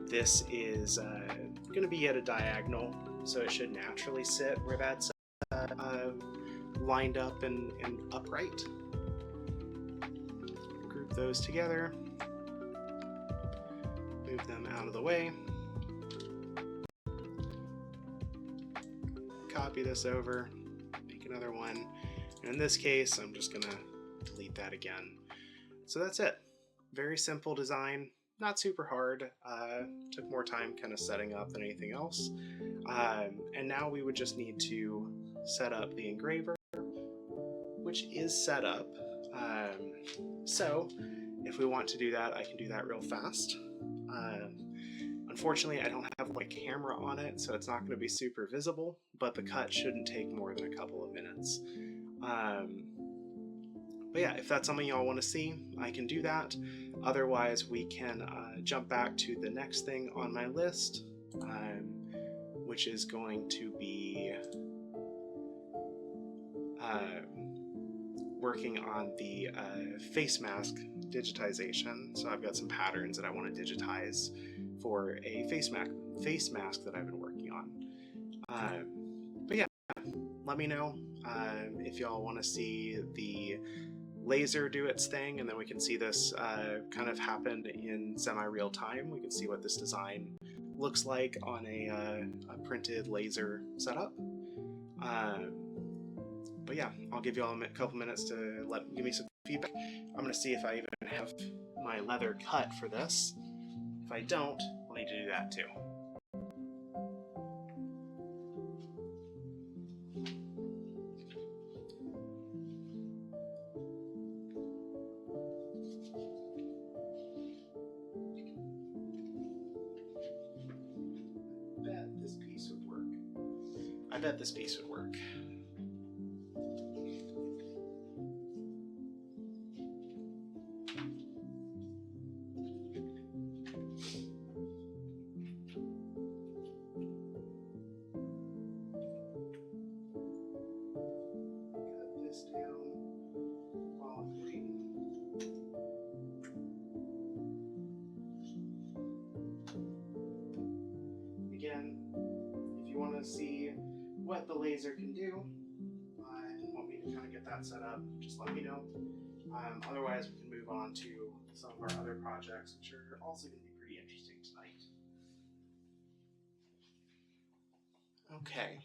this is going to be at a diagonal, so it should naturally sit where that's lined up and upright. Group those together, move them out of the way, copy this over, make another one, and in this case I'm just gonna delete that again. So that's it. Very simple design, not super hard. Took more time kind of setting up than anything else. And now we would just need to set up the engraver, which is set up. So if we want to do that, I can do that real fast. Unfortunately, I don't have a camera on it, so it's not going to be super visible, but the cut shouldn't take more than a couple of minutes. But yeah, if that's something y'all want to see, I can do that. Otherwise, we can jump back to the next thing on my list, which is going to be working on the face mask digitization. So I've got some patterns that I want to digitize for a face mask that I've been working on. But yeah, let me know if y'all want to see the laser do its thing, and then we can see this kind of happen in semi-real time. We can see what this design looks like on a printed laser setup. But yeah, I'll give you all a couple minutes to give me some feedback. I'm going to see if I even have my leather cut for this. If I don't, I'll need to do that too. I bet this piece would work. Again, if you want to see what the laser can do and want me to kind of get that set up, just let me know. Otherwise, we can move on to some of our other projects, which are also going to be pretty interesting tonight. Okay.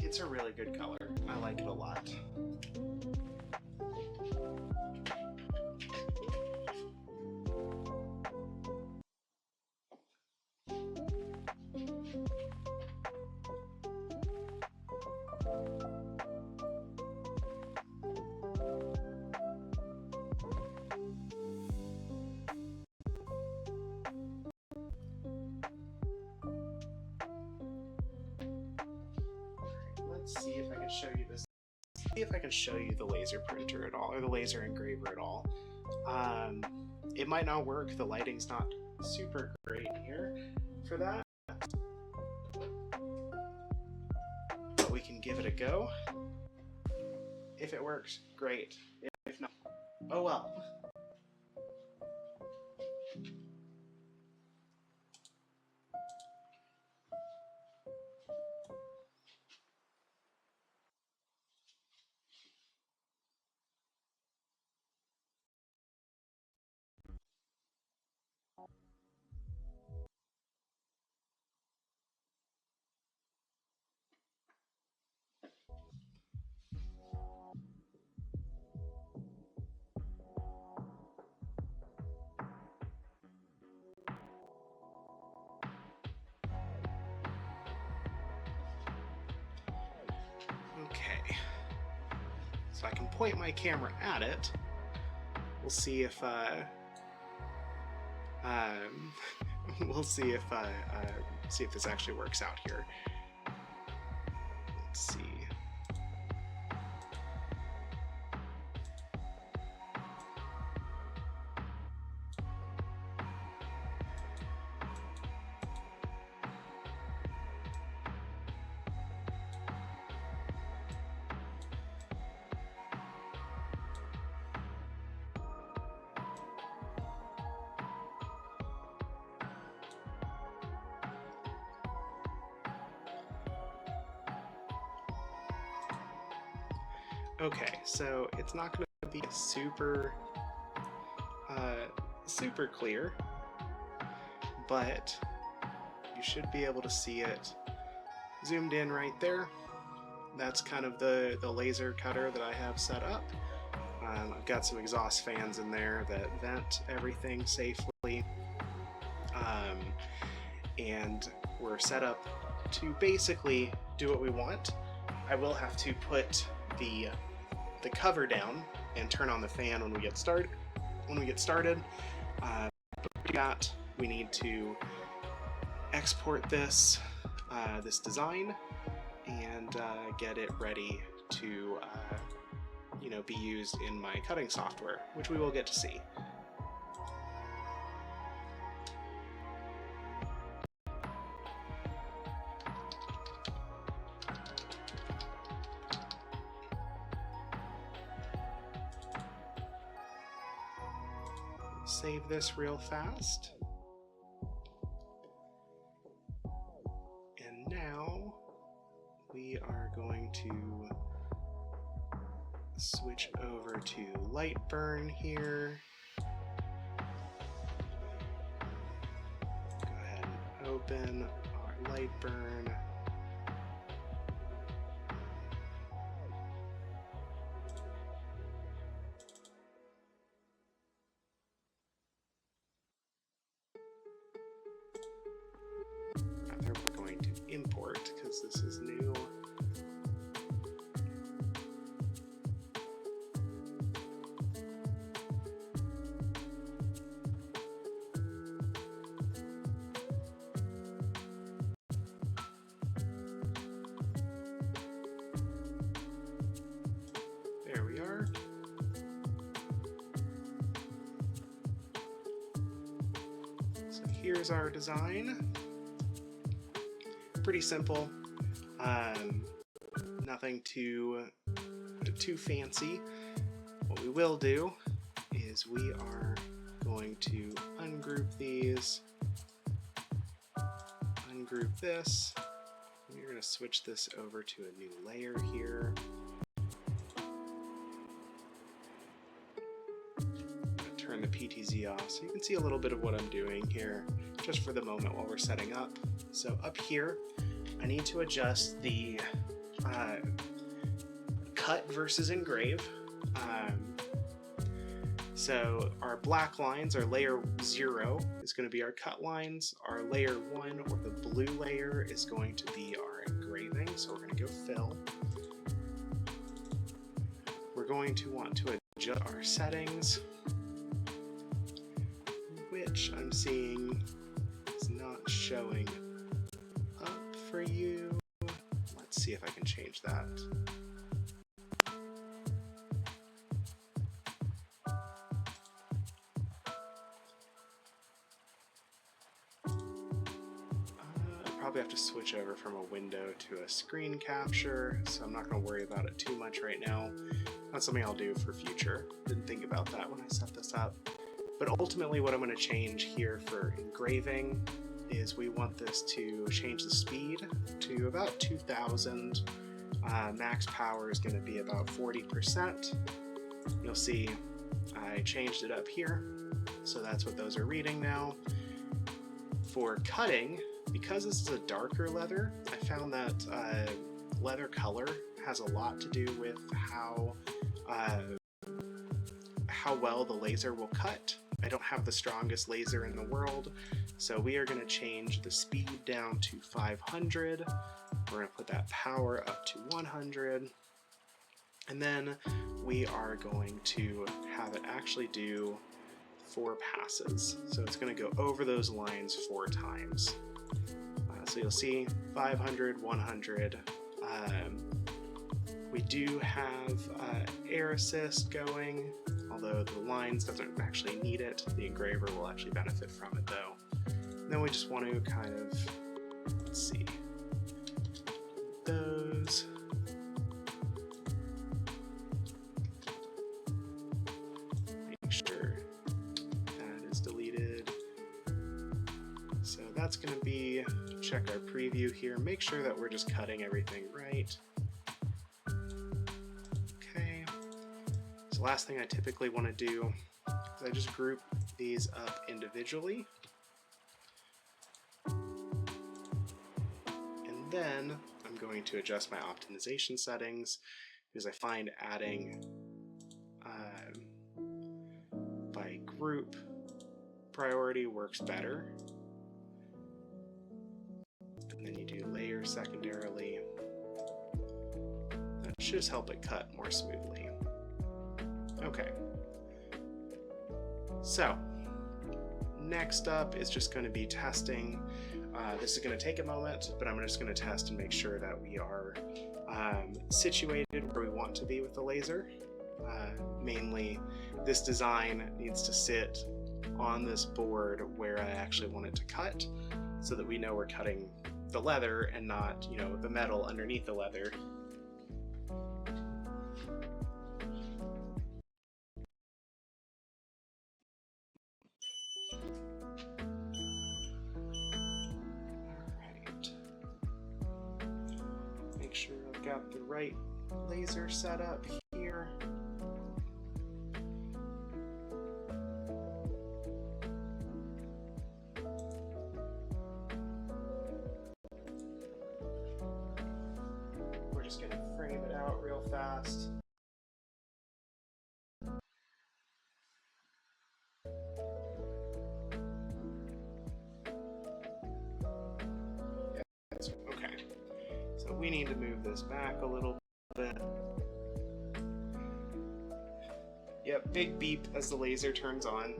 It's a really good color. I like it a lot. Let's see if I can show you this. See if I can show you the laser printer at all, or the laser engraver at all. It might not work. The lighting's not super great here for that. give it a go. If it works, great. If not, oh well. Okay, so I can point my camera at it. We'll see if we'll see if this actually works out here. Let's see. Okay, so it's not going to be super clear, but you should be able to see it zoomed in right there. That's kind of the laser cutter that I have set up. I've got some exhaust fans in there that vent everything safely, and we're set up to basically do what we want. I will have to put the cover down and turn on the fan when we get started. But to do that, we need to export this design and get it ready to be used in my cutting software, which we will get to see. Save this real fast. And now we are going to switch over to Lightburn here. Go ahead and open our Lightburn. We're going to import because this is new. There we are. So here's our design. Pretty simple, nothing too fancy. What we will do is we are going to ungroup these, ungroup this. We're going to switch this over to a new layer here. Turn the PTZ off so you can see a little bit of what I'm doing here just for the moment while we're setting up. So up here, I need to adjust the cut versus engrave. So our black lines, our layer 0 is going to be our cut lines. Our layer 1, or the blue layer, is going to be our engraving. So we're going to go fill. We're going to want to adjust our settings, which I'm seeing is not showing up for you. Let's see if I can change that. probably have to switch over from a window to a screen capture, so I'm not going to worry about it too much right now. That's something I'll do for future. Didn't think about that when I set this up. But ultimately what I'm going to change here for engraving is we want this to change the speed to about 2000. Max power is going to be about 40%. You'll see I changed it up here, so that's what those are reading now. For cutting, because this is a darker leather, I found that leather color has a lot to do with how well the laser will cut. I don't have the strongest laser in the world, so we are going to change the speed down to 500. We're going to put that power up to 100, and then we are going to have it actually do 4 passes. So it's going to go over those lines 4 times. So you'll see 500, 100. We do have air assist going, although the lines doesn't actually need it. The engraver will actually benefit from it though. And then we just want to kind of, let's see, those. Make sure that is deleted. So that's going to be, check our preview here, make sure that we're just cutting everything right. Okay, so last thing I typically want to do is I just group these up individually. And then I'm going to adjust my optimization settings because I find adding by group priority works better. And then you do layer secondarily. That should just help it cut more smoothly. Okay. So, next up is just going to be testing. This is going to take a moment, but I'm just going to test and make sure that we are situated where we want to be with the laser. Mainly, this design needs to sit on this board where I actually want it to cut, so that we know we're cutting the leather and not, you know, the metal underneath the leather. Alright. Make sure I've got the right laser set up here. Just going to frame it out real fast. Yes, okay. So we need to move this back a little bit. Yep, big beep as the laser turns on.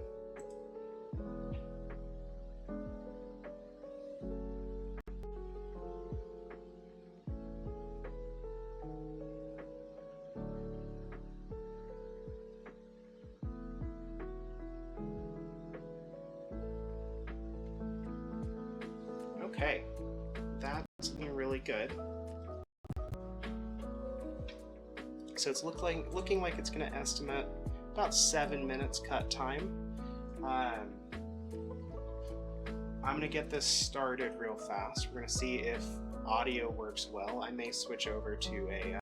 Okay, that's looking really good. So it's looking like it's going to estimate about 7 minutes cut time. I'm going to get this started real fast. We're going to see if audio works well. I may switch over to a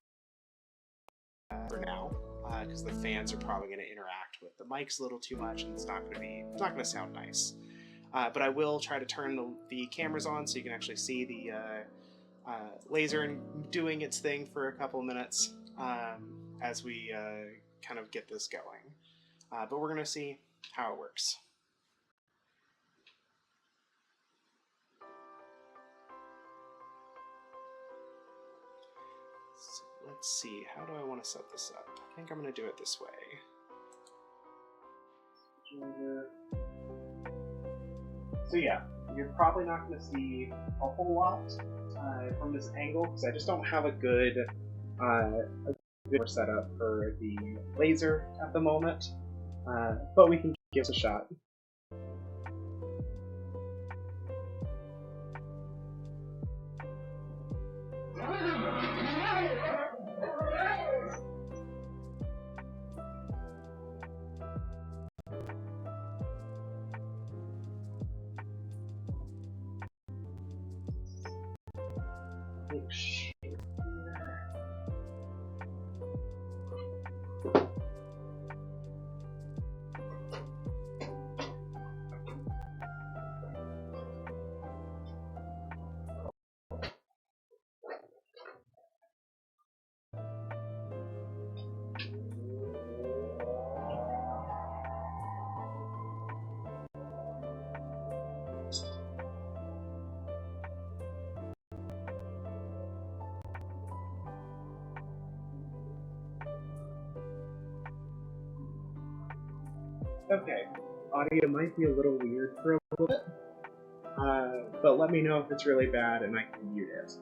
for now because the fans are probably going to interact with the mics a little too much, and it's not going to sound nice. But I will try to turn the cameras on so you can actually see the laser doing its thing for a couple of minutes as we kind of get this going. But we're going to see how it works. So let's see, how do I want to set this up? I think I'm going to do it this way. So yeah, you're probably not going to see a whole lot from this angle because I just don't have a good setup for the laser at the moment, but we can give it a shot. Big shape here. Okay, audio might be a little weird for a little bit, but let me know if it's really bad and I can mute it.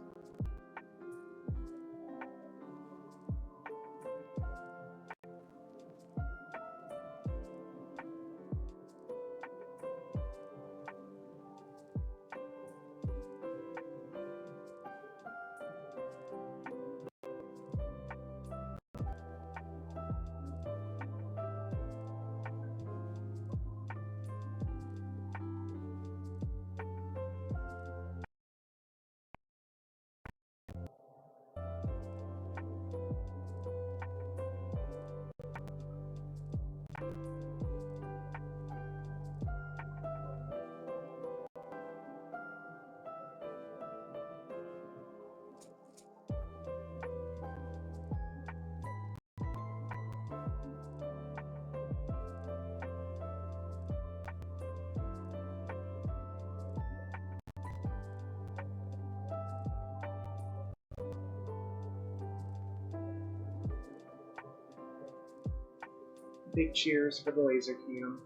Big cheers for the laser cam.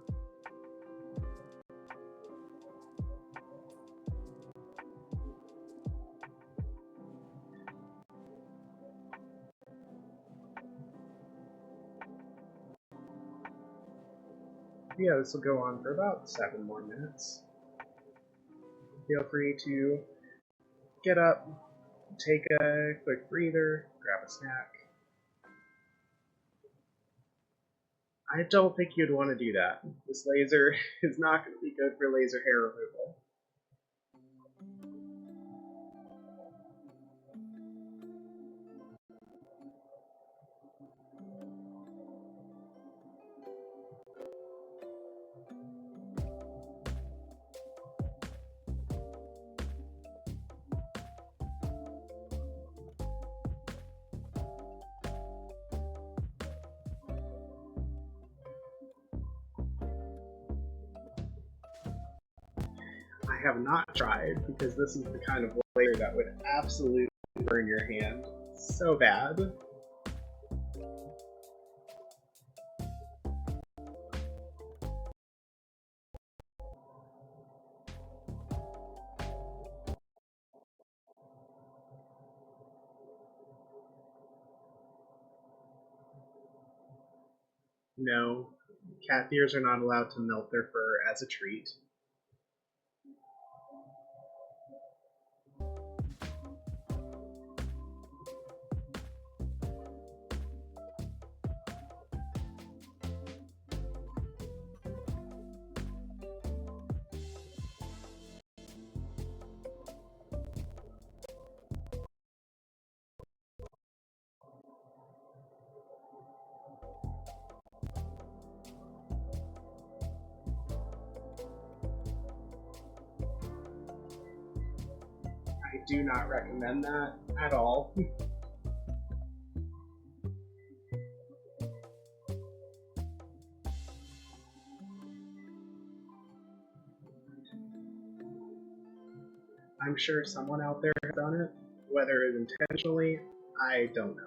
Yeah, this will go on for about 7 more minutes. Feel free to get up, take a quick breather, grab a snack. I don't think you'd want to do that. This laser is not going to be good for laser hair removal. I have not tried because this is the kind of laser that would absolutely burn your hand so bad. No, cat ears are not allowed to melt their fur as a treat. I do not recommend that at all. I'm sure someone out there has done it. Whether it's intentionally, I don't know.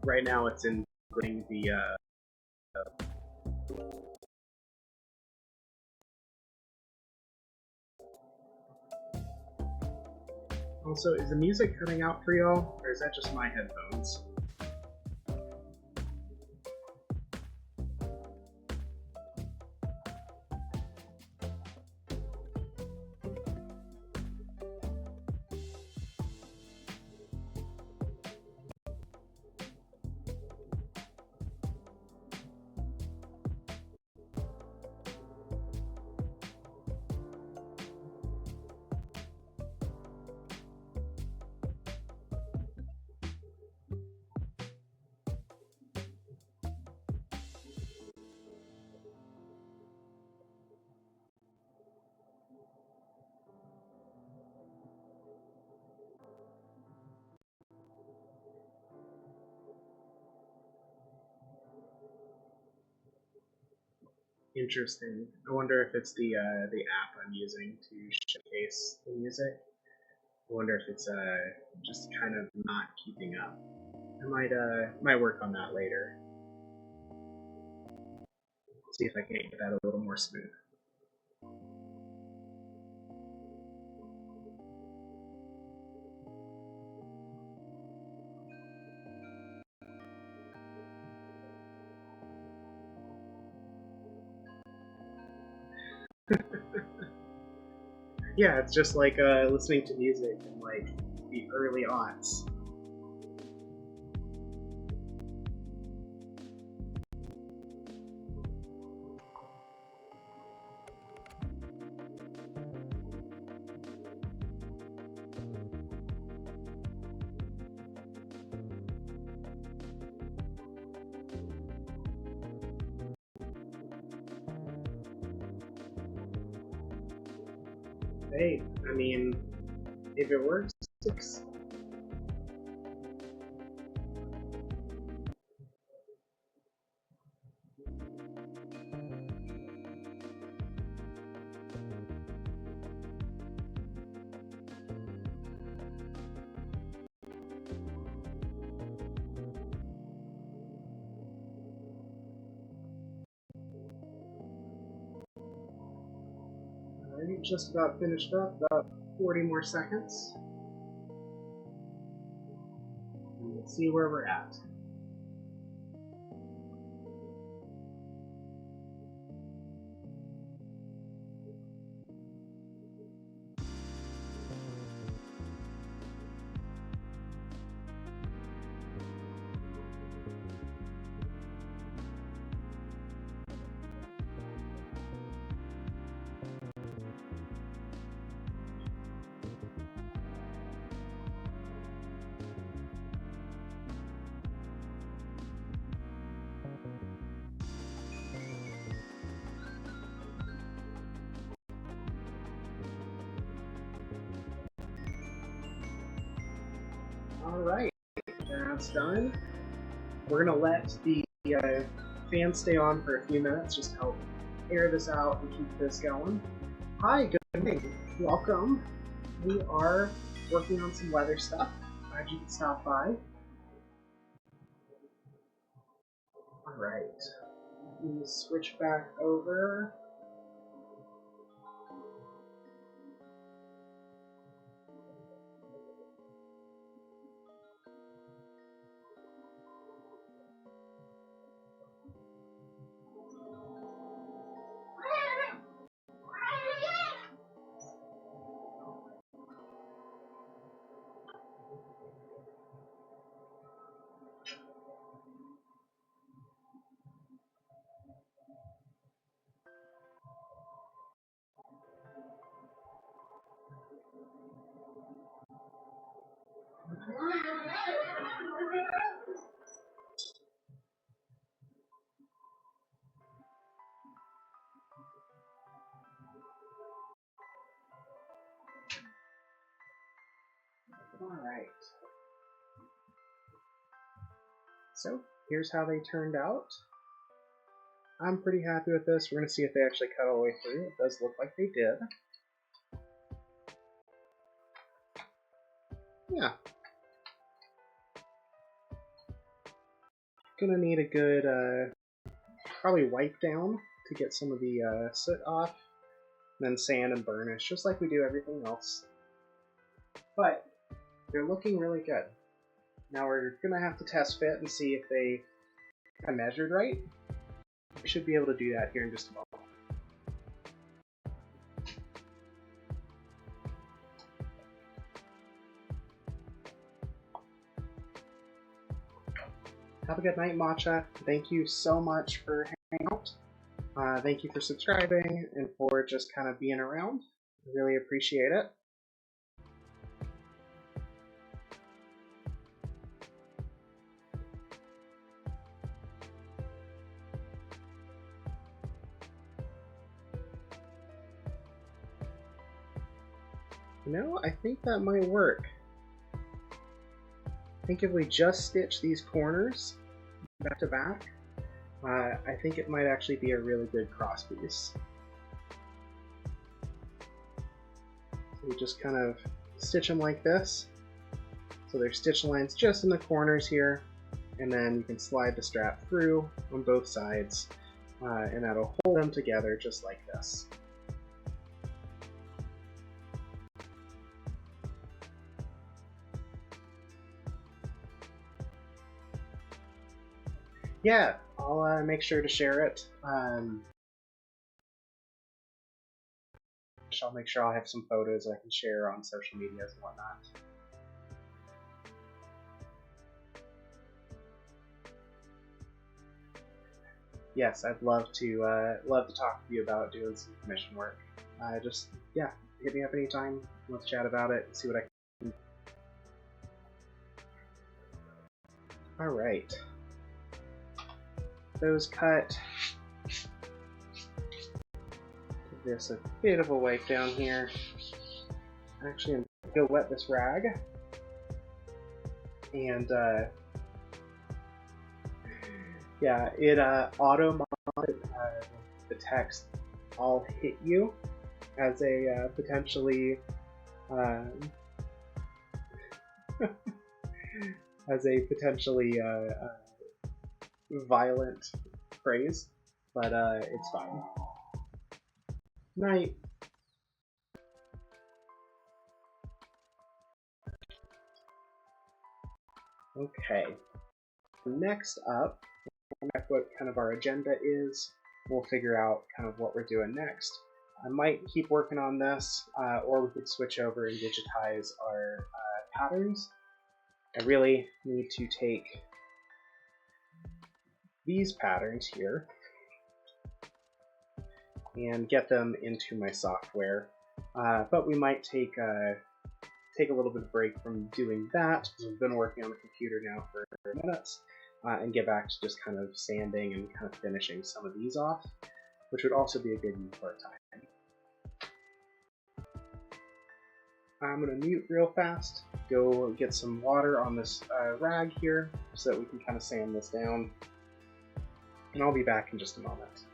Right now it's in the Also, is the music cutting out for y'all, or is that just my headphones? Interesting. I wonder if it's the app I'm using to showcase the music. I wonder if it's just kind of not keeping up. I might work on that later. See if I can get that a little more smooth. Yeah, it's just like listening to music in like the early aughts. Hey, I mean, if it works, it's... Alright, just about finished up, about 40 more seconds. And we'll see where we're at. Alright, that's done. We're gonna let the fan stay on for a few minutes, just to help air this out and keep this going. Hi, good evening. Welcome. We are working on some leather stuff. Glad you could stop by. Alright. Let me switch back over. Alright. So, here's how they turned out. I'm pretty happy with this. We're going to see if they actually cut all the way through. It does look like they did. Yeah. Gonna need a good, probably wipe down to get some of the soot off. And then sand and burnish, just like we do everything else. But they're looking really good. Now we're gonna have to test fit and see if they kind of measured right. We should be able to do that here in just a moment. Have a good night, Matcha. Thank you so much for hanging out. Thank you for subscribing and for just kind of being around. I really appreciate it. You know, I think that might work. I think if we just stitch these corners back to back, I think it might actually be a really good cross piece. So we just kind of stitch them like this. So there's stitch lines just in the corners here, and then you can slide the strap through on both sides, and that'll hold them together just like this. Yeah, I'll make sure to share it. I'll make sure I'll have some photos I can share on social medias and whatnot. Yes, I'd love to talk with you about doing some commission work. Just yeah, hit me up anytime. Let's chat about it and see what I can. All right. Those cut. Give this a bit of a wipe down here. Actually, I'm gonna go wet this rag, and yeah, it auto-modded the text "I'll hit you" as a potentially violent phrase, but it's fine. Night. Okay. Next up, what kind of our agenda is. We'll figure out kind of what we're doing next. I might keep working on this, or we could switch over and digitize our patterns. I really need to take these patterns here and get them into my software, but we might take a little bit of break from doing that, because we've been working on the computer now for minutes, and get back to just kind of sanding and kind of finishing some of these off, which would also be a good use of our time. I'm going to mute real fast, go get some water on this rag here so that we can kind of sand this down, and I'll be back in just a moment.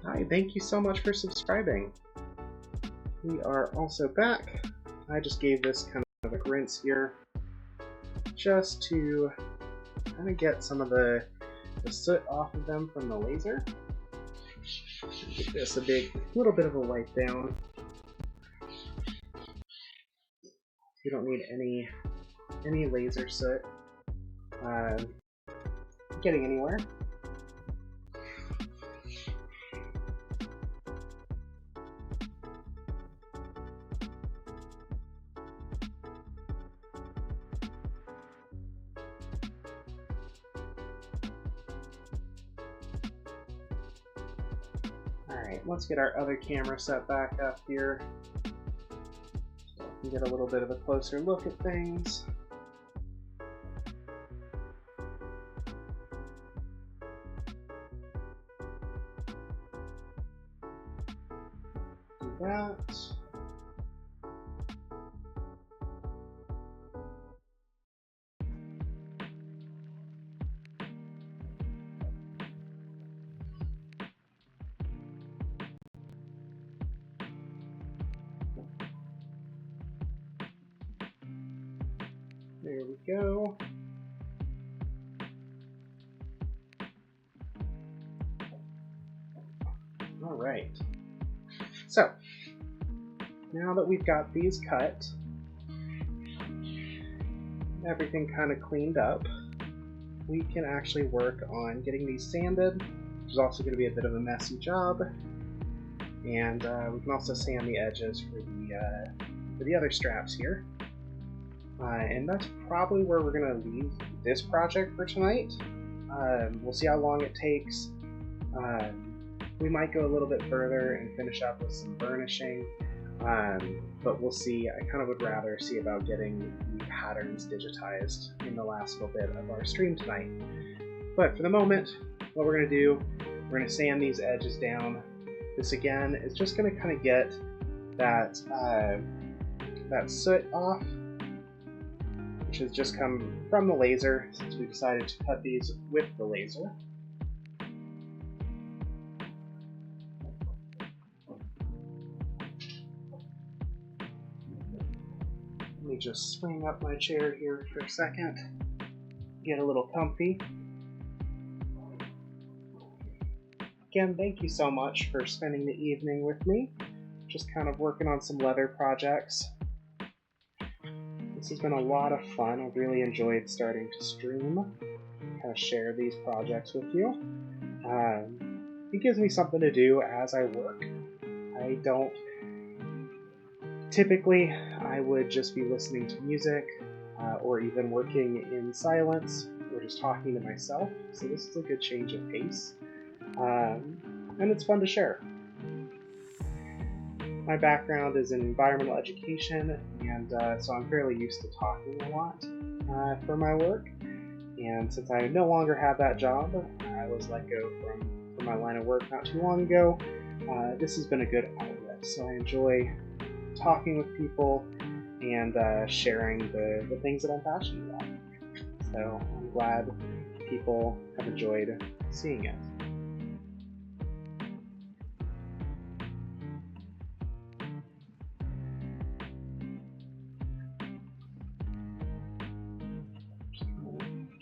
Hi, thank you so much for subscribing. We are also back. I just gave this kind of a rinse here, just to kind of get some of the soot off of them from the laser. Give this a little bit of a wipe down. You don't need any laser soot getting anywhere. Alright, let's get our other camera set back up here so we can get a little bit of a closer look at things. There we go. All right. So, now that we've got these cut, everything kind of cleaned up, we can actually work on getting these sanded, which is also going to be a bit of a messy job. And we can also sand the edges for the other straps here. And that's probably where we're going to leave this project for tonight. We'll see how long it takes. We might go a little bit further and finish up with some burnishing, but we'll see. I kind of would rather see about getting the patterns digitized in the last little bit of our stream tonight. But for the moment, what we're going to do, we're going to sand these edges down. This again is just going to kind of get that soot off, which has just come from the laser since we decided to cut these with the laser. Let me just swing up my chair here for a second, get a little comfy. Again, thank you so much for spending the evening with me, just kind of working on some leather projects. This has been a lot of fun. I've really enjoyed starting to stream, kind of share these projects with you. It gives me something to do as I work. Typically, I would just be listening to music, or even working in silence, or just talking to myself, so this is a good change of pace. And it's fun to share. My background is in environmental education, and so I'm fairly used to talking a lot for my work. And since I no longer have that job, I was let go from my line of work not too long ago. This has been a good outlet, so I enjoy talking with people and sharing the things that I'm passionate about. So I'm glad people have enjoyed seeing it.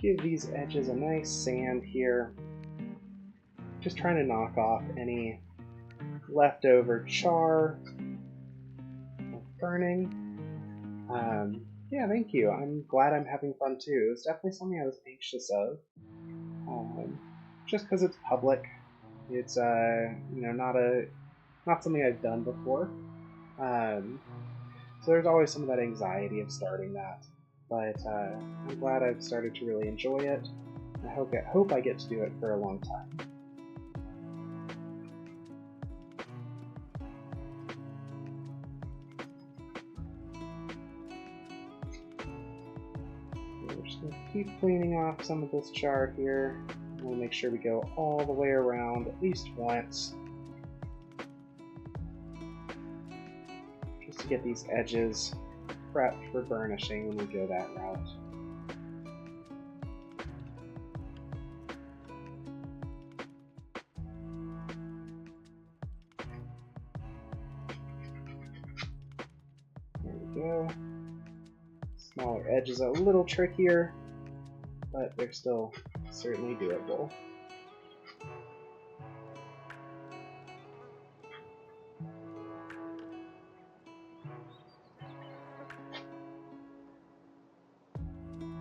Give these edges a nice sand here. Just trying to knock off any leftover char or burning. Yeah, thank you. I'm glad I'm having fun too. It's definitely something I was anxious of. Just because it's public, it's not something I've done before. So there's always some of that anxiety of starting that. But I'm glad I've started to really enjoy it. I hope I get to do it for a long time. We're just going to keep cleaning off some of this char here. We'll make sure we go all the way around at least once, just to get these edges prepped for burnishing when we go that route. There we go. Smaller edge is a little trickier, but they're still certainly doable.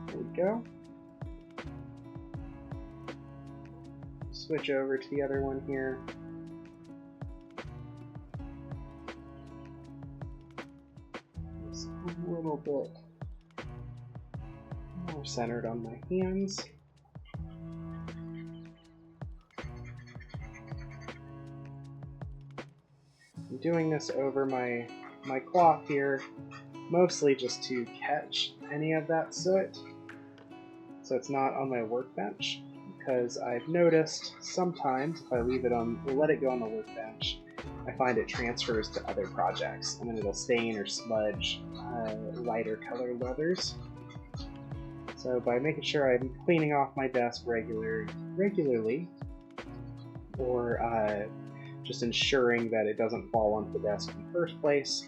There we go. Switch over to the other one here. Just a little bit more centered on my hands. I'm doing this over my cloth here, mostly just to catch any of that soot, so it's not on my workbench, because I've noticed sometimes if I let it go on the workbench, I find it transfers to other projects, and then it'll stain or smudge lighter colored leathers. So by making sure I'm cleaning off my desk regularly, or just ensuring that it doesn't fall onto the desk in the first place,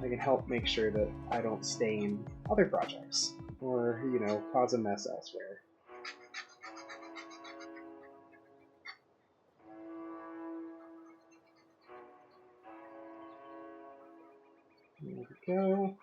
I can help make sure that I don't stain other projects or, you know, cause a mess elsewhere. There we go.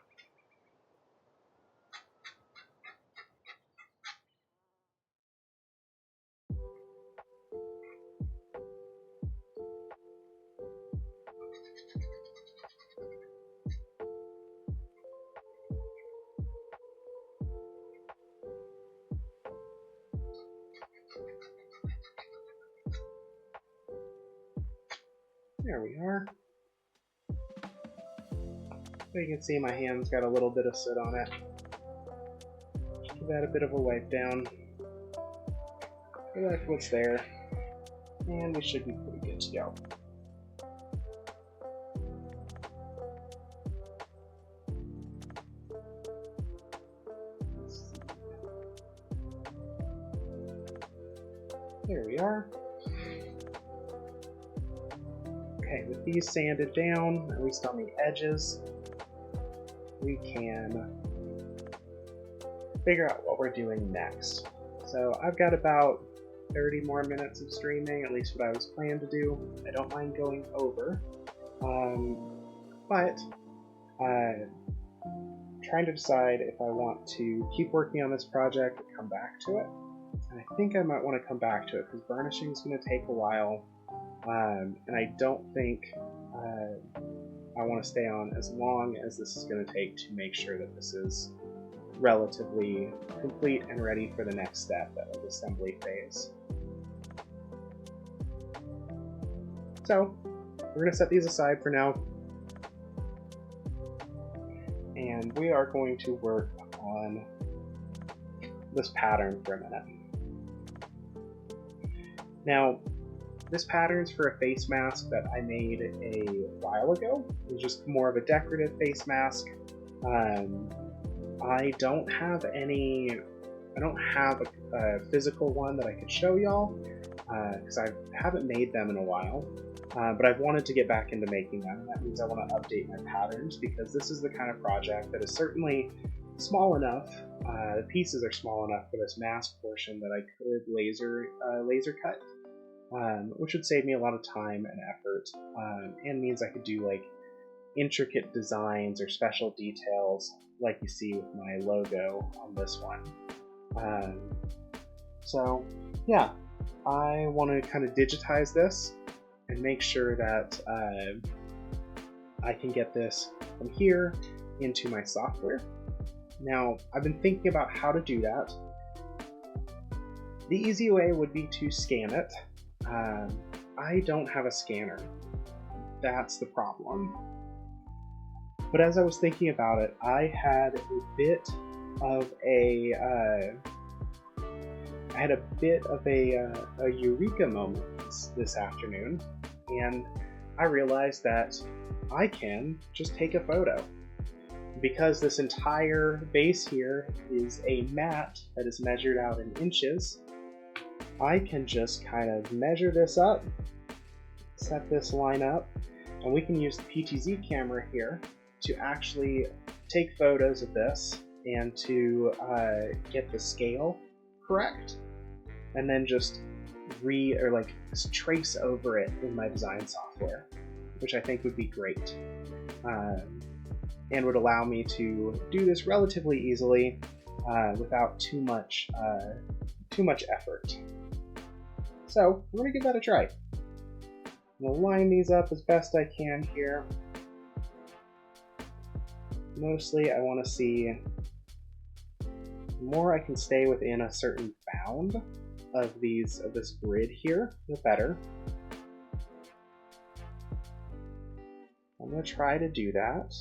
There we are. So you can see my hand's got a little bit of soot on it. Just give that a bit of a wipe down. Go back to what's there. And we should be pretty good to go. There we are. Okay, with these sanded down, at least on the edges, we can figure out what we're doing next. So I've got about 30 more minutes of streaming, at least what I was planning to do. I don't mind going over, but trying to decide if I want to keep working on this project or come back to it. And I think I might want to come back to it because burnishing is going to take a while. And I don't think I want to stay on as long as this is going to take to make sure that this is relatively complete and ready for the next step of assembly phase. So we're going to set these aside for now, and we are going to work on this pattern for a minute. Now, this pattern's for a face mask that I made a while ago. It was just more of a decorative face mask. I don't have a physical one that I could show y'all because I haven't made them in a while. But I've wanted to get back into making them. That means I want to update my patterns because this is the kind of project that is certainly small enough. The pieces are small enough for this mask portion that I could laser cut. Which would save me a lot of time and effort, and means I could do like intricate designs or special details like you see with my logo on this one. So yeah, I want to kind of digitize this and make sure that I can get this from here into my software. Now, I've been thinking about how to do that. The easy way would be to scan it. I don't have a scanner. That's the problem. But as I was thinking about it, I had a bit of a eureka moment this afternoon, and I realized that I can just take a photo. Because this entire base here is a mat that is measured out in inches, I can just kind of measure this up, set this line up, and we can use the PTZ camera here to actually take photos of this and to get the scale correct, and then just trace over it in my design software, which I think would be great, and would allow me to do this relatively easily without too much effort. So we're going to give that a try. I'm going to line these up as best I can here. Mostly I want to see the more I can stay within a certain bound of this grid here, the better. I'm going to try to do that.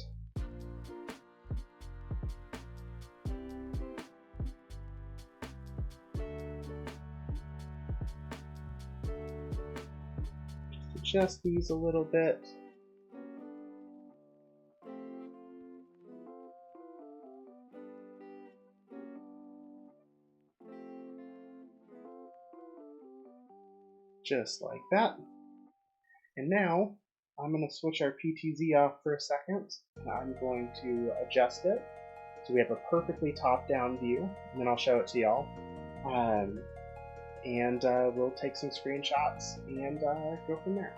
Adjust these a little bit. Just like that. And now I'm going to switch our PTZ off for a second, and I'm going to adjust it so we have a perfectly top-down view, and then I'll show it to y'all. And we'll take some screenshots and go from there.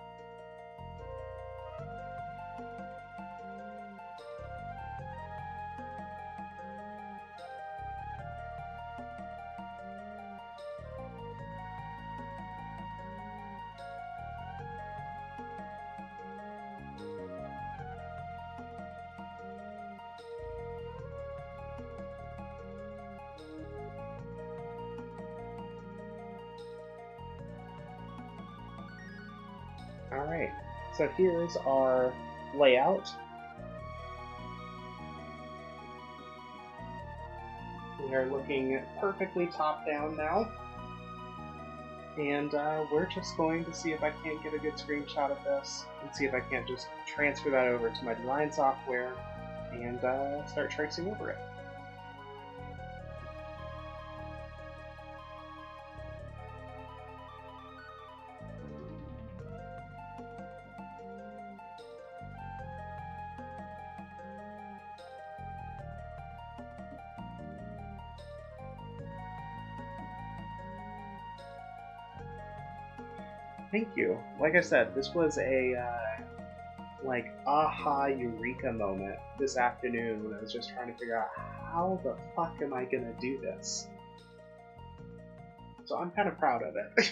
Alright, so here's our layout. We are looking perfectly top down now. And we're just going to see if I can't get a good screenshot of this and see if I can't just transfer that over to my design software and start tracing over it. Thank you. Like I said, this was a like aha eureka moment this afternoon when I was just trying to figure out how the fuck am I gonna do this. So I'm kind of proud of it.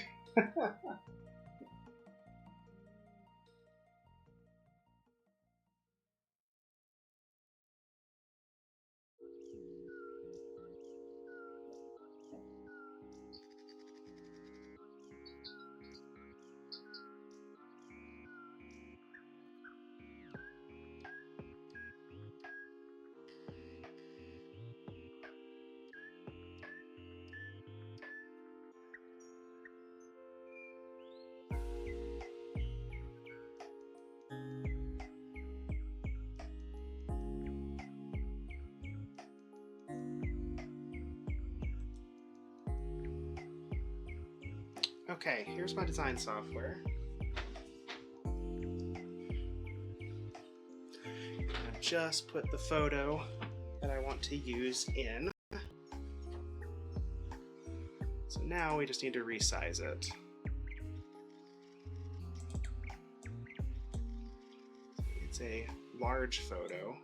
Okay, here's my design software. I've just put the photo that I want to use in. So now we just need to resize it. It's a large photo.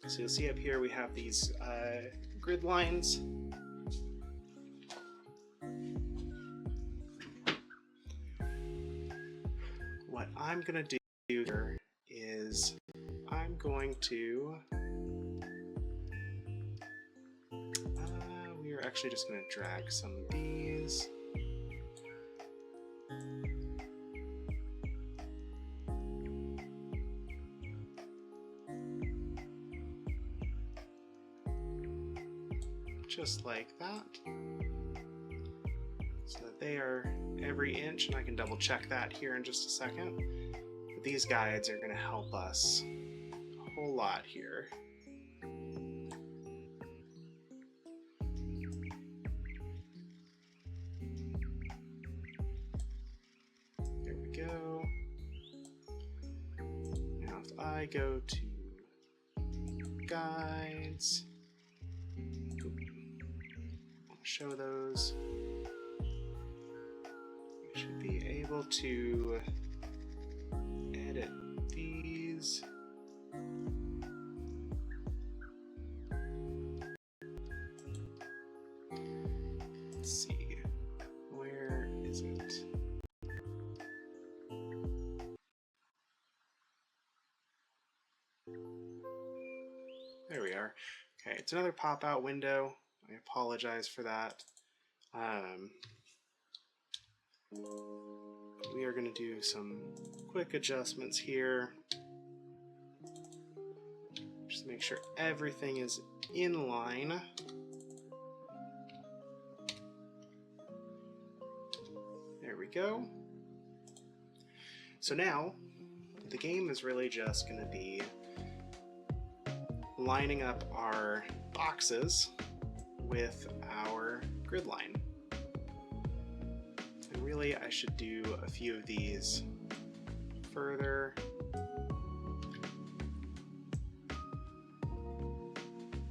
So you'll see up here we have these grid lines. What I'm going to do here is I'm going to... we are actually just going to drag some of these. Just like that, so that they are every inch, and I can double check that here in just a second. But these guides are going to help us a whole lot here. There we go. Now if I go to guides, show those, we should be able to edit these. Let's see, where is it? There we are. Okay, it's another pop-out window. I apologize for that. We are going to do some quick adjustments here. Just make sure everything is in line. There we go. So now, the game is really just going to be lining up our boxes with our grid line. And really, I should do a few of these further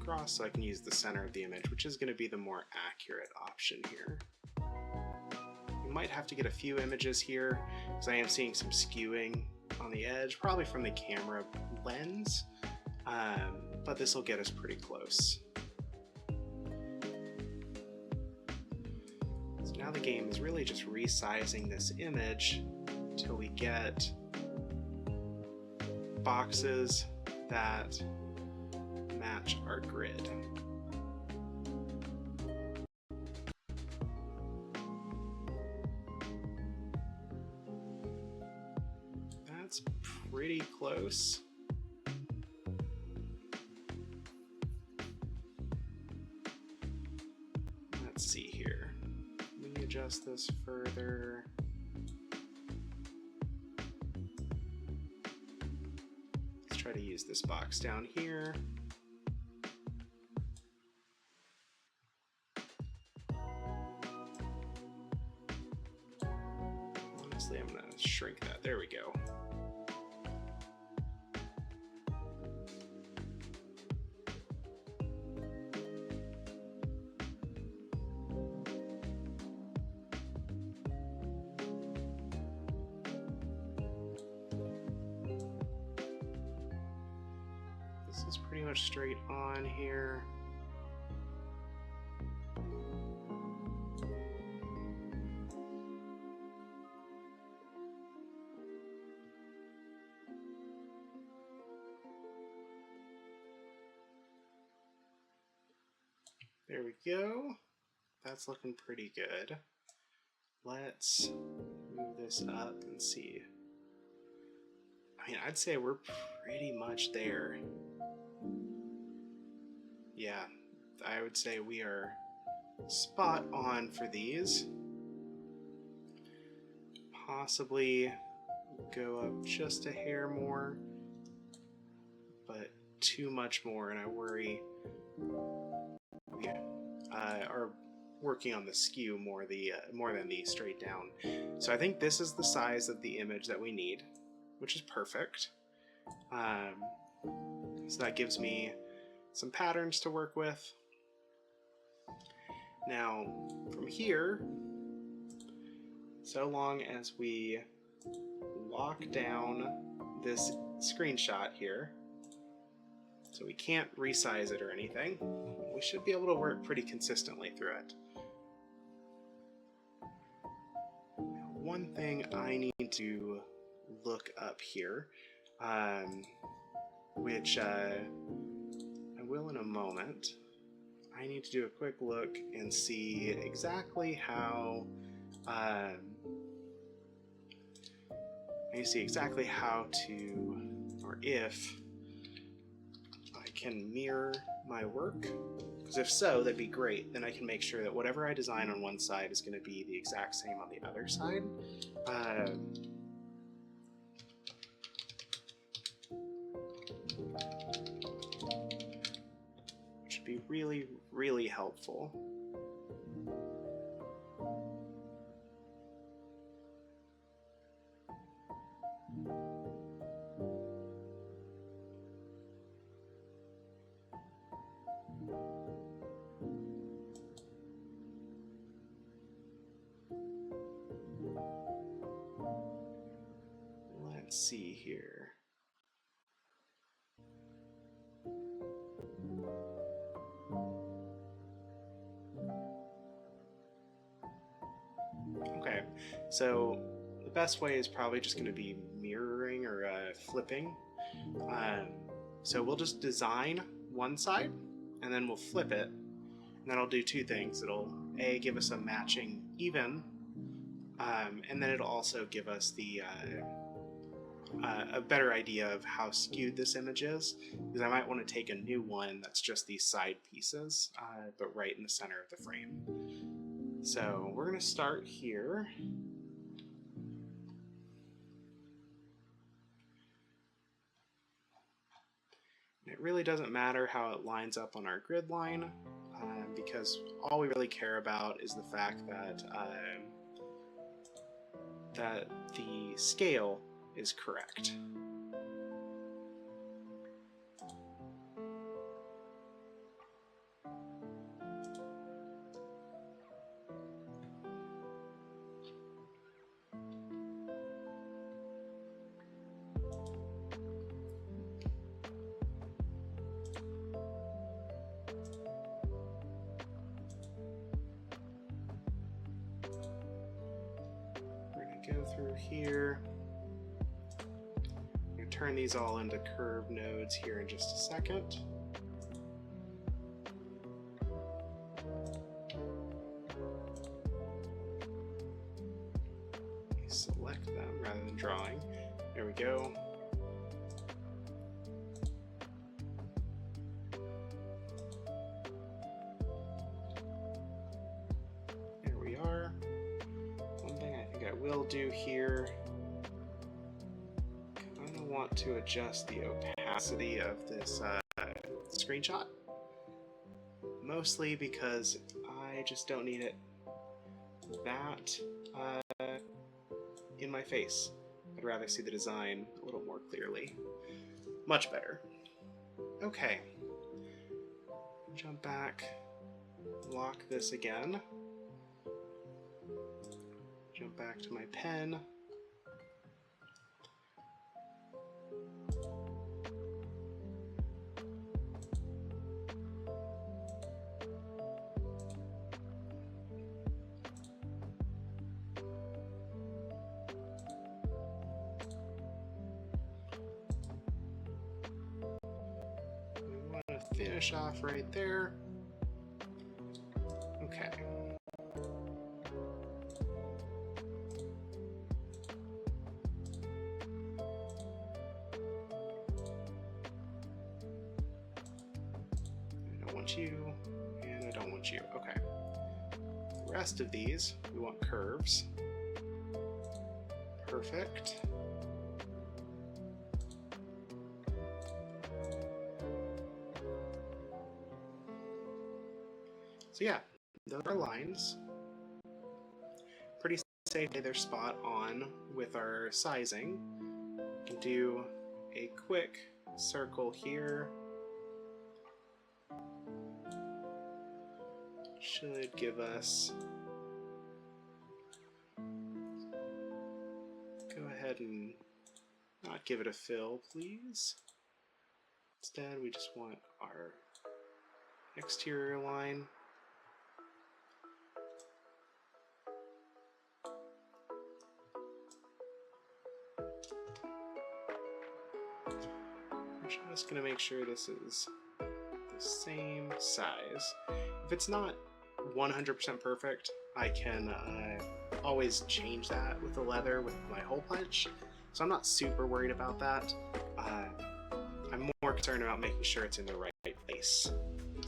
across so I can use the center of the image, which is going to be the more accurate option here. You might have to get a few images here because I am seeing some skewing on the edge, probably from the camera lens, but this will get us pretty close. So now the game is really just resizing this image until we get boxes that match our grid. That's pretty close. Let's see here. Let me adjust this further. Let's try to use this box down here. Honestly, I'm going to shrink that. There we go. This is pretty much straight on here. There we go. That's looking pretty good. Let's move this up and see. I mean, I'd say we're pretty much there. Yeah, I would say we are spot on for these. Possibly go up just a hair more, but too much more, and I worry we are working on the skew more than the straight down. So I think this is the size of the image that we need, which is perfect. So that gives me some patterns to work with. Now from here, so long as we lock down this screenshot here, so we can't resize it or anything, we should be able to work pretty consistently through it. Now, one thing I need to look up here, which I will in a moment. I need to do a quick look and see exactly how or if I can mirror my work. Because if so, that'd be great. Then I can make sure that whatever I design on one side is going to be the exact same on the other side. Which would be really, really helpful. Let's see here. Okay, so the best way is probably just going to be mirroring or flipping. So we'll just design one side and then we'll flip it, and that'll do two things. It'll give us a matching even, and then it'll also give us the a better idea of how skewed this image is, because I might want to take a new one that's just these side pieces, but right in the center of the frame. So we're going to start here. And it really doesn't matter how it lines up on our grid line, because all we really care about is the fact that that the scale is correct. Go through here. I'm going to turn these all into curve nodes here in just a second. Select them rather than drawing. There we go. There we are. One thing I think I will do here, I kind of want to adjust the opacity of this screenshot, mostly because I just don't need it that in my face. I'd rather see the design a little more clearly. Much better. Okay. Jump back, lock this again. Jump back to my pen. We want to finish off right there. Okay. You, and I don't want you. Okay. The rest of these, we want curves. Perfect. So yeah, those are lines. Pretty safe, they're spot on with our sizing. We can do a quick circle here. Should give us, go ahead and not give it a fill, please. Instead, we just want our exterior line. I'm just going to make sure this is the same size. If it's not 100% perfect, I can always change that with the leather with my hole punch, so I'm not super worried about that. I'm more concerned about making sure it's in the right place.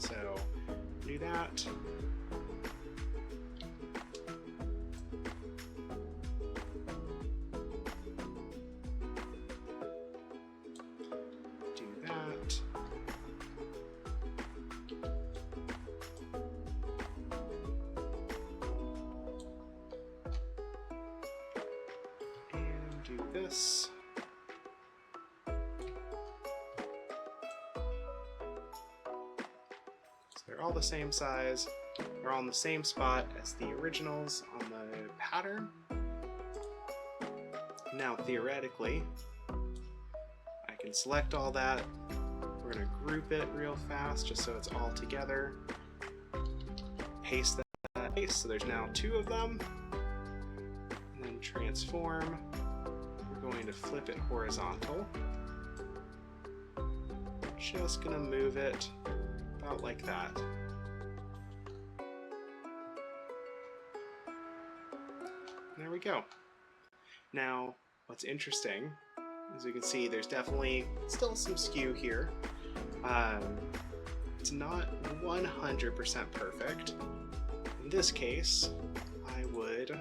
So do that. Do that. This. So they're all the same size, they're all in the same spot as the originals on the pattern. Now theoretically, I can select all that. We're going to group it real fast just so it's all together. Paste that paste, so there's now 2 of them. And then transform. Going to flip it horizontal. Just gonna move it about like that. There we go. Now, what's interesting, as you can see, there's definitely still some skew here. It's not 100% perfect. In this case, I would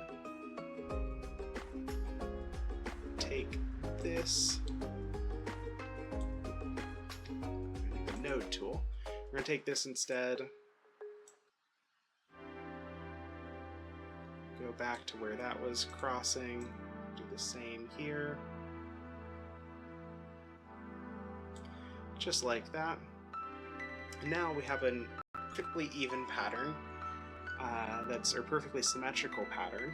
take this, take this instead. Go back to where that was crossing. Do the same here. Just like that. And now we have a perfectly even pattern. That's a perfectly symmetrical pattern.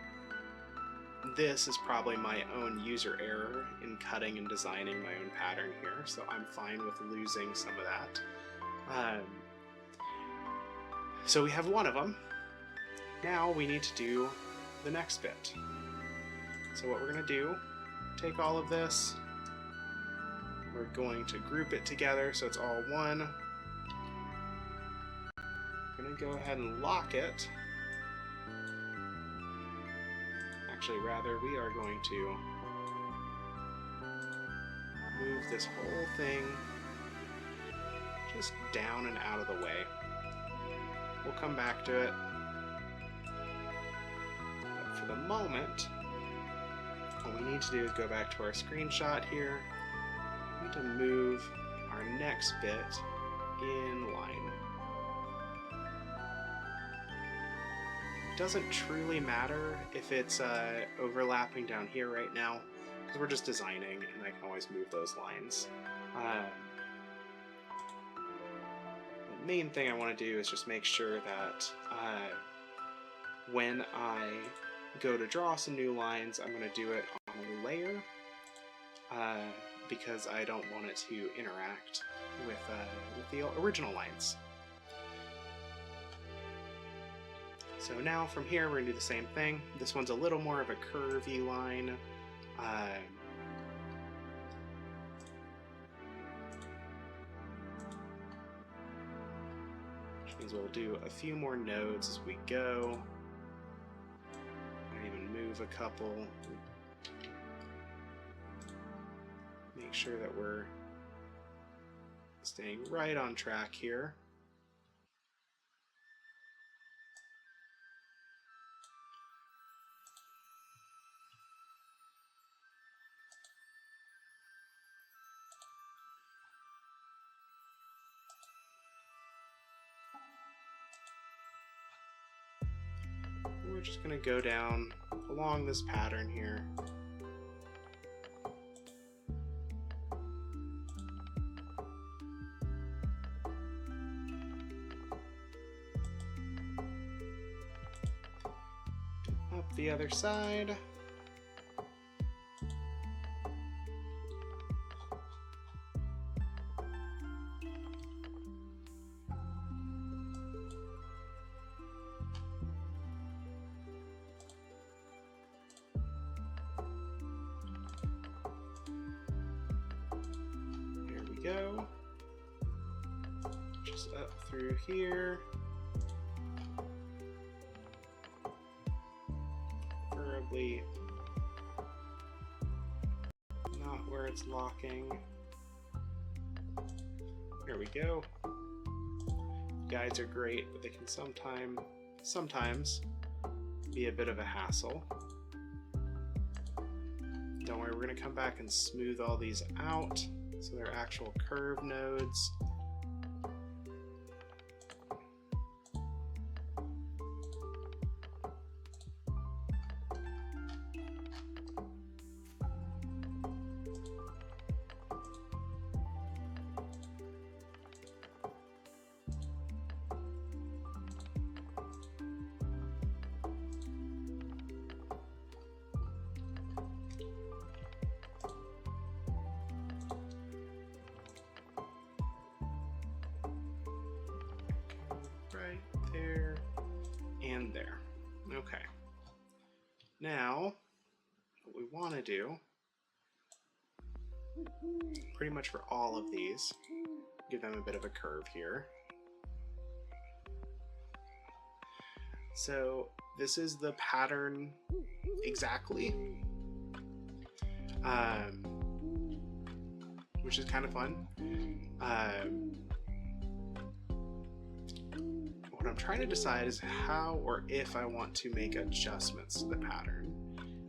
This is probably my own user error in cutting and designing my own pattern here, so I'm fine with losing some of that. So we have one of them. Now we need to do the next bit. So what we're going to do, take all of this, we're going to group it together so it's all one. We're going to go ahead and lock it. Actually, rather, we are going to move this whole thing just down and out of the way. We'll come back to it. But for the moment, what we need to do is go back to our screenshot here. We need to move our next bit in line. It doesn't truly matter if it's overlapping down here right now, because we're just designing and I can always move those lines. The main thing I want to do is just make sure that when I go to draw some new lines, I'm going to do it on a layer, because I don't want it to interact with the original lines. So now from here we're going to do the same thing. This one's a little more of a curvy line. Which means we'll do a few more nodes as we go. I'll even move a couple. Make sure that we're staying right on track here. We're just going to go down along this pattern here. Up the other side. Go just up through here, preferably not where it's locking. There we go. Guides are great, but they can sometimes be a bit of a hassle. Don't worry, we're going to come back and smooth all these out. So they're actual curve nodes. Right there and there. Okay. Now, what we want to do, pretty much for all of these, give them a bit of a curve here. So this is the pattern exactly, which is kind of fun. What I'm trying to decide is how or if I want to make adjustments to the pattern.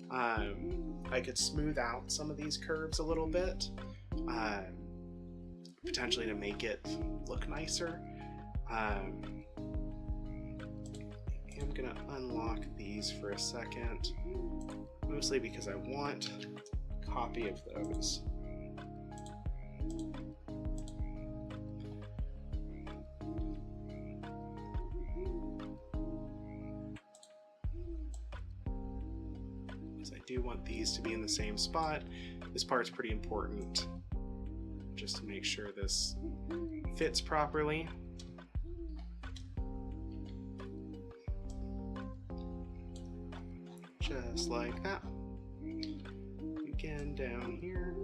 I could smooth out some of these curves a little bit, potentially to make it look nicer. I'm gonna unlock these for a second, mostly because I want a copy of those. Because I do want these to be in the same spot. This part's pretty important, just to make sure this fits properly. Just like that. Again, down here.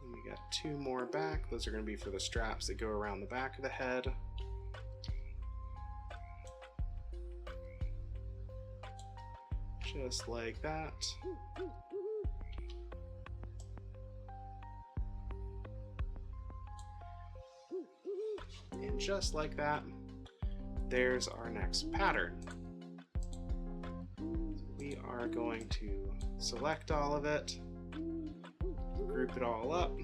And we got two more back. Those are going to be for the straps that go around the back of the head. Just like that. And just like that, there's our next pattern. So we are going to select all of it, group it all up,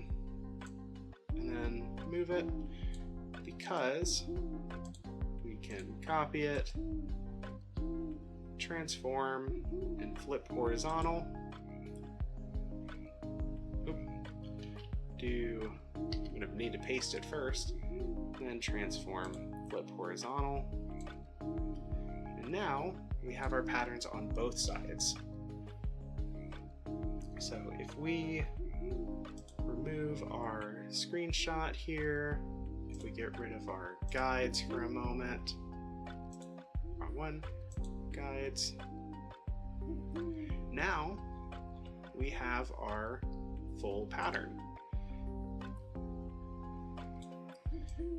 and then move it, because we can copy it, transform, and flip horizontal. I'm gonna need to paste it first, then transform, flip horizontal. And now we have our patterns on both sides. So if we remove our screenshot here, if we get rid of our guides for a moment, one, guides, now we have our full pattern.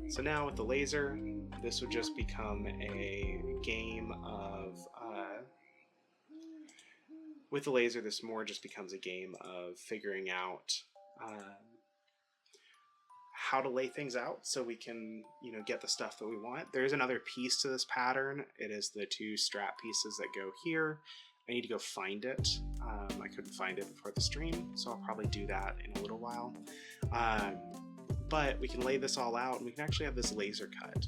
So now with the laser, this would just become a game of, with the laser, this more just becomes a game of figuring out how to lay things out so we can, get the stuff that we want. There's another piece to this pattern. It is the two strap pieces that go here. I need to go find it. I couldn't find it before the stream, so I'll probably do that in a little while. But we can lay this all out and we can actually have this laser cut.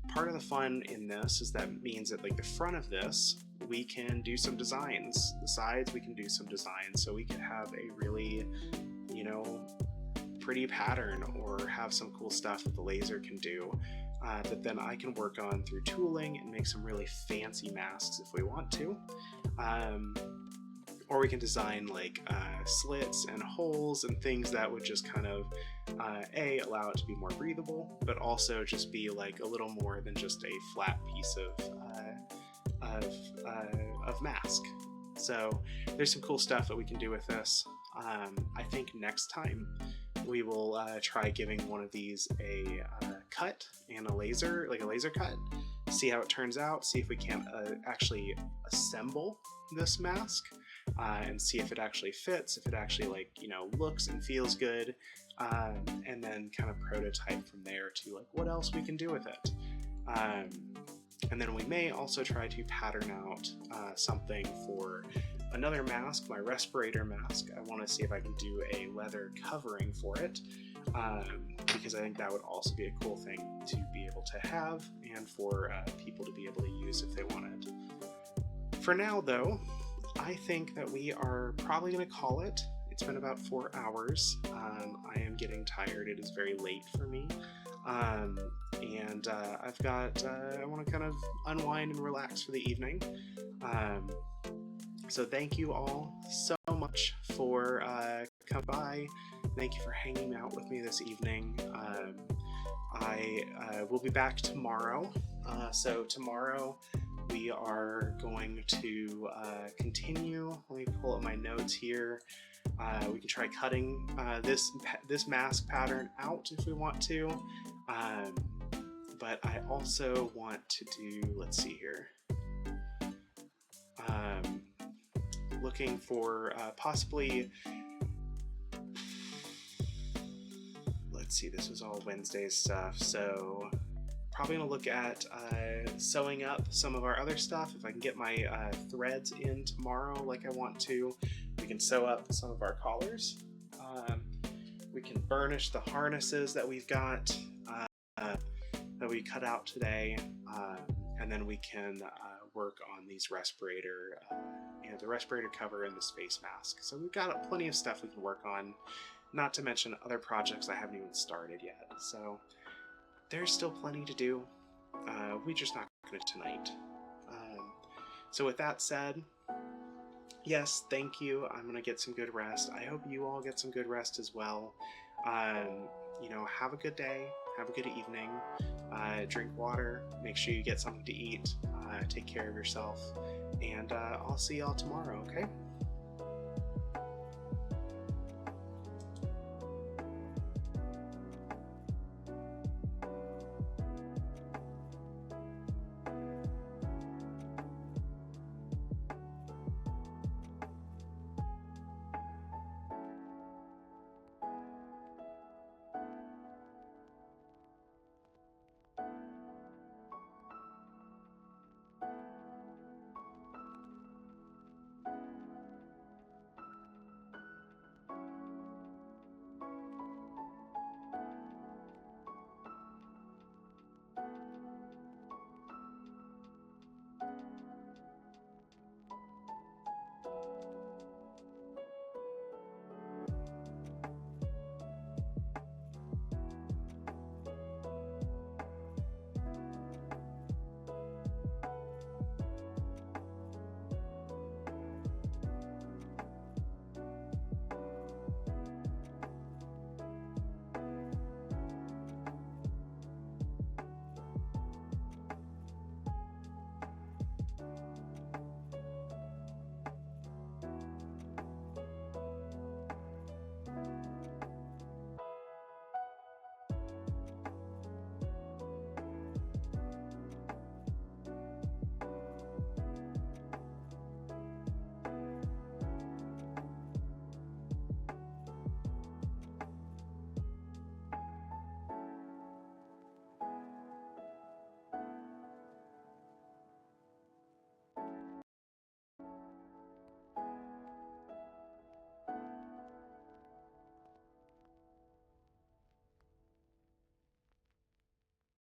Part of the fun in this is that means that like the front of this, we can do some designs. The sides, we can do some designs. So we can have a really, pretty pattern or have some cool stuff that the laser can do that then I can work on through tooling and make some really fancy masks if we want to. Or we can design like slits and holes and things that would just kind of allow it to be more breathable, but also just be like a little more than just a flat piece of mask. So there's some cool stuff that we can do with this. I think next time we will try giving one of these a cut and a laser cut, see how it turns out, see if we can actually assemble this mask. And see if it actually fits, if it actually looks and feels good, and then kind of prototype from there to what else we can do with it. And then we may also try to pattern out something for another mask, my respirator mask. I want to see if I can do a leather covering for it, because I think that would also be a cool thing to be able to have and for people to be able to use if they wanted. For now though, I think that we are probably going to call it. It's been about 4 hours. I am getting tired. It is very late for me. And I've got, I want to kind of unwind and relax for the evening. So thank you all so much for coming by. Thank you for hanging out with me this evening. I will be back tomorrow. So tomorrow, we are going to continue. Let me pull up my notes here. We can try cutting this mask pattern out if we want to. But I also want to do, let's see here. Looking for possibly, let's see, this was all Wednesday stuff. So probably gonna look at sewing up some of our other stuff. If I can get my threads in tomorrow like I want to, we can sew up some of our collars. We can burnish the harnesses that we've got, that we cut out today, and then we can work on these respirator, the respirator cover and the space mask. So we've got plenty of stuff we can work on, not to mention other projects I haven't even started yet. So there's still plenty to do. We're just not going to tonight. So with that said, yes, thank you. I'm going to get some good rest. I hope you all get some good rest as well. Have a good day. Have a good evening. Drink water. Make sure you get something to eat. Take care of yourself. And I'll see y'all tomorrow, okay?